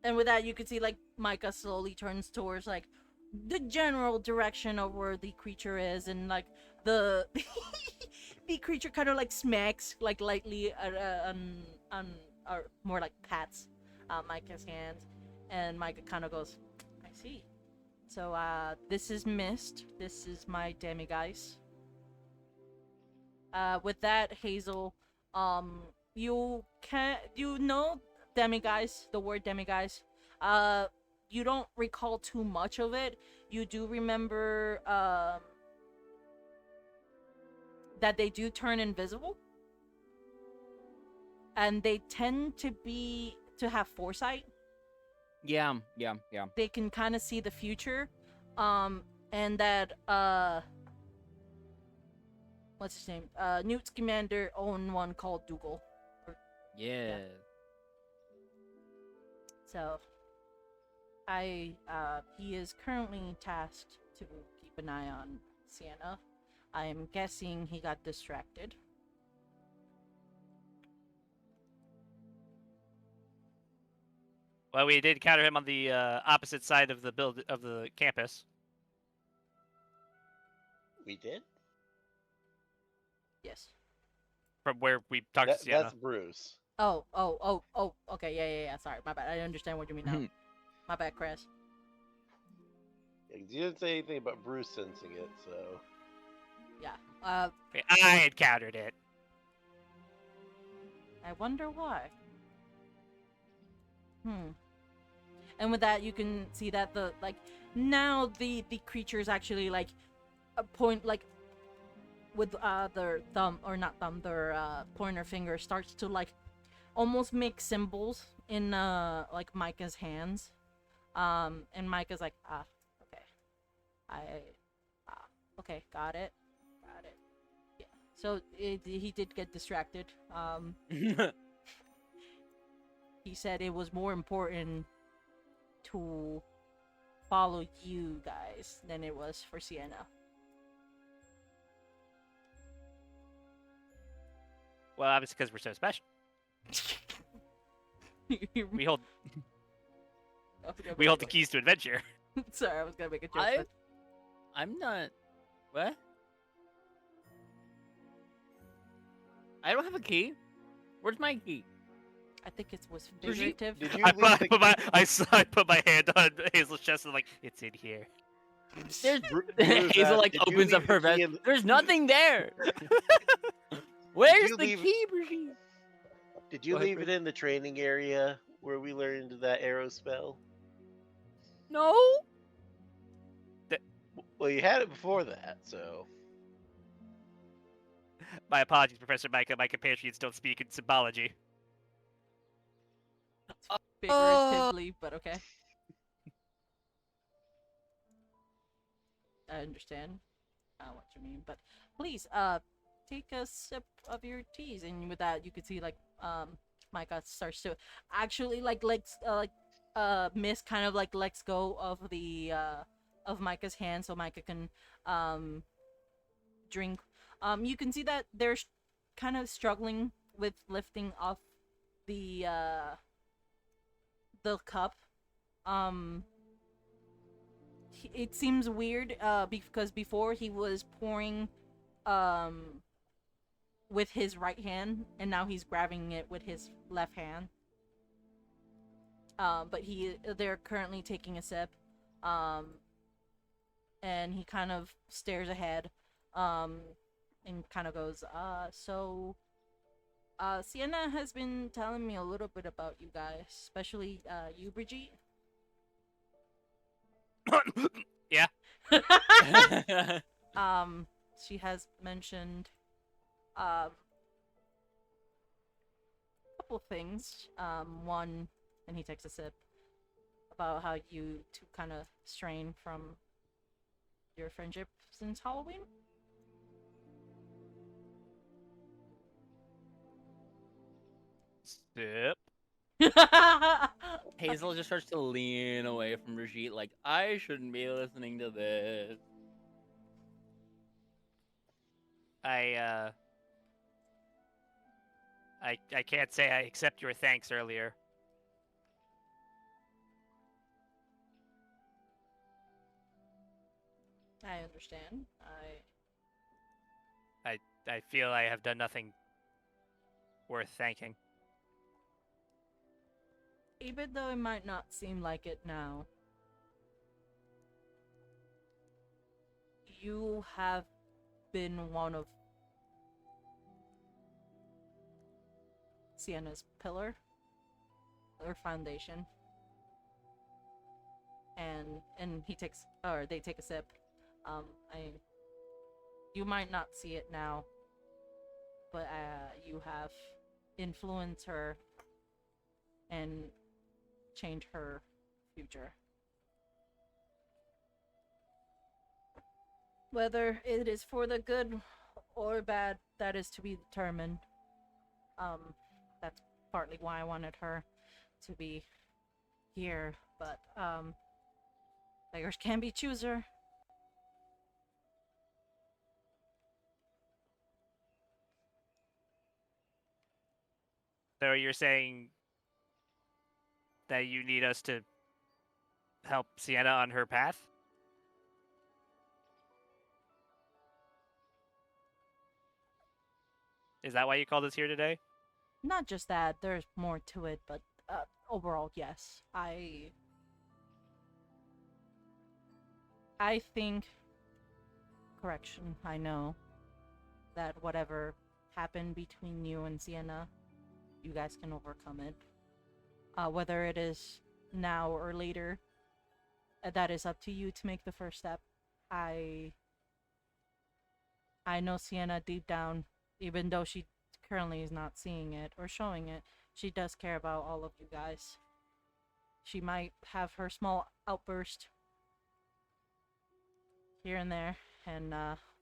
A: And with that, you can see like Micah slowly turns towards like the general direction of where the creature is, and like the the creature kind of like smacks like lightly or more like pats Micah's hand, and Micah kind of goes, "I see. So this is Mist. This is my demiguise." With that, Hazel, you know demiguise, the word demiguise. You don't recall too much of it. You do remember that they do turn invisible, and they tend to have foresight.
C: Yeah.
A: They can kind of see the future, and that what's his name? Newt's commander owned one called Dougal.
C: Yeah.
A: So, he is currently tasked to keep an eye on Sienna. I am guessing he got distracted.
D: Well, we did encounter him on the opposite side of the campus.
B: We did.
A: Yes.
D: From where we talked to Sienna.
B: That's Bruce.
A: Oh, okay, yeah, sorry, my bad. I understand what you mean now. My bad, Chris.
B: You didn't say anything about Bruce sensing it, so.
A: Yeah,
D: I encountered it.
A: I wonder why. And with that, you can see that now the creatures actually like point like with their thumb, or not thumb, their pointer finger starts to like almost make symbols in like Micah's hands. And Micah's like, okay, got it. Yeah. So he did get distracted. He said it was more important to follow you guys than it was for Sienna.
D: Well, obviously because we're so special. We hold the keys to adventure.
A: Sorry, I was gonna make a joke.
C: I-
A: but
C: I'm not. What? I don't have a key. Where's my key?
A: I think it was
C: Did you-
A: figurative.
B: Did you
D: I
B: leave the
D: put my hand on Hazel's chest and like, it's in here.
C: There's
B: Bruce,
C: Hazel like
B: did you
C: opens up
B: leave
C: her
B: the key
C: vest.
B: in-
C: There's nothing there. Where's
B: you
C: the
B: leave-
C: key, Brigitte?
B: Did you
C: Go ahead,
B: leave it in the training area where we learned that arrow spell?
C: No.
B: Well, you had it before that, so.
D: My apologies, Professor Micah. My compatriots don't speak in symbology.
A: Figuratively, but okay. I understand what you mean, but please, take a sip of your teas, and with that, you could see like Micah starts to actually Mist kind of like lets go of the of Micah's hand, so Micah can drink. You can see that they're kind of struggling with lifting off the cup. It seems weird because before he was pouring with his right hand, and now he's grabbing it with his left hand. But they're currently taking a sip. and he kind of stares ahead, and kind of goes, Sienna has been telling me a little bit about you guys, especially, you, Brigitte.
D: Yeah.
A: She has mentioned, a couple things. One, and he takes a sip, about how you two kind of strain from your friendship since Halloween.
D: Sip.
C: Hazel just starts to lean away from Brigitte, like, I shouldn't be listening to this.
D: I can't say I accept your thanks earlier.
A: I understand.
D: I feel I have done nothing worth thanking.
A: Even though it might not seem like it now, you have been one of Sienna's pillar or foundation. And he takes, or they take a sip. You might not see it now, but you have influenced her and changed her future. Whether it is for the good or bad, that is to be determined. That's partly why I wanted her to be here, but beggars can be chooser.
D: So you're saying that you need us to help Sienna on her path? Is that why you called us here today?
A: Not just that, there's more to it, but overall, yes. I think, correction, I know that whatever happened between you and Sienna, you guys can overcome it. Whether it is now or later, that is up to you to make the first step. I know Sienna deep down, even though she currently is not seeing it or showing it, she does care about all of you guys. She might have her small outburst here and there, and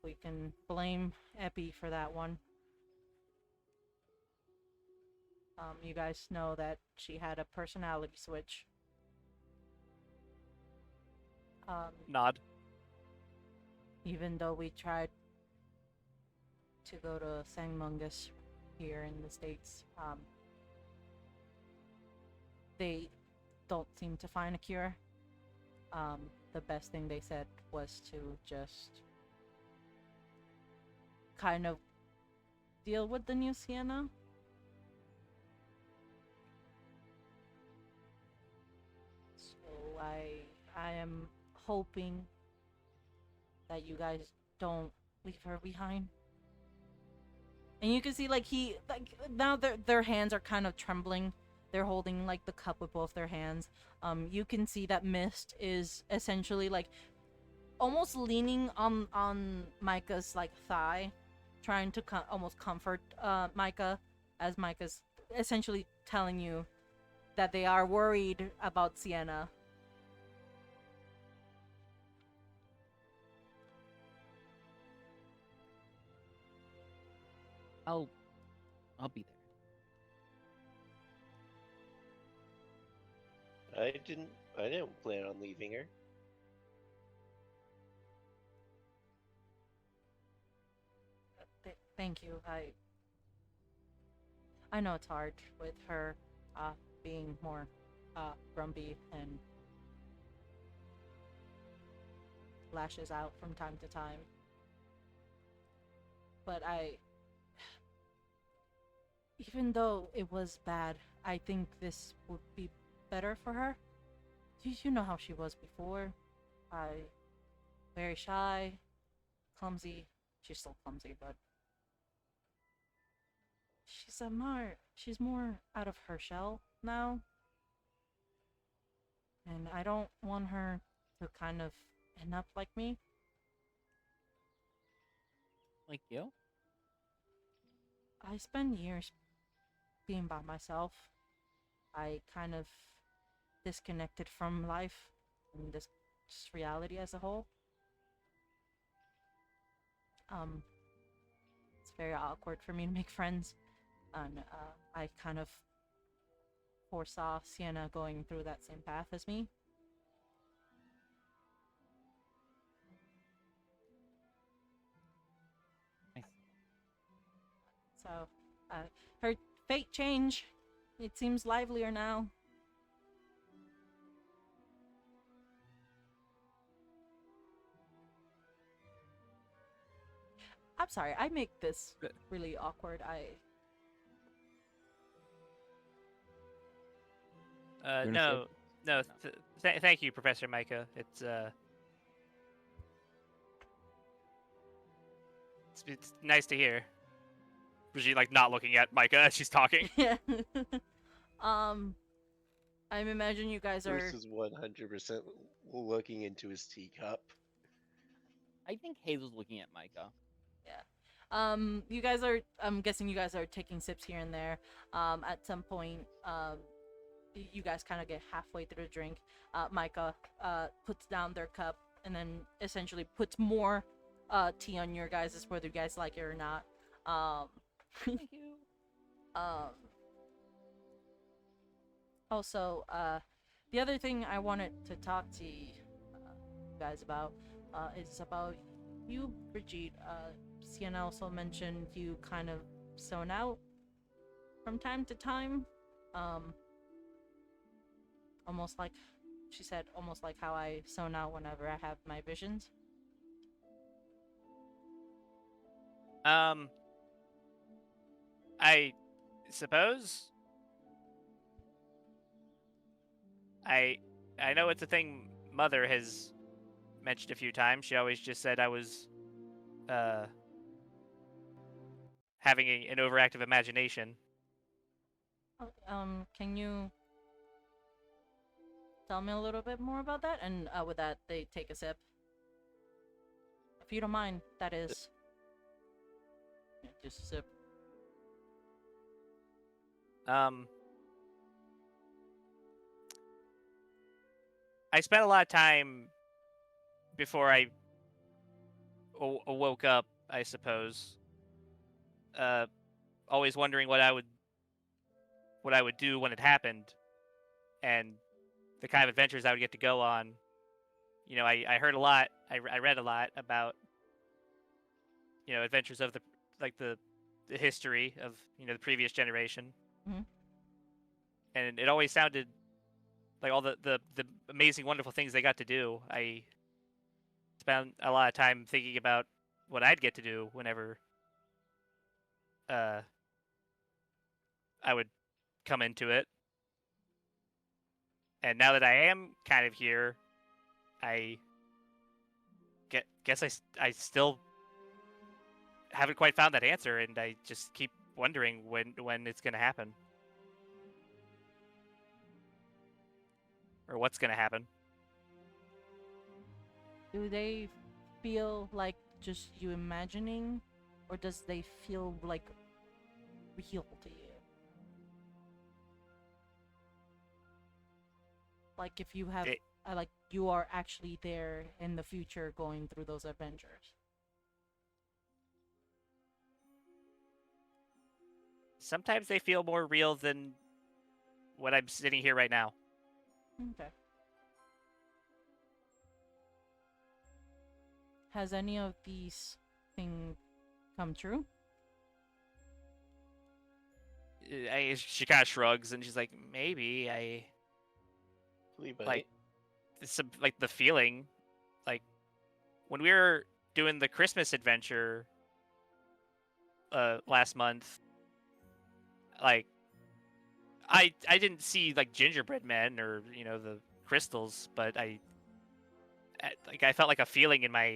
A: we can blame Epi for that one. You guys know that she had a personality switch.
D: Nod.
A: Even though we tried to go to Sangmungus here in the States, they don't seem to find a cure. The best thing they said was to just kind of deal with the new Sienna. So I am hoping that you guys don't leave her behind. And you can see now their hands are kind of trembling. They're holding like the cup with both their hands. You can see that Mist is essentially like almost leaning on Micah's like thigh, trying to almost comfort Micah, as Micah's essentially telling you that they are worried about Sienna.
C: I'll be there.
B: I didn't plan on leaving her.
A: Thank you. I know it's hard with her being more grumpy and lashes out from time to time. But even though it was bad, I think this would be better for her. You know how she was before. very shy, clumsy. She's still clumsy, but she's more out of her shell now. And I don't want her to kind of end up like me.
C: Like you?
A: I spend years being by myself. I kind of disconnected from life and this just reality as a whole. It's very awkward for me to make friends, and I kind of foresaw Sienna going through that same path as me.
C: I see.
A: So, her fate change. It seems livelier now. I'm sorry, I make this really awkward.
C: gonna
D: No, no. Thank you, Professor Micah. It's nice to hear. Was she like not looking at Micah as she's talking?
A: Yeah. I'm imagining you guys are.
B: Bruce is 100% looking into his teacup.
C: I think Hazel's looking at Micah.
A: You guys are. I'm guessing you guys are taking sips here and there. At some point, you guys kind of get halfway through the drink. Micah puts down their cup and then essentially puts more tea on your guys' whether you guys like it or not.
C: Thank you.
A: Also, the other thing I wanted to talk to you guys about is about you, Brigitte. Sienna also mentioned you kind of zone out from time to time. Almost like, she said, almost like how I zone out whenever I have my visions.
D: I suppose. I know it's a thing Mother has mentioned a few times. She always just said I was having an overactive imagination.
A: Can you tell me a little bit more about that? And with that, they take a sip. If you don't mind, that is. Yeah, just a sip.
D: I spent a lot of time before I woke up, I suppose, always wondering what I would do when it happened, and the kind of adventures I would get to go on. You know, I heard a lot, I read a lot about, you know, adventures of the history of, you know, the previous generation.
A: Mhm.
D: And it always sounded like all the amazing, wonderful things they got to do. I spent a lot of time thinking about what I'd get to do whenever I would come into it. And now that I am kind of here, I guess I still haven't quite found that answer, and I just keep wondering when it's gonna happen, or what's gonna happen.
A: Do they feel like just you imagining, or does they feel like real to you? Like if you have,
D: It-
A: like you are actually there in the future going through those adventures.
D: Sometimes they feel more real than what I'm sitting here right now.
A: Okay. Has any of these things come true?
D: She kind of shrugs and she's like, maybe like like the feeling, like when we were doing the Christmas adventure last month, like I didn't see like gingerbread men or, you know, the crystals, but like I felt like a feeling in my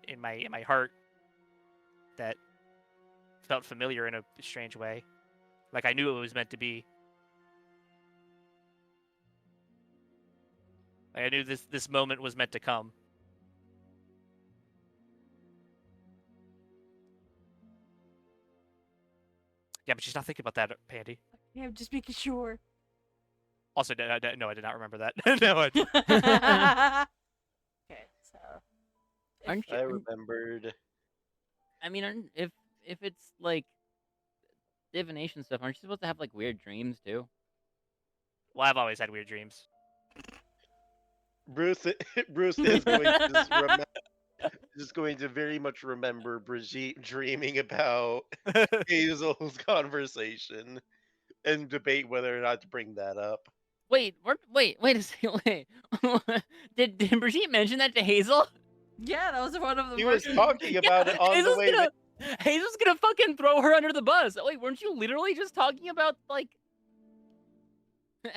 D: in my heart that felt familiar in a strange way. Like I knew it was meant to be. Like I knew this moment was meant to come. Yeah, but she's not thinking about that, Pandy.
A: Yeah, I'm just making sure.
D: Also, no, I did not remember that. No,
A: Okay, so
C: Aren't you?
B: I remembered.
C: I mean, if it's like divination stuff, aren't you supposed to have like weird dreams too?
D: well, I've always had weird dreams.
B: Bruce Bruce is going to just going to very much remember Brigitte dreaming about Hazel's conversation and debate whether or not to bring that up.
C: Wait a second. Wait. did Brigitte mention that to Hazel?
A: yeah, that was one of the
B: He was
A: first.
B: talking about it on the
C: Hazel's
B: way.
C: Hazel's gonna fucking throw her under the bus. Wait, weren't you literally just talking about like?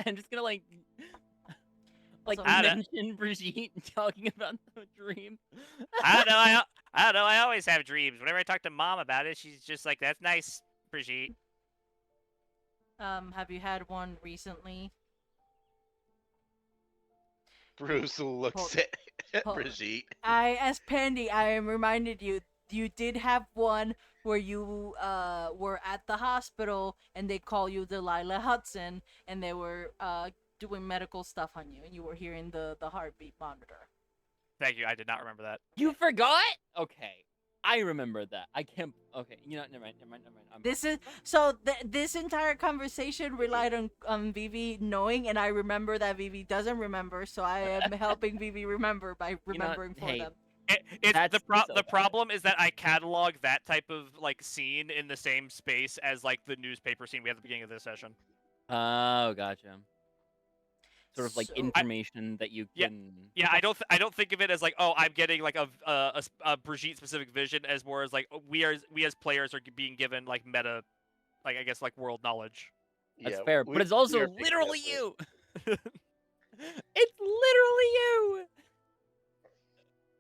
C: I'm just gonna like
A: Also,
C: mention Brigitte talking about the dream.
D: I don't know. I don't know. I always have dreams. Whenever I talk to Mom about it, she's just like, "That's nice, Brigitte."
A: have you had one recently?
B: Bruce looks
A: Hold-
B: at
A: hold-
B: Brigitte.
A: As Pandy, I am reminded you did have one where you were at the hospital and they call you Delilah Hudson and they were doing medical stuff on you and you were hearing the heartbeat monitor.
D: Thank you. I did not remember that.
C: You forgot? Okay, I remember that. I can't. Okay, you know, never mind.
A: This is so. This entire conversation relied on Vivi knowing, and I remember that Vivi doesn't remember, so I am helping Vivi remember by remembering for
C: hey,
A: them.
D: It's
C: That's
D: the
C: okay.
D: problem is that I catalog that type of like scene in the same space as like the newspaper scene we had at the beginning of this session.
C: Oh, gotcha. Sort of like
A: So-
C: information that you
D: Yeah,
C: can.
D: Yeah, I don't think of it as like, oh, I'm getting like a Brigitte specific vision, as more as like we as players are being given like meta, like I guess like world knowledge.
C: That's
B: Yeah,
C: fair,
B: we-
C: but it's
B: we
C: also
B: are picking
C: literally
B: up
C: you. It's literally you.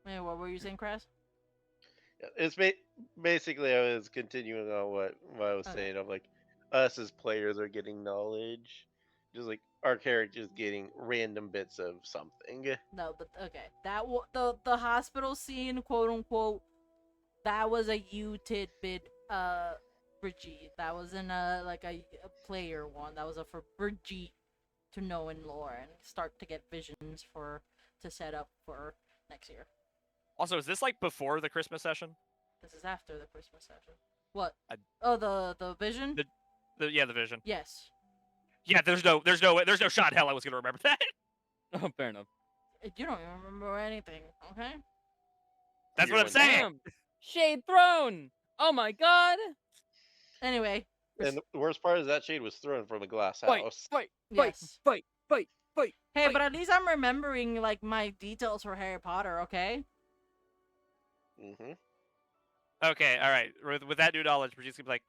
A: Hey, what were you saying, Crass?
B: It's basically I was continuing on what I was
A: Okay.
B: saying of like us as players are getting knowledge, just like our characters getting random bits of something.
A: No, but okay. The hospital scene, quote unquote, that was a you tidbit, Brigitte. That wasn't like a player one. That was a for Brigitte to know in lore and start to get visions to set up for next year.
D: Also, is this like before the Christmas session?
A: This is after the Christmas session. What?
D: I-
A: Oh, the vision.
D: The vision.
A: Yes.
D: Yeah, there's no shot in hell I was gonna remember that.
C: Oh, fair enough.
A: You don't even remember anything, okay?
D: That's
B: You're
D: what I'm
B: one
D: saying.
C: Damn. Shade thrown. Oh my god.
A: Anyway.
B: And the worst part is that shade was thrown from a glass
C: Fight,
B: house.
C: fight,
A: Yes.
C: fight.
A: Hey,
C: Wait.
A: but at least I'm remembering like my details for Harry Potter, okay?
B: Mm-hmm.
D: Okay, all right. With that new knowledge, Brigitte's gonna be like,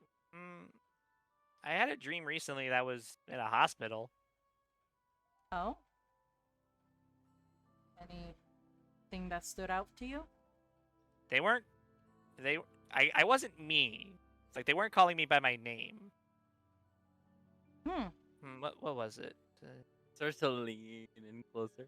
D: I had a dream recently that was in a hospital.
A: Oh. Anything that stood out to you?
D: They weren't. I wasn't me. It's like they weren't calling me by my name. What was it?
C: Starts to lean in closer.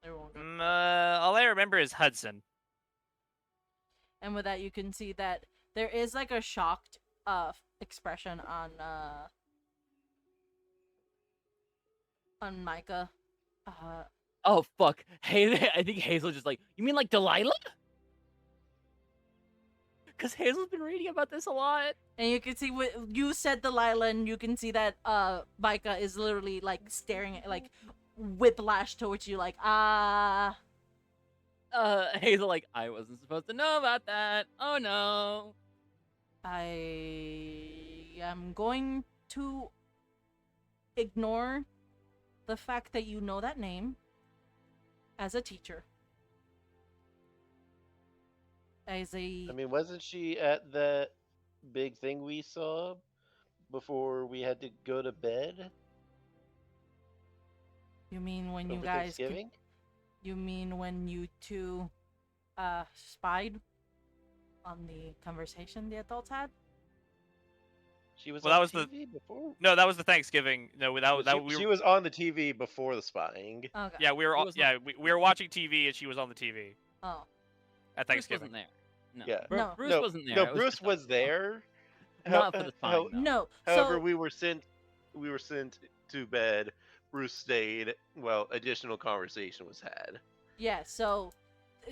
A: Everyone got-
D: All I remember is Hudson.
A: And with that, you can see that there is like a shocked expression on Micah.
C: Oh fuck. Hey, I think Hazel just like. You mean like Delilah? Because Hazel's been reading about this a lot.
A: And you can see what you said, Delilah, and you can see that Micah is literally like staring at like whiplash towards you, like
C: Hazel like, I wasn't supposed to know about that. Oh no.
A: I am going to ignore the fact that you know that name as a teacher. as a.
B: I mean, wasn't she at that big thing we saw before we had to go to bed
A: You mean when you
B: over
A: guys?
B: Thanksgiving?
A: You mean when you two, spied on the conversation the adults had?
B: She was
D: Well,
B: on
D: that was the
B: TV before.
D: no, that was the Thanksgiving. No,
B: But
D: that we
B: she
D: were.
B: was on the TV before the spying.
A: Okay.
D: Yeah, we were.
C: She was
D: Yeah, we were watching TV, and she was on the TV
A: Oh.
D: at
C: Bruce
D: Thanksgiving.
C: wasn't there. No.
B: Yeah.
A: No.
C: Bruce
B: no,
C: wasn't there.
B: no,
C: It
B: Bruce
C: just
B: was
C: us.
B: there.
C: Not for the spying, though.
A: No.
B: However,
A: So
B: we were sent to bed. Bruce stayed. Well, additional conversation was had.
A: yeah. So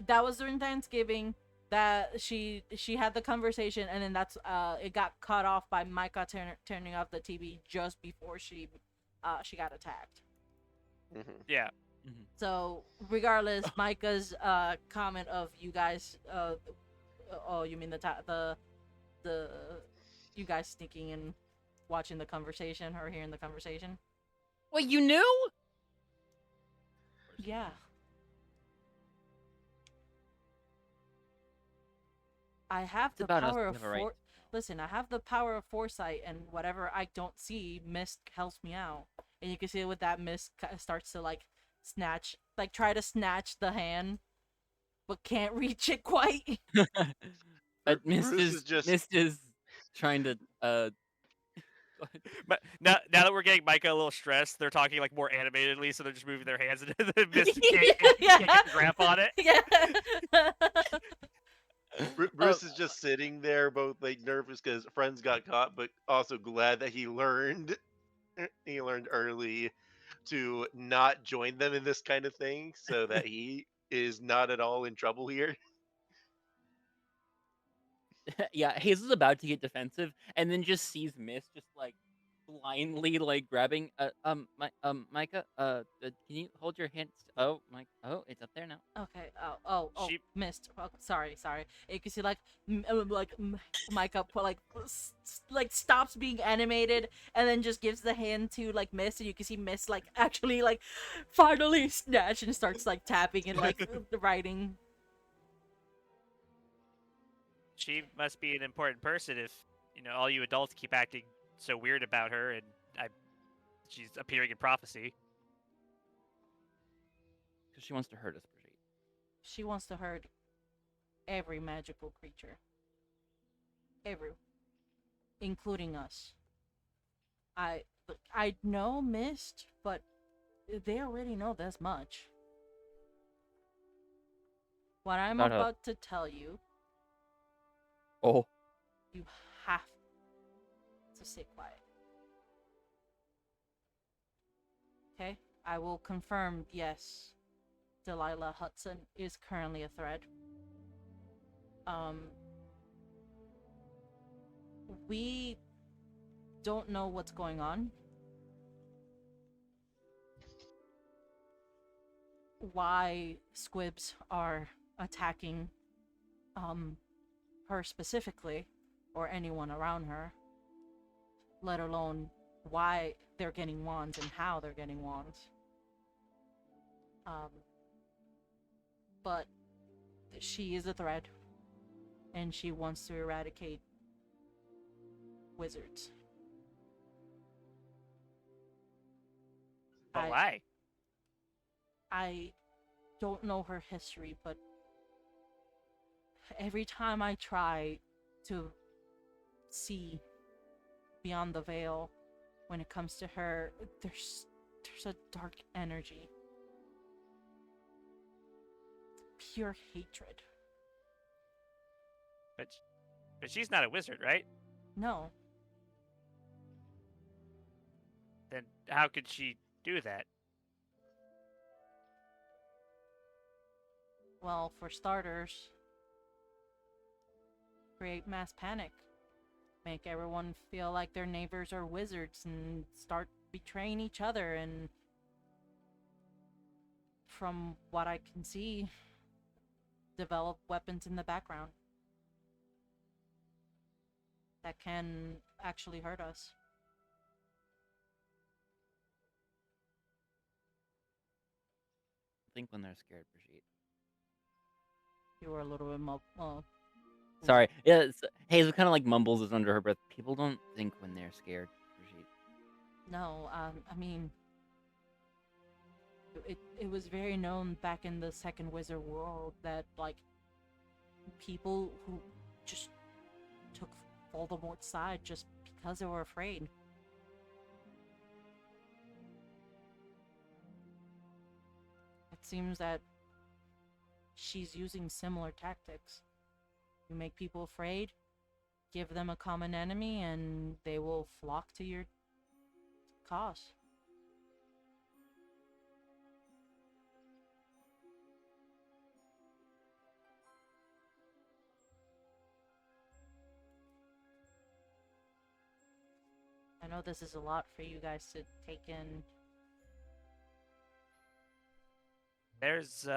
A: that was during Thanksgiving that she had the conversation, and then that's it got cut off by Micah turning off the TV just before she got attacked.
B: Hmm.
D: Yeah,
A: So regardless, Micah's comment of you guys oh, you mean the you guys sneaking and watching the conversation or hearing the conversation?
C: Wait, you knew?
A: Yeah. I have
C: It's
A: the
C: about us.
A: power
C: We
A: of
C: have a right.
A: listen, I have the power of foresight, and whatever I don't see, mist helps me out. And you can see with that mist starts to like try to snatch the hand, but can't reach it quite.
C: Mist
B: Bruce
C: is
B: is just-
C: Mist is trying to
D: but now that we're getting Micah a little stressed, they're talking like more animatedly, so they're just moving their hands into the mist. Can't get the grasp on it.
A: Yeah.
B: Bruce is just sitting there, both like nervous because friends got caught, but also glad that he learned. He learned early to not join them in this kind of thing, so that he is not at all in trouble here.
C: yeah, Hazel's about to get defensive and then just sees Mist just like blindly like grabbing Micah, can you hold your hand? Oh, oh, it's up there now.
A: Okay. Oh.
D: She-
A: Missed. Oh, sorry. You can see Micah like stops being animated and then just gives the hand to like Mist, and you can see Mist like actually like finally snatch and starts like tapping and like the writing.
D: She must be an important person if all you adults keep acting so weird about her, and she's appearing in prophecy.
C: Because she wants to hurt us, Brigitte.
A: She wants to hurt every magical creature. Every, including us. I know Mist, but they already know this much. What I'm
C: Shut up.
A: about to tell you,
C: Oh.
A: you have to stay quiet. Okay? I will confirm, yes, Delilah Hudson is currently a threat. We don't know what's going on. Why squibs are attacking her specifically, or anyone around her, let alone why they're getting wands and how they're getting wands. But she is a threat, and she wants to eradicate wizards.
D: But
A: I-
D: why?
A: I don't know her history, but every time I try to see beyond the veil when it comes to her, there's a dark energy. Pure hatred.
D: But she's not a wizard, right?
A: No,
D: Then how could she do that?
A: well, for starters, create mass panic. Make everyone feel like their neighbors are wizards and start betraying each other, and from what I can see, develop weapons in the background that can actually hurt us.
C: Think when they're scared, Brigitte.
A: You were a little bit
C: Sorry. Yeah, Hazel kind of like mumbles this under her breath. People don't think when they're scared, Brigitte.
A: No, I mean, it was very known back in the Second Wizard world that like people who just took Voldemort's side just because they were afraid. It seems that she's using similar tactics. You make people afraid, give them a common enemy, and they will flock to your cause. I know this is a lot for you guys to take in.
D: There's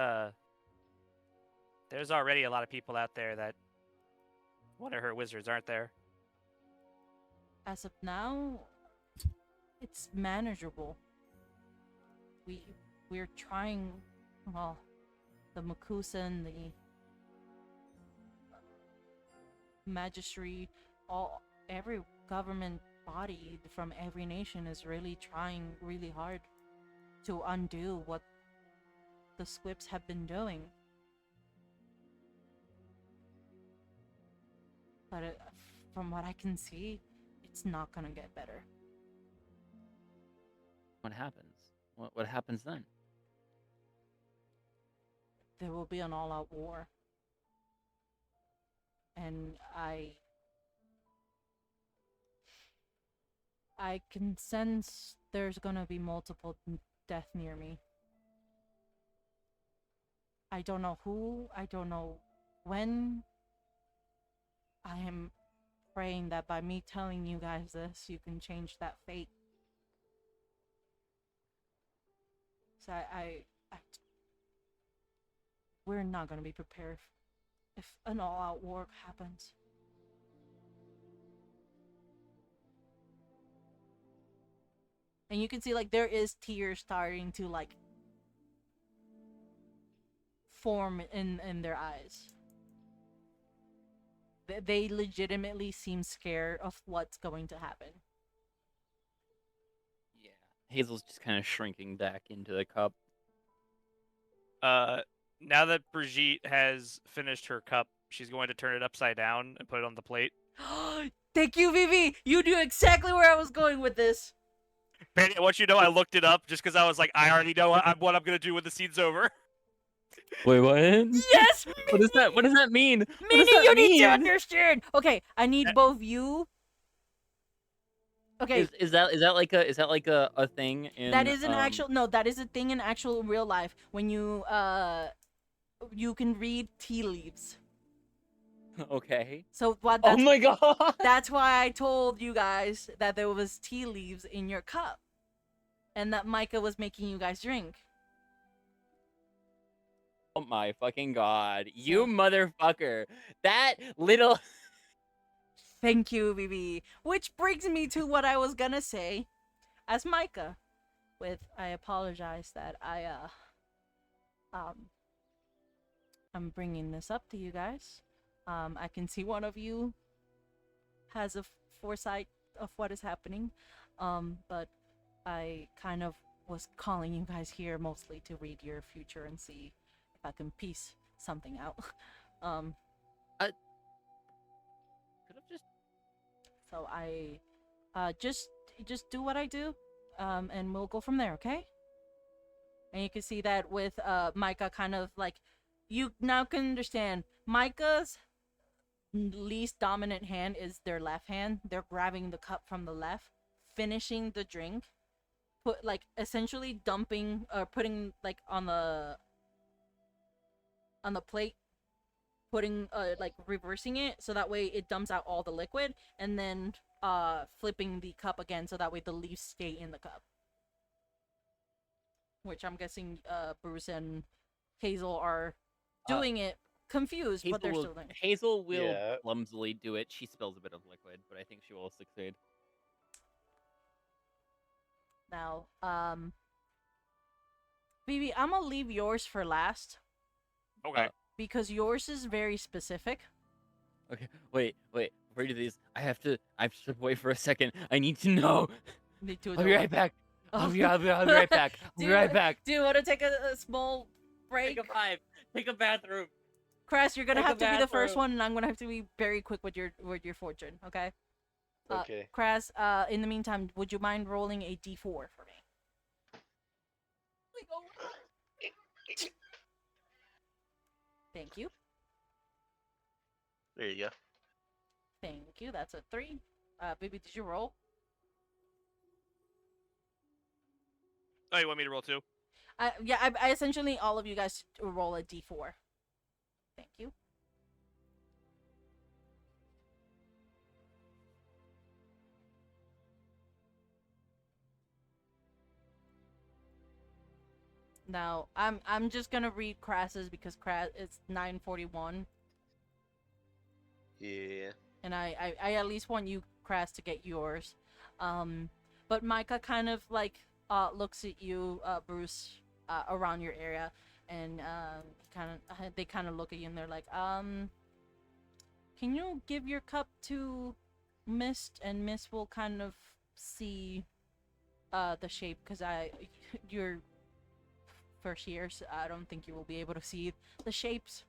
D: already a lot of people out there that want to hurt wizards, aren't there?
A: As of now, it's manageable. We're trying, well, the Makusa and the Magistry, every government body from every nation is really trying really hard to undo what the Squibs have been doing. But from what I can see, it's not gonna get better.
C: What happens? What happens then?
A: There will be an all-out war. And I can sense there's gonna be multiple death near me. I don't know who, I don't know when. I am praying that by me telling you guys this, you can change that fate. So we're not gonna be prepared if an all-out war happens. And you can see like there is tears starting to like form in their eyes. They legitimately seem scared of what's going to happen.
C: Yeah. Hazel's just kind of shrinking back into the cup.
D: Now that Brigitte has finished her cup, she's going to turn it upside down and put it on the plate.
A: Thank you, Vivi! You knew exactly where I was going with this!
D: Penny, I want you to know I looked it up just because I was like, I already know what I'm going to do when the scene's over.
C: Wait, what?
A: Yes!
C: What does that mean? What does
A: Minnie,
C: that
A: you need to
C: mean?
A: understand! Okay, I need both you... Okay,
C: Is that like a thing in
A: that is an actual... No, that is a thing in actual real life. When you can read tea leaves.
C: Okay.
A: So what?
C: Oh my god.
A: That's why I told you guys that there was tea leaves in your cup, and that Micah was making you guys drink.
C: Oh my fucking god. You motherfucker. That little
A: Thank you, BB. Which brings me to what I was gonna say, as Micah. I apologize that I'm bringing this up to you guys. I can see one of you has a foresight of what is happening, but I kind of was calling you guys here mostly to read your future and see if I can piece something out.
C: could have just
A: So I just do what I do, and we'll go from there, okay? And you can see that with Micah kind of like, you now can understand Micah's least dominant hand is their left hand. They're grabbing the cup from the left, finishing the drink, essentially dumping or putting like on the plate, putting reversing it so that way it dumps out all the liquid, and then flipping the cup again so that way the leaves stay in the cup. Which I'm guessing Bruce and Hazel are doing it confused, but they're still doing it.
C: Hazel will
B: Yeah.
C: clumsily do it. She spills a bit of liquid, but I think she will succeed.
A: Now, Phoebe, I'm gonna leave yours for last
D: Okay.
A: because yours is very specific.
C: Okay. Wait. Before you do these, I have to step away for a second. I need to know.
A: Me too.
C: I'll be right back. I'll be right back. I'll be right back.
A: Do you want to take a small break?
C: Take a 5. Take a bathroom.
A: Crass, you're gonna
C: Take a
A: have to be the first
C: bathroom.
A: one, and I'm gonna have to be very quick with your fortune. Okay.
B: Okay.
A: Crass. In the meantime, would you mind rolling a d4 for me? Thank you.
B: There you go.
A: Thank you. That's a 3. Baby, did you roll?
D: Oh, you want me to roll too?
A: Yeah, I essentially all of you guys roll a d4. Thank you. Now, I'm just gonna read Crass's because Crass it's 9:41,
B: Yeah.
A: and I at least want you, Crass, to get yours. But Micah kind of like looks at you, Bruce, around your area, and they kind of look at you and they're like, can you give your cup to Mist, and Mist will kind of see the shape, because you're first year, so I don't think you will be able to see the shapes.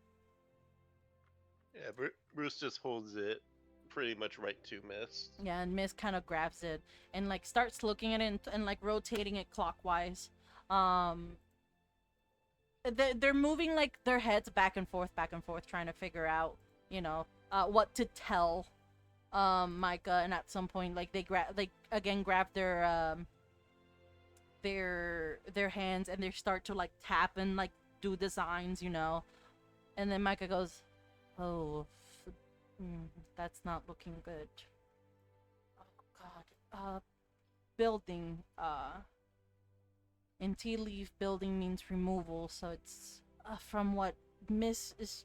B: Yeah, Bruce just holds it pretty much right to Mist.
A: Yeah, and Mist kind of grabs it and like starts looking at it and like rotating it clockwise. They're moving like their heads back and forth, trying to figure out, what to tell Micah. And at some point, like they grab their hands and they start to like tap and like do designs, and then Micah goes, "Oh, that's not looking good. Oh God, building, in tea leaf, building means removal, so it's from what Miss is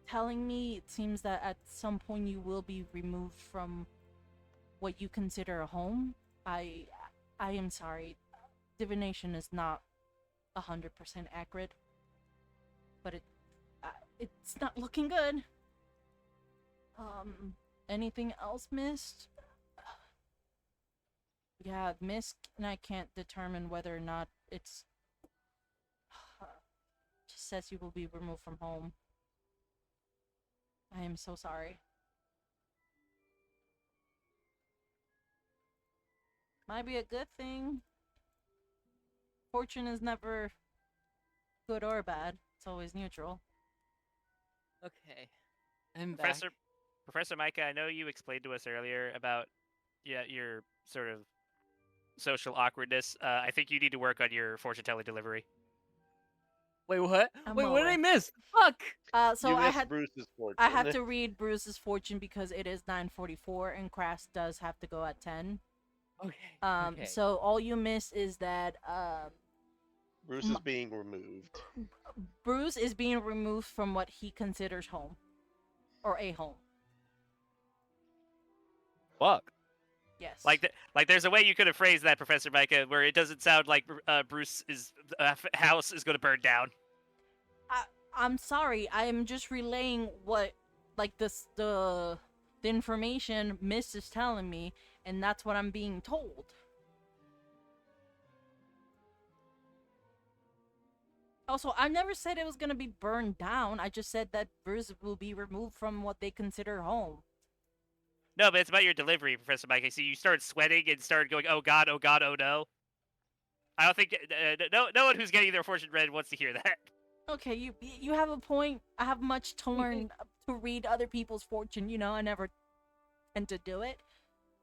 A: telling me, it seems that at some point you will be removed from what you consider a home. I am sorry. Divination is not 100% accurate, but it's not looking good. Anything else, Mist?" Yeah, Mist and I can't determine whether or not it's just says you will be removed from home. I am so sorry. Might be a good thing. Fortune is never good or bad. It's always neutral.
C: Okay. I'm
D: Professor
C: back.
D: Professor Micah, I know you explained to us earlier about your sort of social awkwardness. I think you need to work on your fortune telling delivery.
C: Wait, what?
A: I'm
C: Wait, what did I
A: alright.
C: miss? Fuck!
A: So
B: You
A: I
B: missed
A: had
B: Bruce's fortune.
A: I have to read Bruce's fortune because it is 9:44 and Crass does have to go at 10.
C: Okay. Okay.
A: So all you miss is that
B: Bruce is being removed.
A: Bruce is being removed from what he considers home, or a home.
C: Fuck.
A: Yes.
D: Like there's a way you could have phrased that, Professor Micah, where it doesn't sound like Bruce is house is going to burn down.
A: I'm sorry. I am just relaying what, like, the information Miss is telling me, and that's what I'm being told. Also, I never said it was gonna be burned down. I just said that Bruce will be removed from what they consider home.
D: No, but it's about your delivery, Professor Micah. See, you started sweating and started going, "Oh God, oh God, oh no." I don't think no one who's getting their fortune read wants to hear that.
A: Okay, you have a point. I have much to learn to read other people's fortune. I never tend to do it.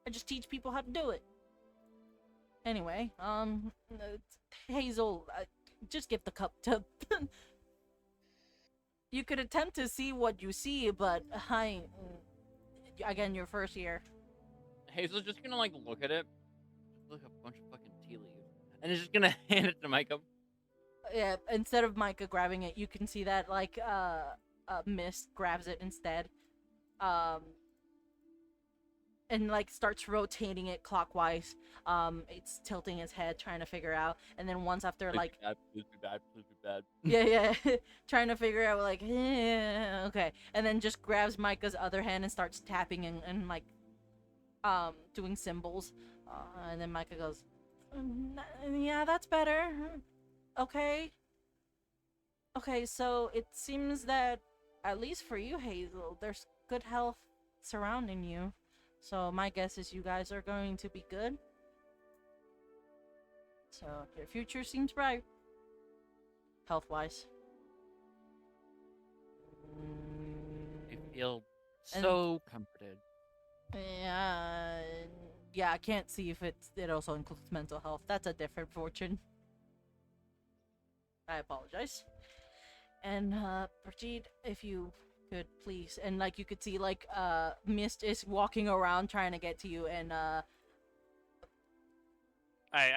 A: I just teach people how to do it. Anyway, Hazel, just give the cup to. You could attempt to see what you see, but again, your first year.
C: Hazel's just gonna like look at it, just like a bunch of fucking tea leaves, and is just gonna hand it to Micah.
A: Yeah, instead of Micah grabbing it, you can see that like Mist grabs it instead. and like starts rotating it clockwise. It's tilting its head, trying to figure out, and then once after like
C: Please be bad, please be bad.
A: yeah, trying to figure out like okay, and then just grabs Micah's other hand and starts tapping and like doing symbols, and then Micah goes, yeah, that's better. Okay. Okay, so it seems that at least for you, Hazel, there's good health surrounding you. So my guess is you guys are going to be good. So your future seems bright. Health-wise.
C: I feel
A: And-
C: so comforted.
A: Yeah, I can't see if it also includes mental health. That's a different fortune. I apologize. And Brigitte, if you could please, and like you could see, like Mist is walking around trying to get to you, and
D: I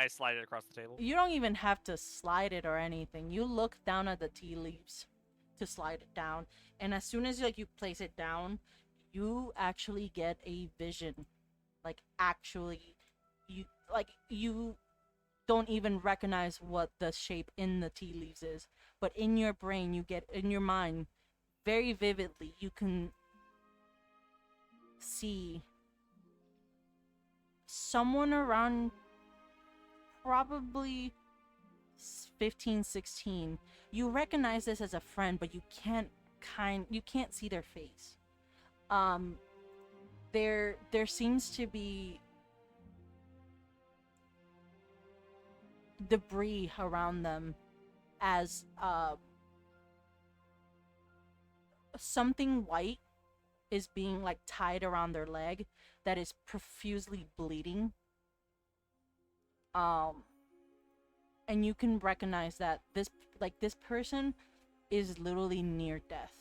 D: slide it across the table.
A: you don't even have to slide it or anything. You look down at the tea leaves to slide it down, and as soon as like you place it down, you actually get a vision. Like actually, you don't even recognize what the shape in the tea leaves is, but in your brain, you get in your mind very vividly. You can see someone around probably 15, 16. You recognize this as a friend, but you can't see their face. There seems to be debris around them as something white is being like tied around their leg that is profusely bleeding. And you can recognize that this person is literally near death.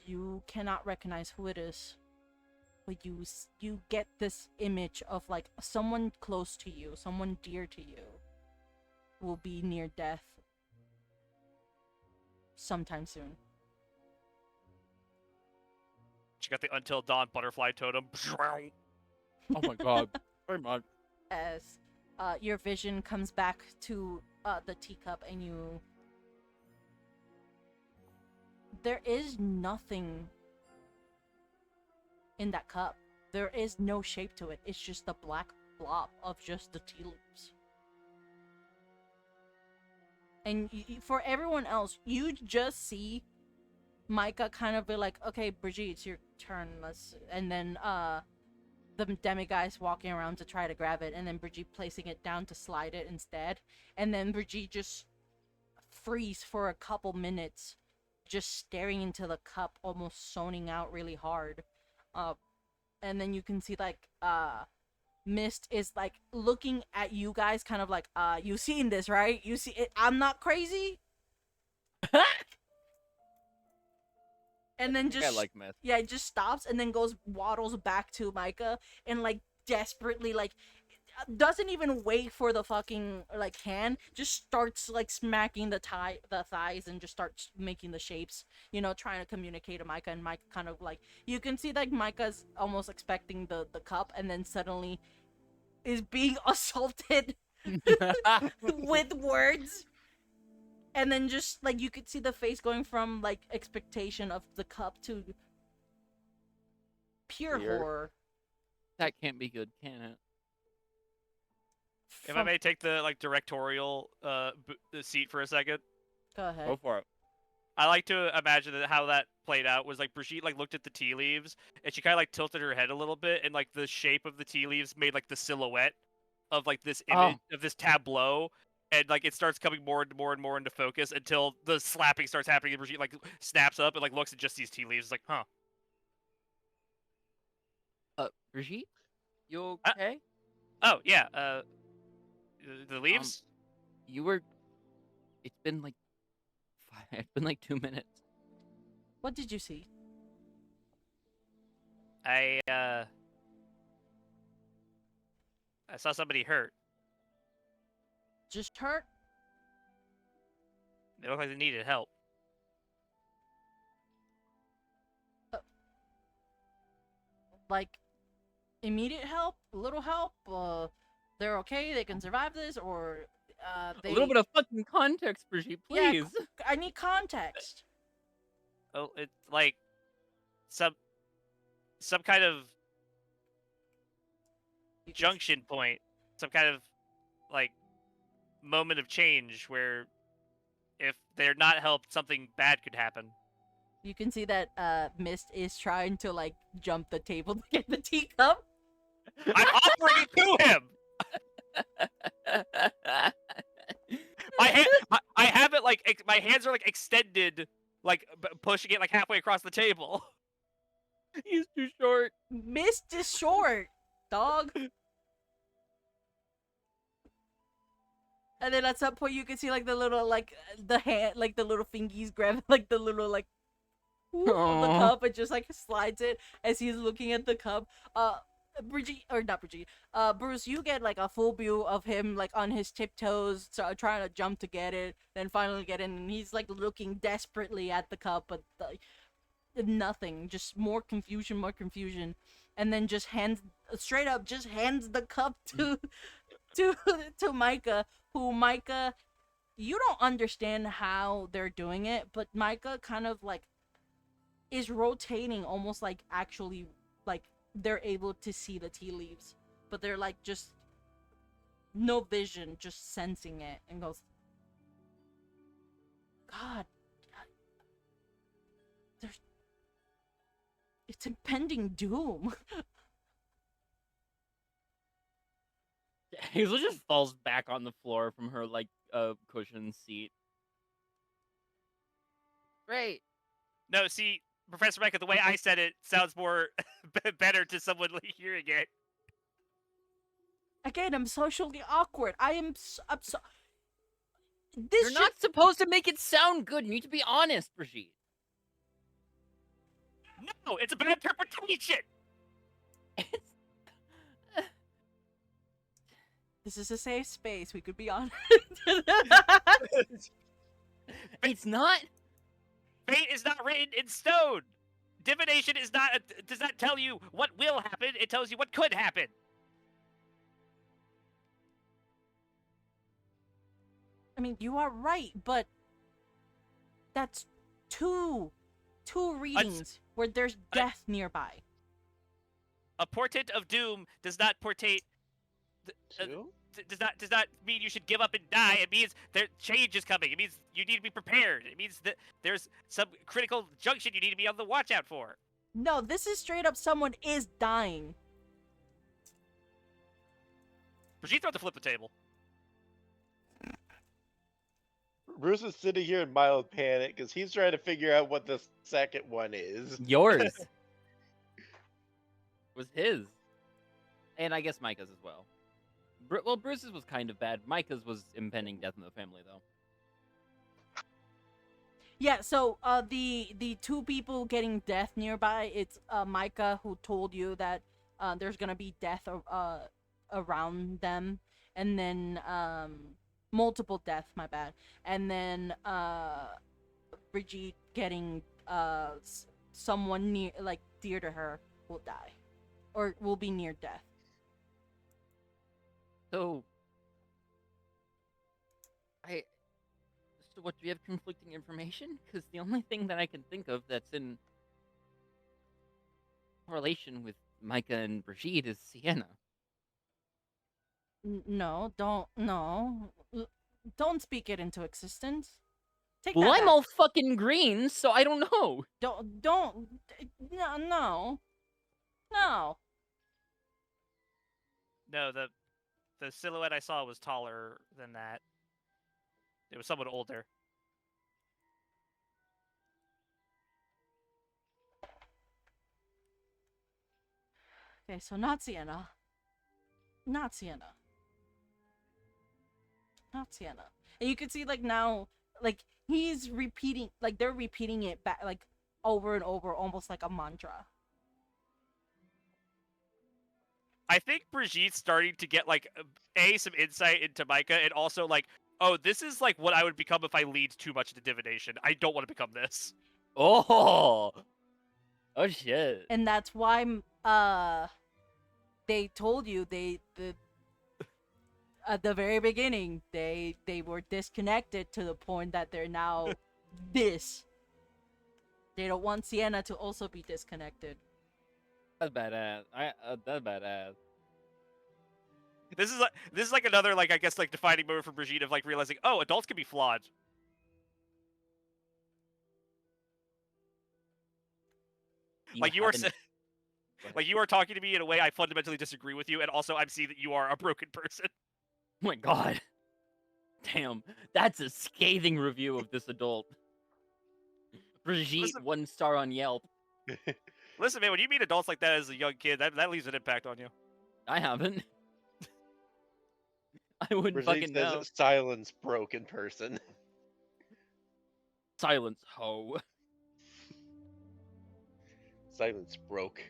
A: You cannot recognize who it is, but you get this image of like someone close to you, someone dear to you will be near death sometime soon.
D: She got the Until Dawn butterfly totem.
C: Oh my god. Very much.
A: As your vision comes back to the teacup, and there is nothing in that cup. There is no shape to it. It's just a black blob of just the tea leaves. And for everyone else, you just see Micah kind of be like, okay, Brigitte, it's your turn. And then the demiguise walking around to try to grab it, and then Brigitte placing it down to slide it instead. And then Brigitte just freeze for a couple minutes, just staring into the cup, almost zoning out really hard. And then you can see like Mist is like looking at you guys, kind of like, you seen this, right? You see it? I'm not crazy. And then just
C: I like meth.
A: yeah, it just stops and then waddles back to Micah and like desperately like doesn't even wait for the fucking like hand, just starts like smacking the thighs and just starts making the shapes, trying to communicate to Micah. And Micah kind of like, you can see like Micah's almost expecting the cup, and then suddenly is being assaulted with words. And then just like you could see the face going from like expectation of the cup to pure
B: Fear.
A: horror.
C: That can't be good, can it?
D: If I may take the like directorial the seat for a second,
A: Go ahead.
C: Go for it.
D: I like to imagine that how that played out was like Brigitte like looked at the tea leaves and she kind of like tilted her head a little bit, and like the shape of the tea leaves made like the silhouette of like this image of this tableau, and like it starts coming more and more and more into focus until the slapping starts happening, and Brigitte like snaps up and like looks at just these tea leaves, like, huh.
C: Brigitte? You
D: Uh,
C: okay?
D: Oh yeah, the leaves.
C: You were. It's been like. It's been like 2 minutes.
A: What did you see?
D: I saw somebody hurt.
A: Just hurt?
D: They looked like they needed help.
A: like immediate help, little help, they're okay, they can survive this, or they
C: A little bit of fucking context, Brigitte,
A: Yeah,
C: please.
A: I need context.
D: Oh, it's like some kind of
A: You can-
D: junction point, some kind of like moment of change where if they're not helped, something bad could happen.
A: You can see that Mist is trying to like jump the table to get the teacup.
D: I'm offering it to him. I have it like my hands are like extended, like pushing it like halfway across the table.
C: He's too short.
A: Mist is short, dog. And then at some point you can see like the little like the hand like the little fingies grab like the little like of the
C: Aw.
A: cup and just like slides it as he's looking at the cup. Brigitte or not Brigitte. Bruce, you get like a full view of him like on his tiptoes, trying to jump to get it, then finally get in, and he's like looking desperately at the cup, but nothing, just more confusion, and then just straight up hands the cup to to Micah, who Micah, you don't understand how they're doing it, but Micah kind of like is rotating almost like actually like they're able to see the tea leaves, but they're like just no vision, just sensing it, and goes, God, there's it's impending doom.
C: Hazel just falls back on the floor from her like cushion seat. Great.
D: No, see, Professor Micah, the way I said it sounds more better to someone hearing it.
A: Again, I'm socially awkward. I'm so this
C: You're not supposed to make it sound good. You need to be honest, Brigitte.
D: No, it's a bad interpretation.
A: This is a safe space. We could be honest.
C: It's not.
D: Fate is not written in stone. Divination is not does not tell you what will happen. It tells you what could happen.
A: I mean, you are right, but that's two readings where there's death nearby.
D: A portent of doom does not portate. Does not mean you should give up and die. It means there change is coming. It means you need to be prepared. It means that there's some critical junction you need to be on the watch out for.
A: No, this is straight up someone is dying.
D: Brigitte, throw to flip the table.
B: Bruce is sitting here in mild panic because he's trying to figure out what the second one is.
C: Yours was his, and I guess Micah's as well. Well, Bruce's was kind of bad. Micah's was impending death in the family, though.
A: Yeah, so the two people getting death nearby, it's Micah who told you that there's gonna be death around them, and then multiple death, my bad, and then Brigitte getting someone near, like dear to her, will die, or will be near death.
C: So what, do we have conflicting information? Because the only thing that I can think of that's in correlation with Micah and Brigitte is Sienna.
A: No, don't speak it into existence. Take
C: Well,
A: that
C: I'm
A: back.
C: all fucking green, so I don't know.
A: Don't, no.
D: No, the silhouette I saw was taller than that. It was someone older.
A: Okay, so not Sienna. Not Sienna. And you can see like now, like he's repeating, like they're repeating it back, like over and over, almost like a mantra.
D: I think Brigitte's starting to get like some insight into Micah, and also like, oh, this is like what I would become if I leaned too much into divination. I don't want to become this.
C: Oh shit.
A: And that's why they told you at the very beginning they were disconnected to the point that they're now this. They don't want Sienna to also be disconnected.
C: That's badass. That's badass.
D: This is like another like I guess like defining moment for Brigitte of like realizing, oh, adults can be flawed. Like you are
C: haven't-
D: like you are talking to me in a way I fundamentally disagree with you, and also I'm seeing that you are a broken person.
C: Oh my god. Damn, that's a scathing review of this adult. Brigitte,
D: Listen-
C: 1 star on Yelp.
D: Listen, man, when you meet adults like that as a young kid, that leaves an impact on you.
C: I haven't. I wouldn't
B: Brigitte
C: fucking
B: says
C: know.
B: silence broken person.
C: Silence, ho.
B: Silence broke.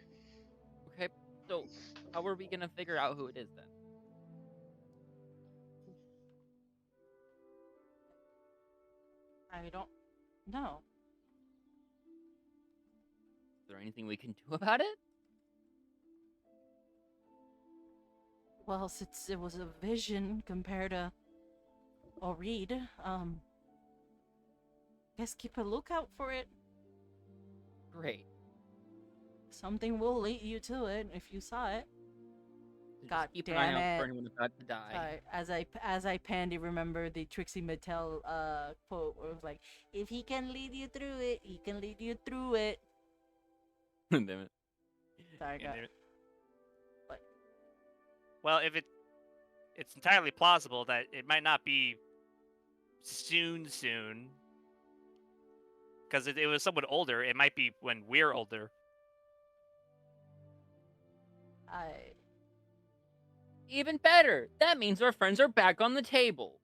C: Okay, so how are we gonna figure out who it is then?
A: I don't know.
C: Is there anything we can do about it?
A: Well, since it was a vision compared to a read, guess keep a lookout for it.
C: Great.
A: Something will lead you to it if you saw it.
C: Just
A: God
C: keep an eye
A: damn
C: out for
A: it.
C: anyone about to die.
A: Sorry, as I pandy remember the Trixie Mattel quote where it was like, if he can lead you through it, he can lead you through it.
C: Damn it.
A: Sorry,
D: Yeah,
A: God.
D: damn it.
A: What?
D: Well, if it's entirely plausible that it might not be soon, because it was someone older. It might be when we're older.
C: Even better. That means our friends are back on the table.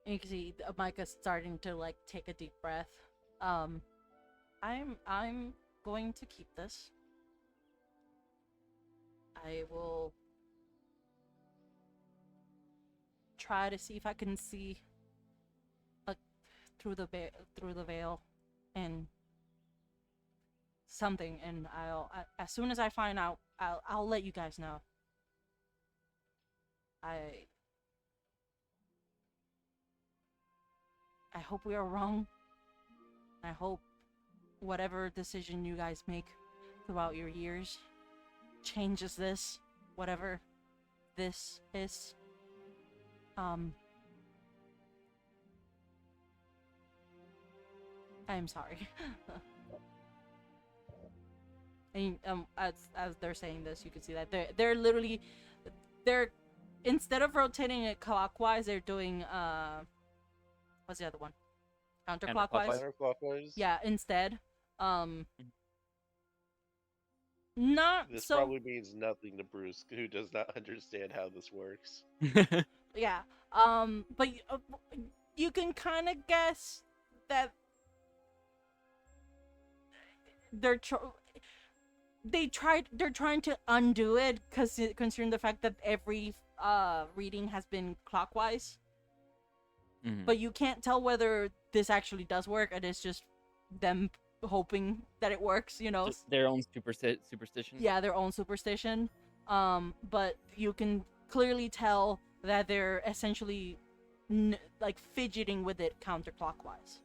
A: You can see Micah's starting to like take a deep breath. I'm going to keep this. I will try to see if I can see through the veil and something, and as soon as I find out, I'll let you guys know. I hope we are wrong. I hope whatever decision you guys make throughout your years changes this, whatever this is. I'm sorry. And as they're saying this, you can see that they're literally instead of rotating it clockwise, they're doing what's the other one? Counterclockwise.
B: Counterclockwise.
A: Yeah, instead. Not
B: This
A: so.
B: probably means nothing to Bruce, who does not understand how this works.
A: Yeah. But you can kind of guess that they're trying to undo it because considering the fact that every reading has been clockwise.
C: Mhm.
A: But you can't tell whether this actually does work, and it's just them hoping that it works, you know.
C: Just their own superstition.
A: Yeah, their own superstition. But you can clearly tell that they're essentially like fidgeting with it counterclockwise.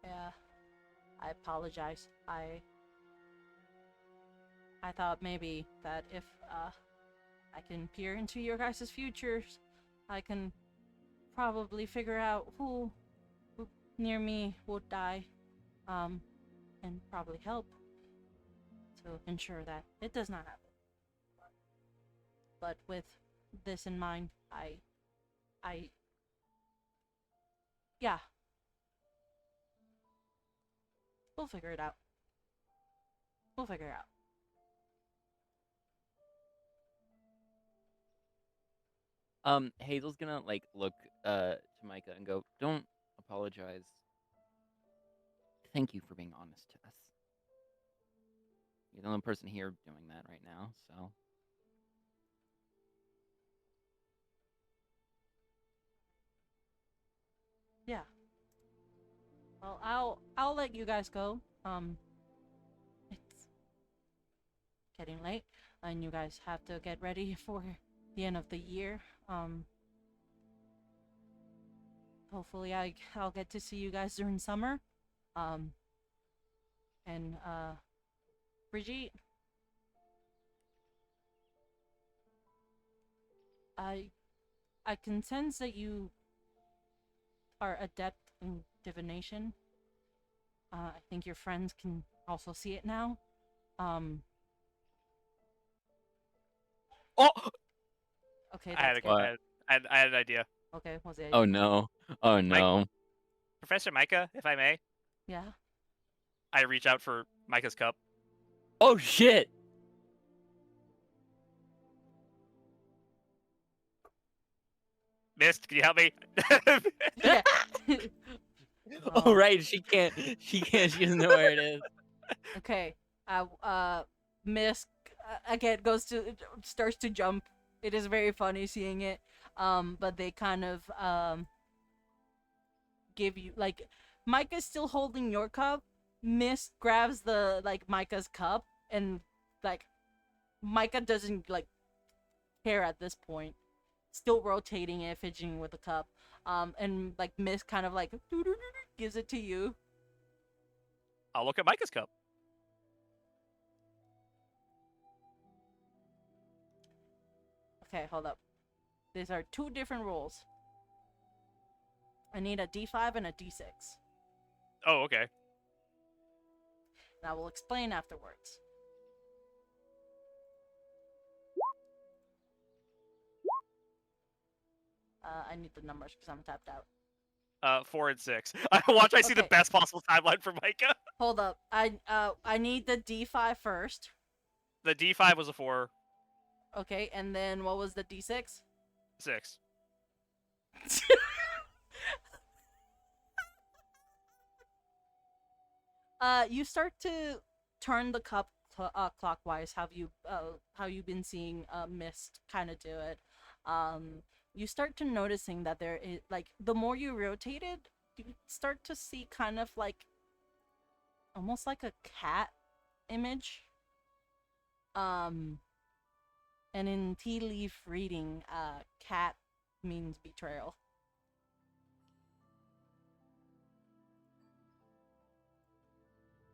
A: Yeah, I apologize. I thought maybe that if I can peer into your guys' futures, I can probably figure out who near me would die, and probably help to ensure that it does not happen. But with this in mind, yeah, we'll figure it out. We'll figure it out.
C: Hazel's gonna like look to Micah and go, "Don't apologize. Thank you for being honest to us. You're the only person here doing that right now, so."
A: Yeah. Well, I'll let you guys go. It's getting late, and you guys have to get ready for the end of the year. Hopefully I'll get to see you guys during summer. And Brigitte, I can sense that you are adept in divination. I think your friends can also see it now.
D: Oh,
A: Okay,
D: I had
A: that's
D: a,
A: good.
C: What?
D: I had an idea.
A: Okay, what's it?
C: Oh no. Oh no.
D: Professor Micah, if I may,
A: Yeah.
D: I reach out for Micah's cup.
C: Oh shit.
D: Mist, can you help me?
A: Yeah.
C: Oh right, she can't. She can't. She doesn't know where it is.
A: Okay. Miss again starts to jump. It is very funny seeing it. But they kind of give you like Micah's still holding your cup. Miss grabs the Micah's cup and like Micah doesn't care at this point. Still rotating it, fidgeting with the cup. And Miss kind of gives it to you.
D: I'll look at Micah's cup.
A: Okay, hold up. These are two different rolls. I need a D5 and a D6.
D: Oh, okay.
A: And I will explain afterwards. I need the numbers because I'm tapped out.
D: 4 and 6. I see the
A: Okay.
D: best possible timeline for Micah.
A: Hold up. I need the D5 first.
D: The D5 was a 4,
A: Okay, and then what was the D6?
D: 6.
A: You start to turn the cup clockwise. How you've been seeing Mist kind of do it. You start to noticing that there is the more you rotate it, you start to see kind of almost like a cat image. And in tea leaf reading, cat means betrayal.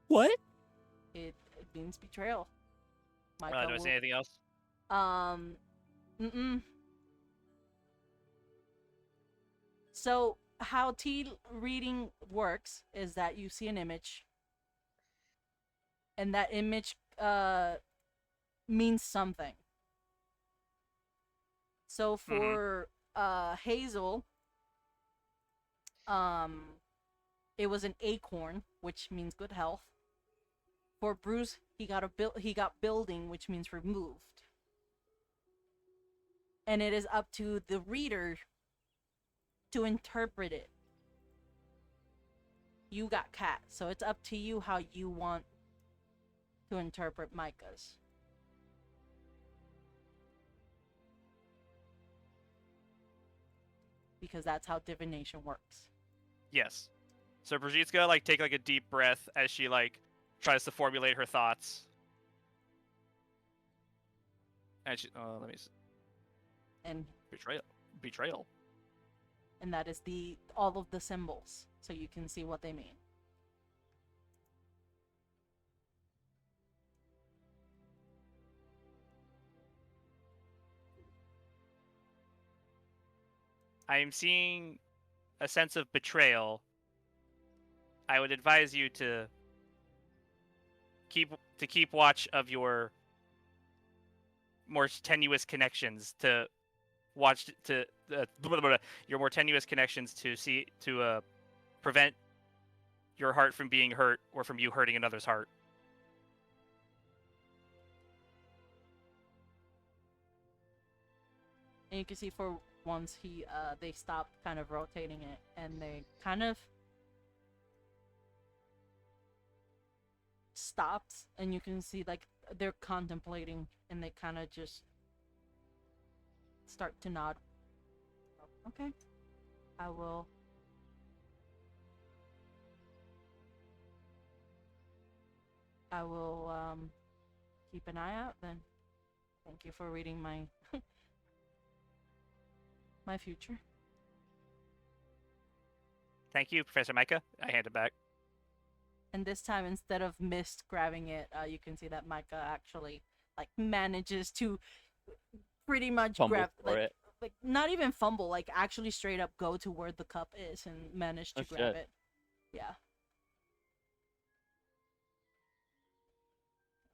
C: What?
A: It means betrayal.
D: Do I say anything else?
A: Mm-mm. So how tea reading works is that you see an image, and that image means something. So for Hazel, it was an acorn, which means good health. For Bruce, he got building, which means removed. And it is up to the reader to interpret it. You got cat, so it's up to you how you want to interpret Micah's. Because that's how divination works.
D: Yes. So Brigitte's gonna take a deep breath as she tries to formulate her thoughts. And she let me see.
A: And
D: Betrayal.
A: that is all of the symbols, so you can see what they mean.
D: I am seeing a sense of betrayal. I would advise you to keep watch of your more tenuous connections, to watch to your more tenuous connections to prevent your heart from being hurt or from you hurting another's heart.
A: And you can see for once they stopped kind of rotating it, and they kind of stopped, and you can see they're contemplating, and they kind of just start to nod. Okay, I will I will keep an eye out then. Thank you for reading my my future.
D: Thank you, Professor Micah. I hand it back.
A: And this time, instead of Mist grabbing it, you can see that Micah actually like manages to pretty much
C: Fumble
A: grab
C: for it.
A: like not even fumble, like actually straight up go to where the cup is and manage to
C: Oh,
A: grab
C: shit.
A: it. Yeah.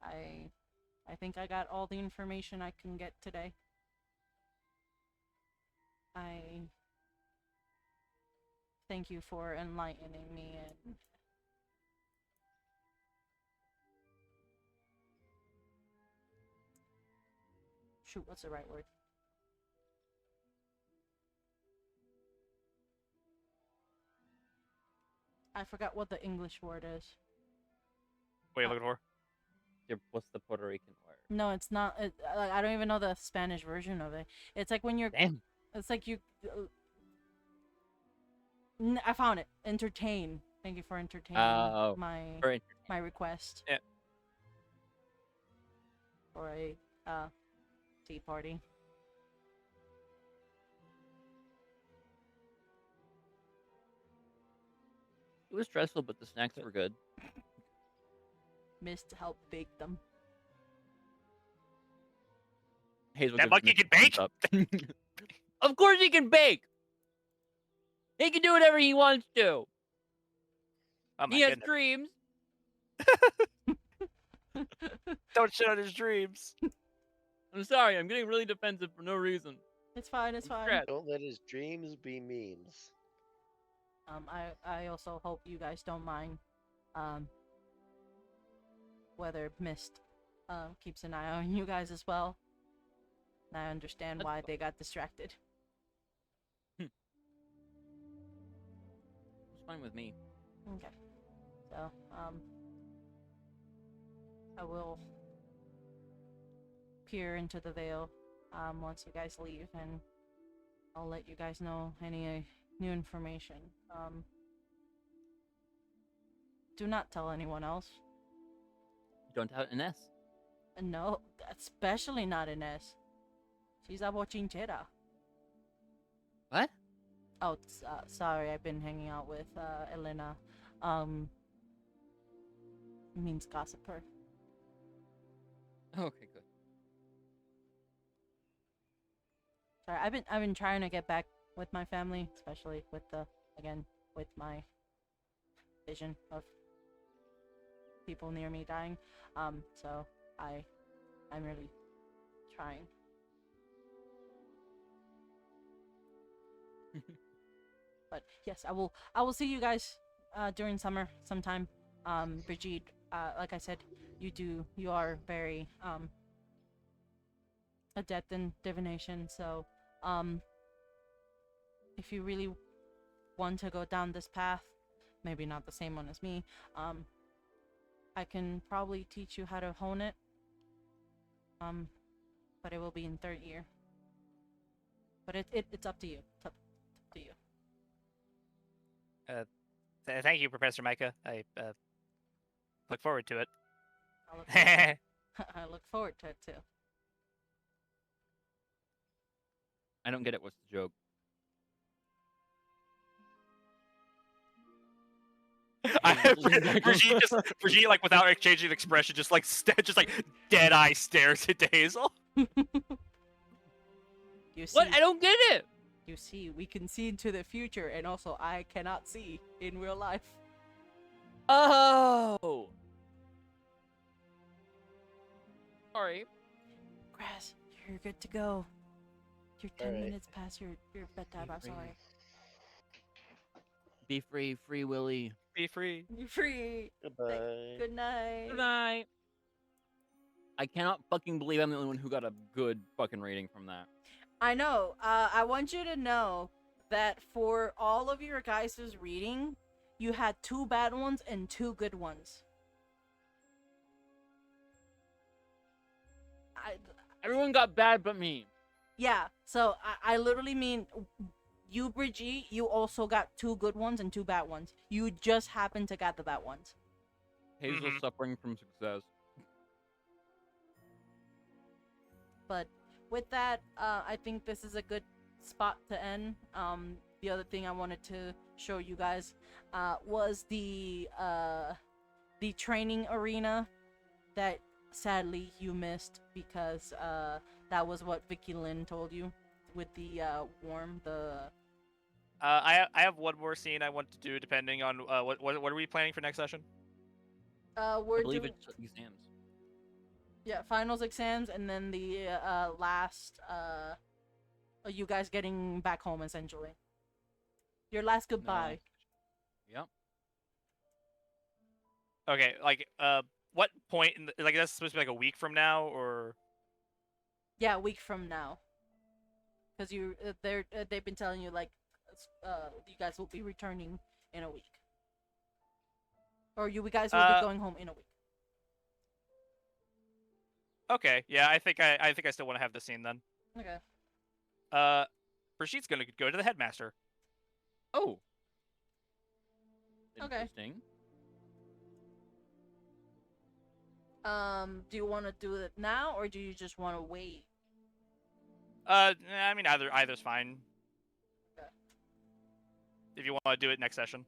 A: I think I got all the information I can get today. I thank you for enlightening me and shoot, what's the right word? I forgot what the English word is.
D: What are you looking for?
C: What's the Puerto Rican word?
A: No, it's not. I don't even know the Spanish version of it. It's like when you're.
C: Damn.
A: It's like you. I found it. Entertain. Thank you for entertaining
C: Oh,
A: my
C: for entertainment.
A: my request.
D: Yeah.
A: For a tea party.
C: It was stressful, but the snacks were good.
A: Mist help bake them.
C: Hazel
D: That
C: gives
D: monkey
C: Nick a
D: can
C: thumbs up. Of course he can bake. He can do whatever he wants to.
D: Oh my
C: He has
D: goodness.
C: dreams.
D: Don't shit on his dreams.
C: I'm sorry, I'm getting really defensive for no reason.
A: It's fine. It's fine.
C: Stressed.
B: Don't let his dreams be memes.
A: I also hope you guys don't mind. Whether Mist keeps an eye on you guys as well. And I understand
C: That's
A: why
C: fine.
A: they got distracted.
C: It's fine with me.
A: Okay. So, I will peer into the veil once you guys leave, and I'll let you guys know any new information. Do not tell anyone else.
C: Don't doubt Ines.
A: No, especially not Ines. She's a bochinchera.
C: What?
A: Oh, sorry, I've been hanging out with Elena. Means gossiper.
C: Okay, good.
A: Sorry, I've been trying to get back with my family, especially with with my vision of people near me dying. So I'm really trying. But yes, I will see you guys during summer sometime. Brigitte, like I said, you are very adept in divination, so if you really want to go down this path, maybe not the same one as me, I can probably teach you how to hone it. But it will be in third year. But it's up to you. It's up to you.
D: Thank you, Professor Micah. I look forward to it.
A: I look forward, I look forward to it too.
C: I don't get it. What's the joke?
D: Brigitte, like without exchanging an expression, just like just like dead eye stares into Hazel.
A: You see,
C: What? I don't get it.
A: you see, we can see into the future, and also I cannot see in real life.
C: Oh. Sorry.
A: Grass, you're good to go. You're 10
B: Alright.
A: minutes past your bedtime. I'm sorry.
C: Be free, Free Willy.
D: Be free.
A: You're free.
B: Goodbye.
A: Good night.
C: Good night. I cannot fucking believe I'm the only one who got a good fucking rating from that.
A: I know. I want you to know that for all of your guys' reading, you had 2 bad ones and 2 good ones.
C: Everyone got bad but me.
A: Yeah, so I literally mean you, Brigitte, you also got 2 good ones and 2 bad ones. You just happened to get the bad ones.
C: Hazel
D: Mhm.
C: suffering from success.
A: But with that, I think this is a good spot to end. The other thing I wanted to show you guys was the training arena that sadly you missed because that was what Vicky Lynn told you with the worm.
D: I have one more scene I want to do depending on what are we planning for next session?
C: I
A: We're
C: believe
A: doing
C: it's exams.
A: finals exams and then the last you guys getting back home essentially. Your last goodbye.
C: Yep.
D: Okay, like what point in the, like that's supposed to be like a week from now or
A: Yeah, a week from now. Because they've been telling you like you guys will be returning in a week. Or you guys will be going home in a week.
D: okay, yeah, I think I still want to have this scene then.
A: Okay.
D: Rashid's gonna go to the headmaster.
C: Oh.
A: Okay.
C: Interesting.
A: Do you want to do it now or do you just want to wait?
D: I mean either's fine.
A: Okay.
D: If you want to do it next session.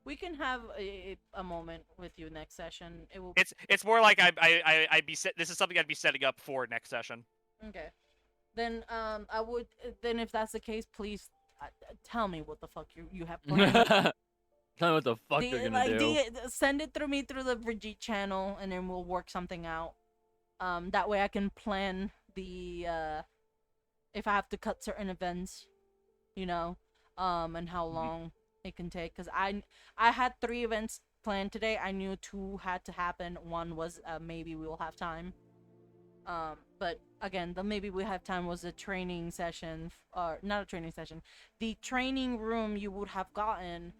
A: We can have a moment with you next session. It will.
D: It's more like I'd be this is something I'd be setting up for next session.
A: Okay. Then I would then if that's the case, please tell me what the fuck you have planned.
C: Tell me what the fuck you're gonna do.
A: Send it through me through the Brigitte channel, and then we'll work something out. That way I can plan the if I have to cut certain events, you know, and how long it can take. Cause I had 3 events planned today. I knew 2 had to happen. One was maybe we will have time. But again, the maybe we have time was a training session, or not a training session. The training room you would have gotten,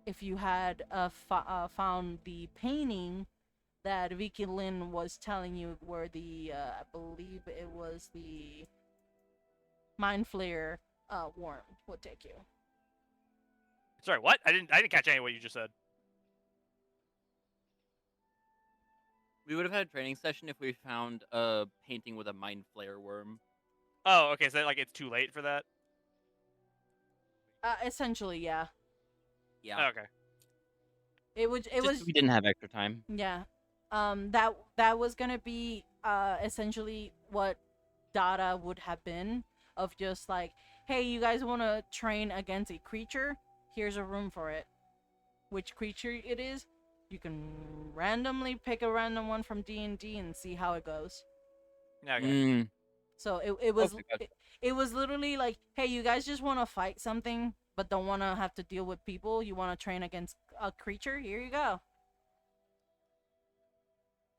A: if you had found the painting that Vicky Lynn was telling you where the I believe it was the Mind Flayer worm would take you.
D: Sorry, what? I didn't catch any of what you just said.
C: We would have had a training session if we found a painting with a mind flare worm.
D: Oh, okay, so like it's too late for that?
A: Essentially, yeah.
C: Yeah.
D: Okay.
A: It was. It
C: Just
A: was.
C: we didn't have extra time.
A: Yeah. That was gonna be essentially what Dada would have been, of just like, hey, you guys want to train against a creature? Here's a room for it. Which creature it is? You can randomly pick a random one from D&D and see how it goes.
D: Okay.
C: Mm,
A: So it was
C: Okay, gotcha.
A: it was literally like, hey, you guys just want to fight something but don't want to have to deal with people. You want to train against a creature? Here you go.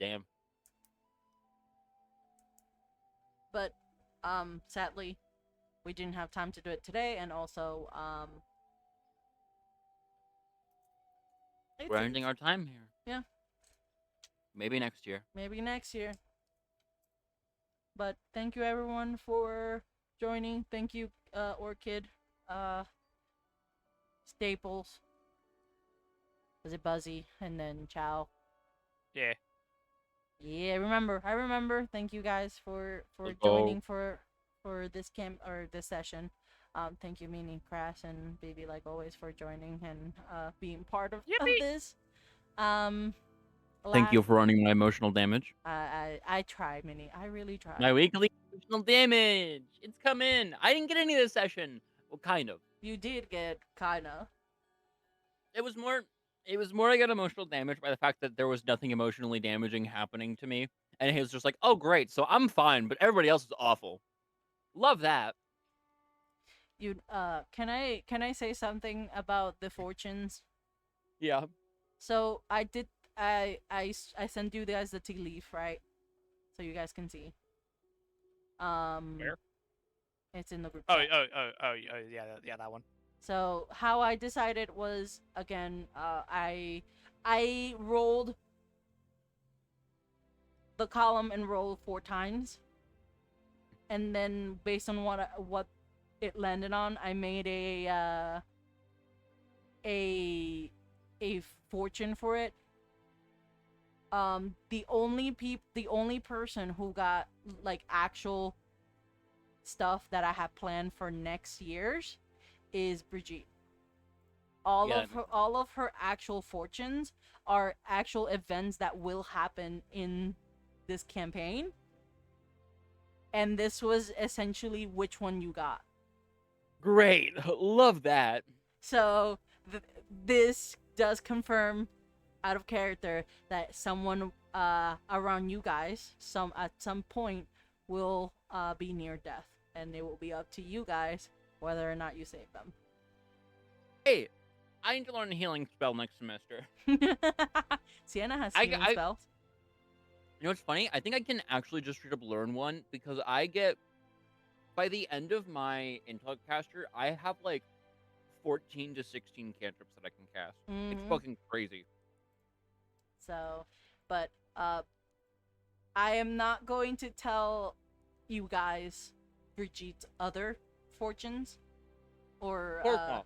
C: damn.
A: But sadly we didn't have time to do it today, and also
C: We're ending our time here.
A: Yeah.
C: Maybe next year.
A: maybe next year. But thank you everyone for joining. Thank you Orchid, Staples, was it Buzzy, and then Chow.
D: Yeah.
A: Yeah, I remember. Thank you guys for
C: Let's
A: joining
C: go.
A: for this camp or this session. Thank you, Meaning Crash and Baby, like always, for joining and being part of
D: Yippee!
A: this.
C: Thank you for running my emotional damage.
A: I try, Minnie. I really try.
C: My weekly emotional damage. It's come in. I didn't get any this session. Well, kind of.
A: You did get kinda.
C: It was more I got emotional damage by the fact that there was nothing emotionally damaging happening to me. And he was just like, oh great, so I'm fine, but everybody else is awful. Love that.
A: You can I say something about the fortunes?
C: Yeah.
A: So I did I sent you guys the tea leaf, right? So you guys can see.
D: Where?
A: It's in the group
D: Oh,
A: chat.
D: yeah, that one.
A: So how I decided was, again, I rolled the column and rolled 4 times, and then based on what it landed on, I made a a fortune for it. The only person who got like actual stuff that I have planned for next year's is Brigitte.
C: Yeah.
A: All of her actual fortunes are actual events that will happen in this campaign. And this was essentially which one you got.
C: Great. Love that.
A: So this does confirm out of character that someone around you guys at some point will be near death, and it will be up to you guys whether or not you save them.
C: Hey, I need to learn a healing spell next semester.
A: Sienna has
C: I-
A: healing
C: I-
A: spells.
C: You know what's funny? I think I can actually just straight up learn one because I get, by the end of my intellect caster, I have like 14 to 16 cantrips that I can cast. It's
A: Mhm.
C: fucking crazy.
A: So, but I am not going to tell you guys Brigitte's other fortunes or
C: Of course not.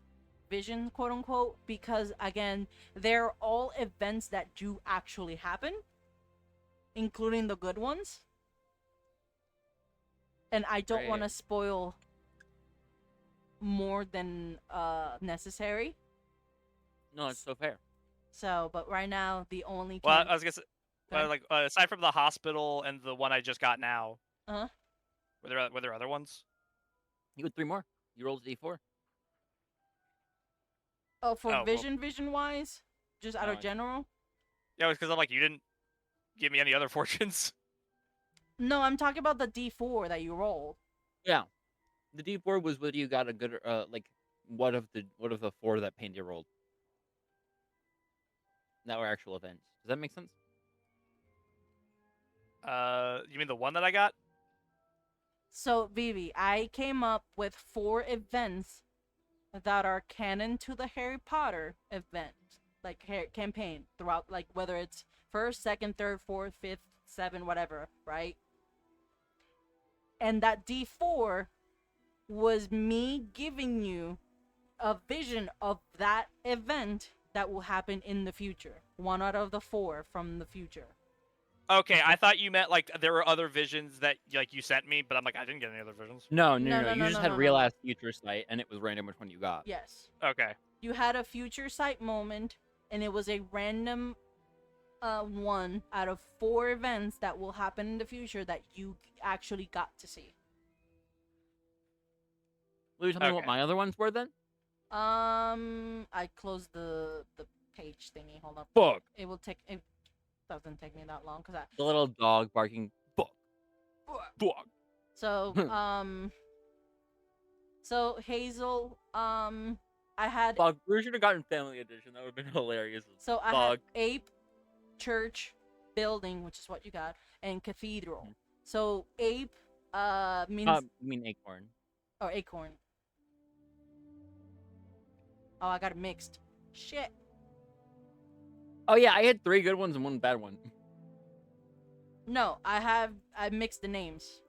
A: vision, quote unquote, because again, they're all events that do actually happen, including the good ones. And I don't want to
C: Right.
A: spoil more than necessary.
C: No, it's so fair.
A: So, but right now, the only
D: Well,
A: can-
D: I was gonna say,
A: Go ahead.
D: like aside from the hospital and the one I just got now,
A: Uh-huh.
D: were there other ones?
C: You had 3 more. You rolled a d4.
A: Oh, for
D: well-
A: vision wise, just out
C: No,
A: of
C: I-
A: general.
D: Yeah, because I'm like, you didn't give me any other fortunes.
A: No, I'm talking about the D4 that you rolled.
C: Yeah. The d4 was whether you got a good, like, what of the 4 that Pandia rolled. That were actual events. Does that make sense?
D: You mean the one that I got?
A: So, Vivi, I came up with 4 events that are canon to the Harry Potter event, like campaign throughout, like whether it's first, second, third, fourth, fifth, 7, whatever, right? And that D4 was me giving you a vision of that event that will happen in the future. 1 out of the 4 from the future.
D: Okay, I thought you meant like there were other visions that like you sent me, but I'm like, I didn't get any other visions.
C: No.
A: No, no,
C: You
A: no,
C: just
A: no,
C: had
A: no,
C: real
A: no.
C: ass future sight, and it was random which one you got.
A: Yes.
D: Okay.
A: You had a future sight moment, and it was a random 1 out of 4 events that will happen in the future that you actually got to see.
C: Will you tell me what
D: Okay.
C: my other ones were then?
A: I closed the page thingy. Hold up.
C: Fuck.
A: It doesn't take me that long because
C: The little dog barking. Fuck. Fuck.
A: so so Hazel, I had
C: Fuck. We should have gotten family edition. That would have been hilarious.
A: So I
C: Dog.
A: had ape, church, building, which is what you got, and cathedral.
C: Mhm.
A: So ape means
C: You mean acorn?
A: or acorn. Oh, I got it mixed. Shit.
C: Oh yeah, I had 3 good ones and 1 bad one.
A: No, I mixed the names.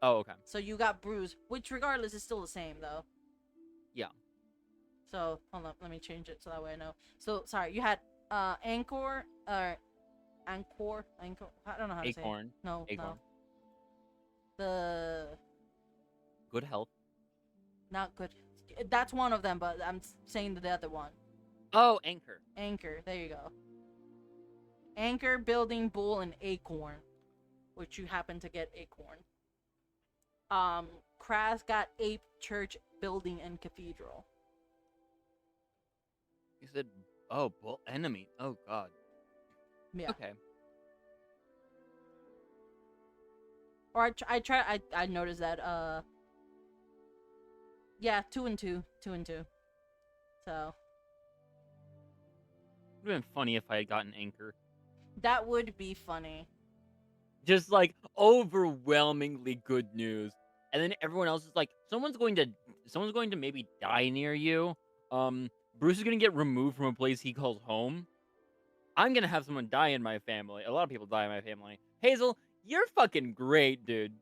C: Oh okay.
A: So you got bruise, which regardless is still the same though.
C: Yeah.
A: So hold on, let me change it so that way I know. So sorry, you had anchor or anchor. I don't know how to say it.
C: Acorn.
A: No,
C: Acorn.
A: no. The
C: Good health.
A: not good. That's one of them, but I'm saying the other one.
C: Oh, anchor.
A: Anchor. There you go. Anchor, building, bull, and acorn, which you happen to get acorn. Kraz got ape, church, building, and cathedral.
C: You said, oh, bull enemy. Oh god.
A: Yeah.
C: Okay.
A: Or I noticed that yeah, 2 and 2, 2 and 2. So
C: It would have been funny if I had gotten anchor.
A: that would be funny.
C: Just like overwhelmingly good news. And then everyone else is like, someone's going to maybe die near you. Bruce is gonna get removed from a place he calls home. I'm gonna have someone die in my family. A lot of people die in my family. Hazel, you're fucking great, dude.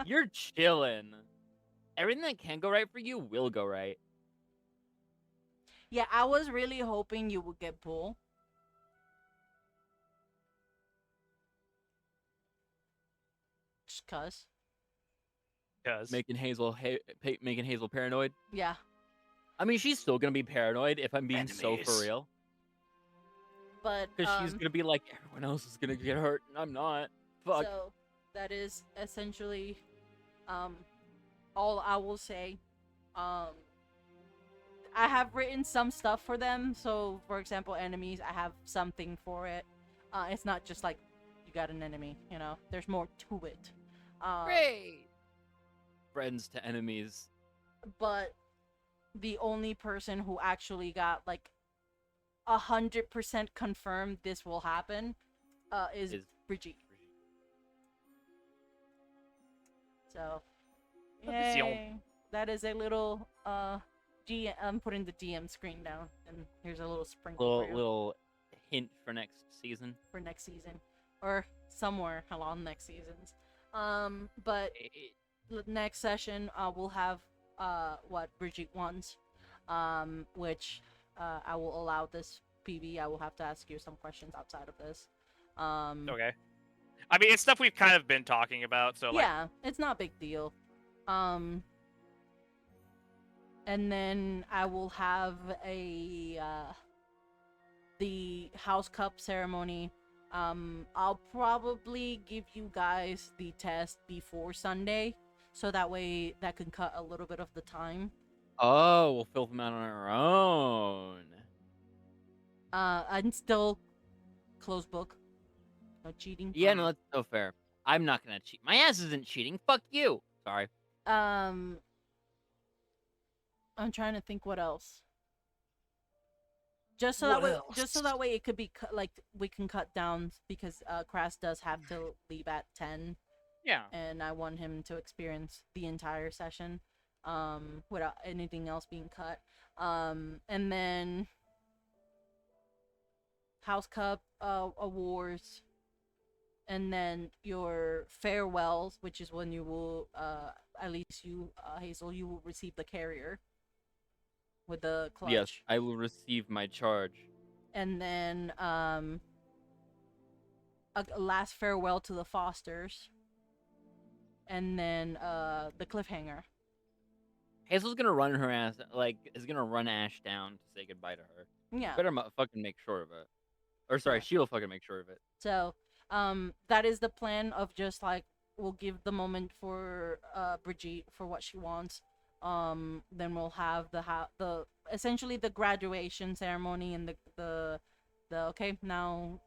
C: You're chillin'. Everything that can go right for you will go right.
A: Yeah, I was really hoping you would get Bull. Just cuz.
D: Because
C: Making Hazel paranoid.
A: Yeah.
C: I mean, she's still gonna be paranoid if I'm being so for
D: Enemies.
C: real.
A: But
C: Because she's gonna be like, everyone else is gonna get hurt, and I'm not. Fuck.
A: so that is essentially all I will say. Um I have written some stuff for them. So for example, enemies, I have something for it. It's not just like you got an enemy, you know. There's more to it.
C: Great. Friends to enemies.
A: But the only person who actually got like 100% confirmed this will happen is Brigitte. So,
D: That's the only-
A: yay. That is a little I'm putting the DM screen down, and here's a little sprinkle for you
C: Little hint for next season.
A: for next season, or somewhere along next seasons. But next session we'll have what Brigitte wants, which I will allow this PB. I will have to ask you some questions outside of this.
D: Okay. I mean, it's stuff we've kind of been talking about, so like,
A: Yeah, it's not a big deal. And then I will have the House Cup ceremony. I'll probably give you guys the test before Sunday, so that way that can cut a little bit of the time.
C: Oh, we'll fill them out on our own.
A: I'm still closed book. No cheating.
C: Yeah, no, that's so fair. I'm not gonna cheat. My ass isn't cheating. Fuck you. Sorry.
A: I'm trying to think what else. Just so
D: What
A: that way it could be like we can cut down because Kras does have to leave at 10,
C: Yeah.
A: and I want him to experience the entire session without anything else being cut. And then House Cup awards, and then your farewells, which is when you will at least you Hazel, you will receive the carrier with the clutch.
C: Yes, I will receive my charge.
A: And then a last farewell to the Fosters, and then the cliffhanger.
C: Hazel's gonna run her ass, is gonna run Ash down to say goodbye to her.
A: Yeah.
C: Better fucking make sure of it. Or sorry,
A: Yeah.
C: she'll fucking make sure of it.
A: So that is the plan of just like we'll give the moment for Brigitte for what she wants. Then we'll have the essentially the graduation ceremony and the okay, now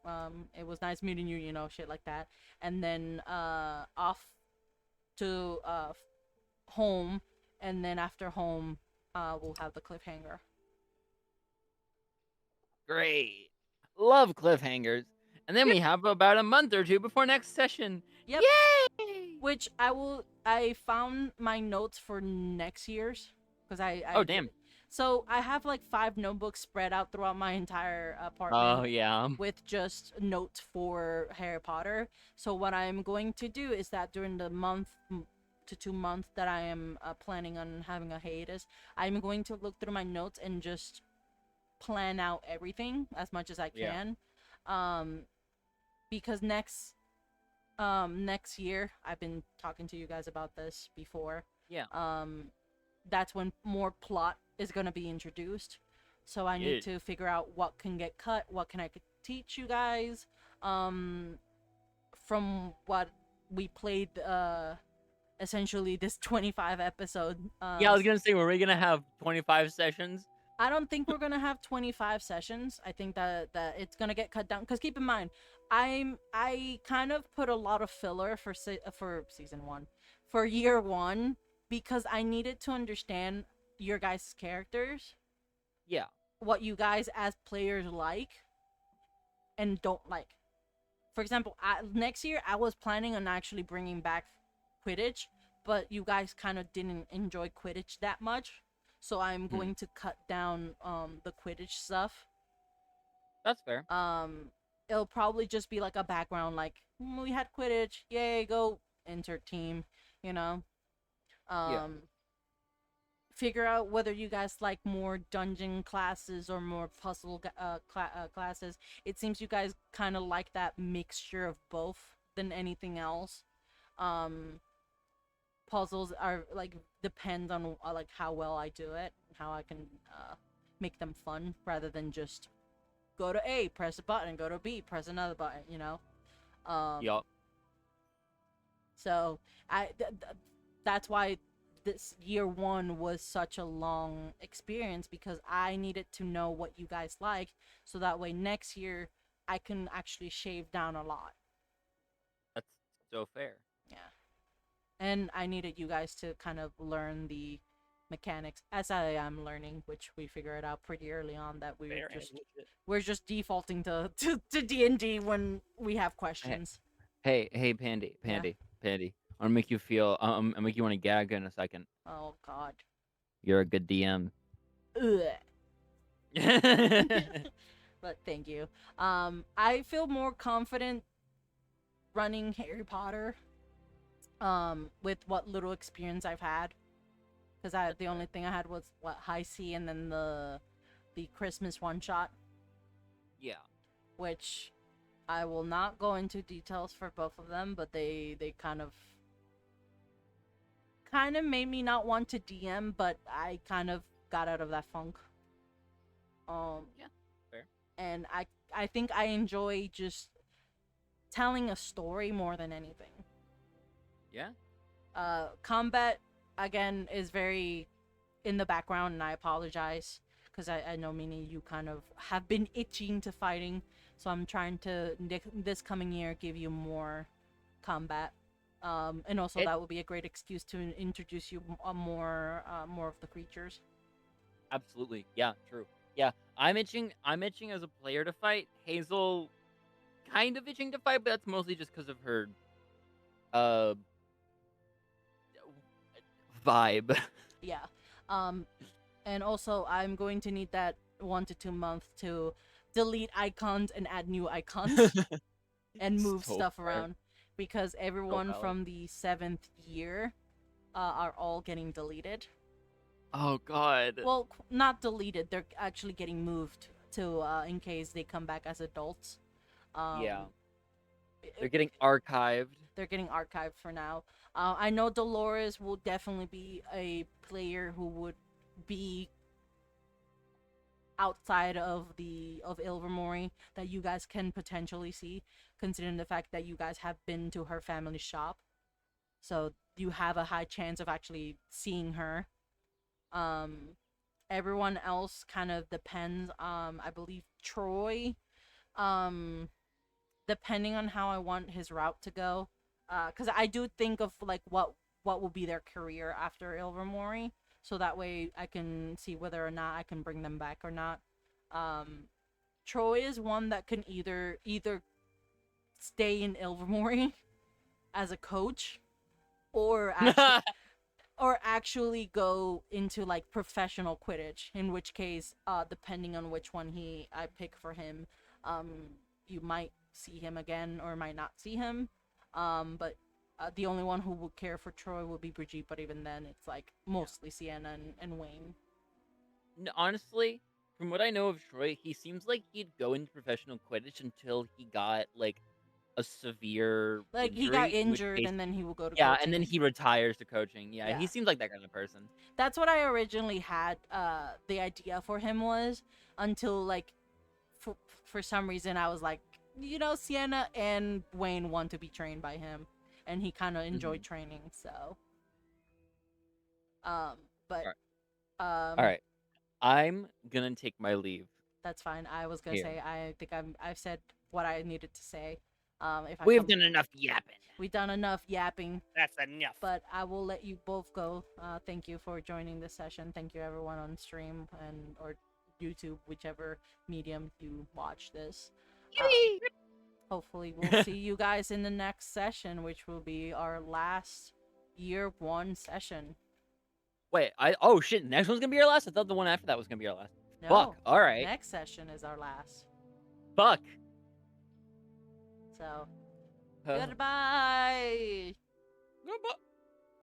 A: it was nice meeting you, you know, shit like that. And then off to home, and then after home we'll have the cliffhanger.
C: Great. Love cliffhangers. And then we have about a month or two before next session.
A: Yep.
C: Yay!
A: Which I found my notes for next year's because I
C: Oh, damn.
A: So I have like 5 notebooks spread out throughout my entire apartment.
C: Oh, yeah.
A: With just notes for Harry Potter. So what I'm going to do is that during the month to 2 months that I am planning on having a hiatus, I'm going to look through my notes and just plan out everything as much as I
C: Yeah.
A: can. Because next year, I've been talking to you guys about this before.
C: Yeah.
A: That's when more plot is gonna be introduced. So I need to figure out what can get cut, what can I teach you guys. From what we played, essentially this 25 episode.
C: Yeah, I was gonna say, were we gonna have 25 sessions?
A: I don't think we're gonna have 25 sessions. I think that it's gonna get cut down. Cause keep in mind, I kind of put a lot of filler for season 1, for year 1, because I needed to understand your guys' characters,
C: Yeah.
A: what you guys as players like and don't like. For example, next year I was planning on actually bringing back Quidditch, but you guys kind of didn't enjoy Quidditch that much, so I'm going to cut down the Quidditch stuff.
C: That's fair.
A: It'll probably just be like a background, like we had Quidditch, yay, go insert team, you know. figure out whether you guys like more dungeon classes or more puzzle classes. It seems you guys kind of like that mixture of both than anything else. Um, Puzzles are like depend on like how well I do it, how I can make them fun rather than just go to A, press a button, go to B, press another button, you know.
C: Yup.
A: So that's why this year one was such a long experience, because I needed to know what you guys like, so that way next year I can actually shave down a lot.
C: That's so fair.
A: Yeah. And I needed you guys to kind of learn the mechanics as I am learning, which we figured out pretty early on that
D: Fair and
A: we're just defaulting to D&D when we have questions.
C: Hey, Pandy. I'm gonna make you feel. I'll make you want to gag in a second.
A: Oh god.
C: You're a good DM.
A: Ugh.
C: Yeah.
A: But thank you. I feel more confident running Harry Potter with what little experience I've had, because the only thing I had was what High C and then the Christmas one shot, which I will not go into details for both of them, but they kind of made me not want to DM, but I kind of got out of that funk.
C: Yeah, fair.
A: And I think I enjoy just telling a story more than anything.
C: Yeah.
A: Combat again is very in the background, and I apologize because I know many of you kind of have been itching to fighting, so I'm trying to this coming year give you more combat, and also that would be a great excuse to introduce you more of the creatures.
C: Absolutely. Yeah. True. Yeah. I'm itching as a player to fight. Hazel, kind of itching to fight, but that's mostly just because of her, vibe.
A: Yeah. And also I'm going to need that 1 to 2 months to delete icons and add new icons and move
C: So
A: stuff
C: fair.
A: around, because everyone
C: valid.
A: from the 7th year are all getting deleted.
C: Oh God.
A: Well, not deleted, they're actually getting moved to in case they come back as adults.
C: Yeah.
A: it-
C: They're getting archived.
A: They're getting archived for now. I know Dolores will definitely be a player who would be outside of Ilvermorny that you guys can potentially see, considering the fact that you guys have been to her family shop. So you have a high chance of actually seeing her. Everyone else kind of depends. I believe Troy, depending on how I want his route to go. Because I do think of like what will be their career after Ilvermorny, so that way I can see whether or not I can bring them back or not. Troy is one that can either stay in Ilvermorny as a coach, or actually go into like professional Quidditch. In which case, depending on which one I pick for him, you might see him again or might not see him. But the only one who would care for Troy would be Brigitte, but even then, it's like mostly Sienna and Wayne.
C: Honestly, from what I know of Troy, he seems like he'd go into professional Quidditch until he got like a severe
A: Like
C: injury,
A: he got
C: in which
A: injured
C: case-
A: and then he will go to
C: yeah,
A: coaching.
C: and then he retires to coaching. Yeah,
A: Yeah.
C: he seems like that kind of person.
A: That's what I originally had the idea for him was, until like for some reason I was like, you know, Sienna and Wayne want to be trained by him, and he kind of enjoyed training, so but
C: All right, I'm gonna take my leave.
A: that's fine. I was gonna
C: Here.
A: say I think I've said what I needed to say. If I
C: We've
A: come-
C: done enough yapping.
A: we've done enough yapping,
D: That's enough.
A: but I will let you both go. Thank you for joining this session. Thank you everyone on stream or YouTube, whichever medium you watch this. Hopefully we'll see you guys in the next session, which will be our last year 1 session.
C: Wait, oh shit, next one's gonna be our last? I thought the one after that was gonna be our last.
A: No,
C: Fuck, alright.
A: next session is our last.
C: Fuck.
A: So,
C: Huh.
A: goodbye!
C: Goodbye.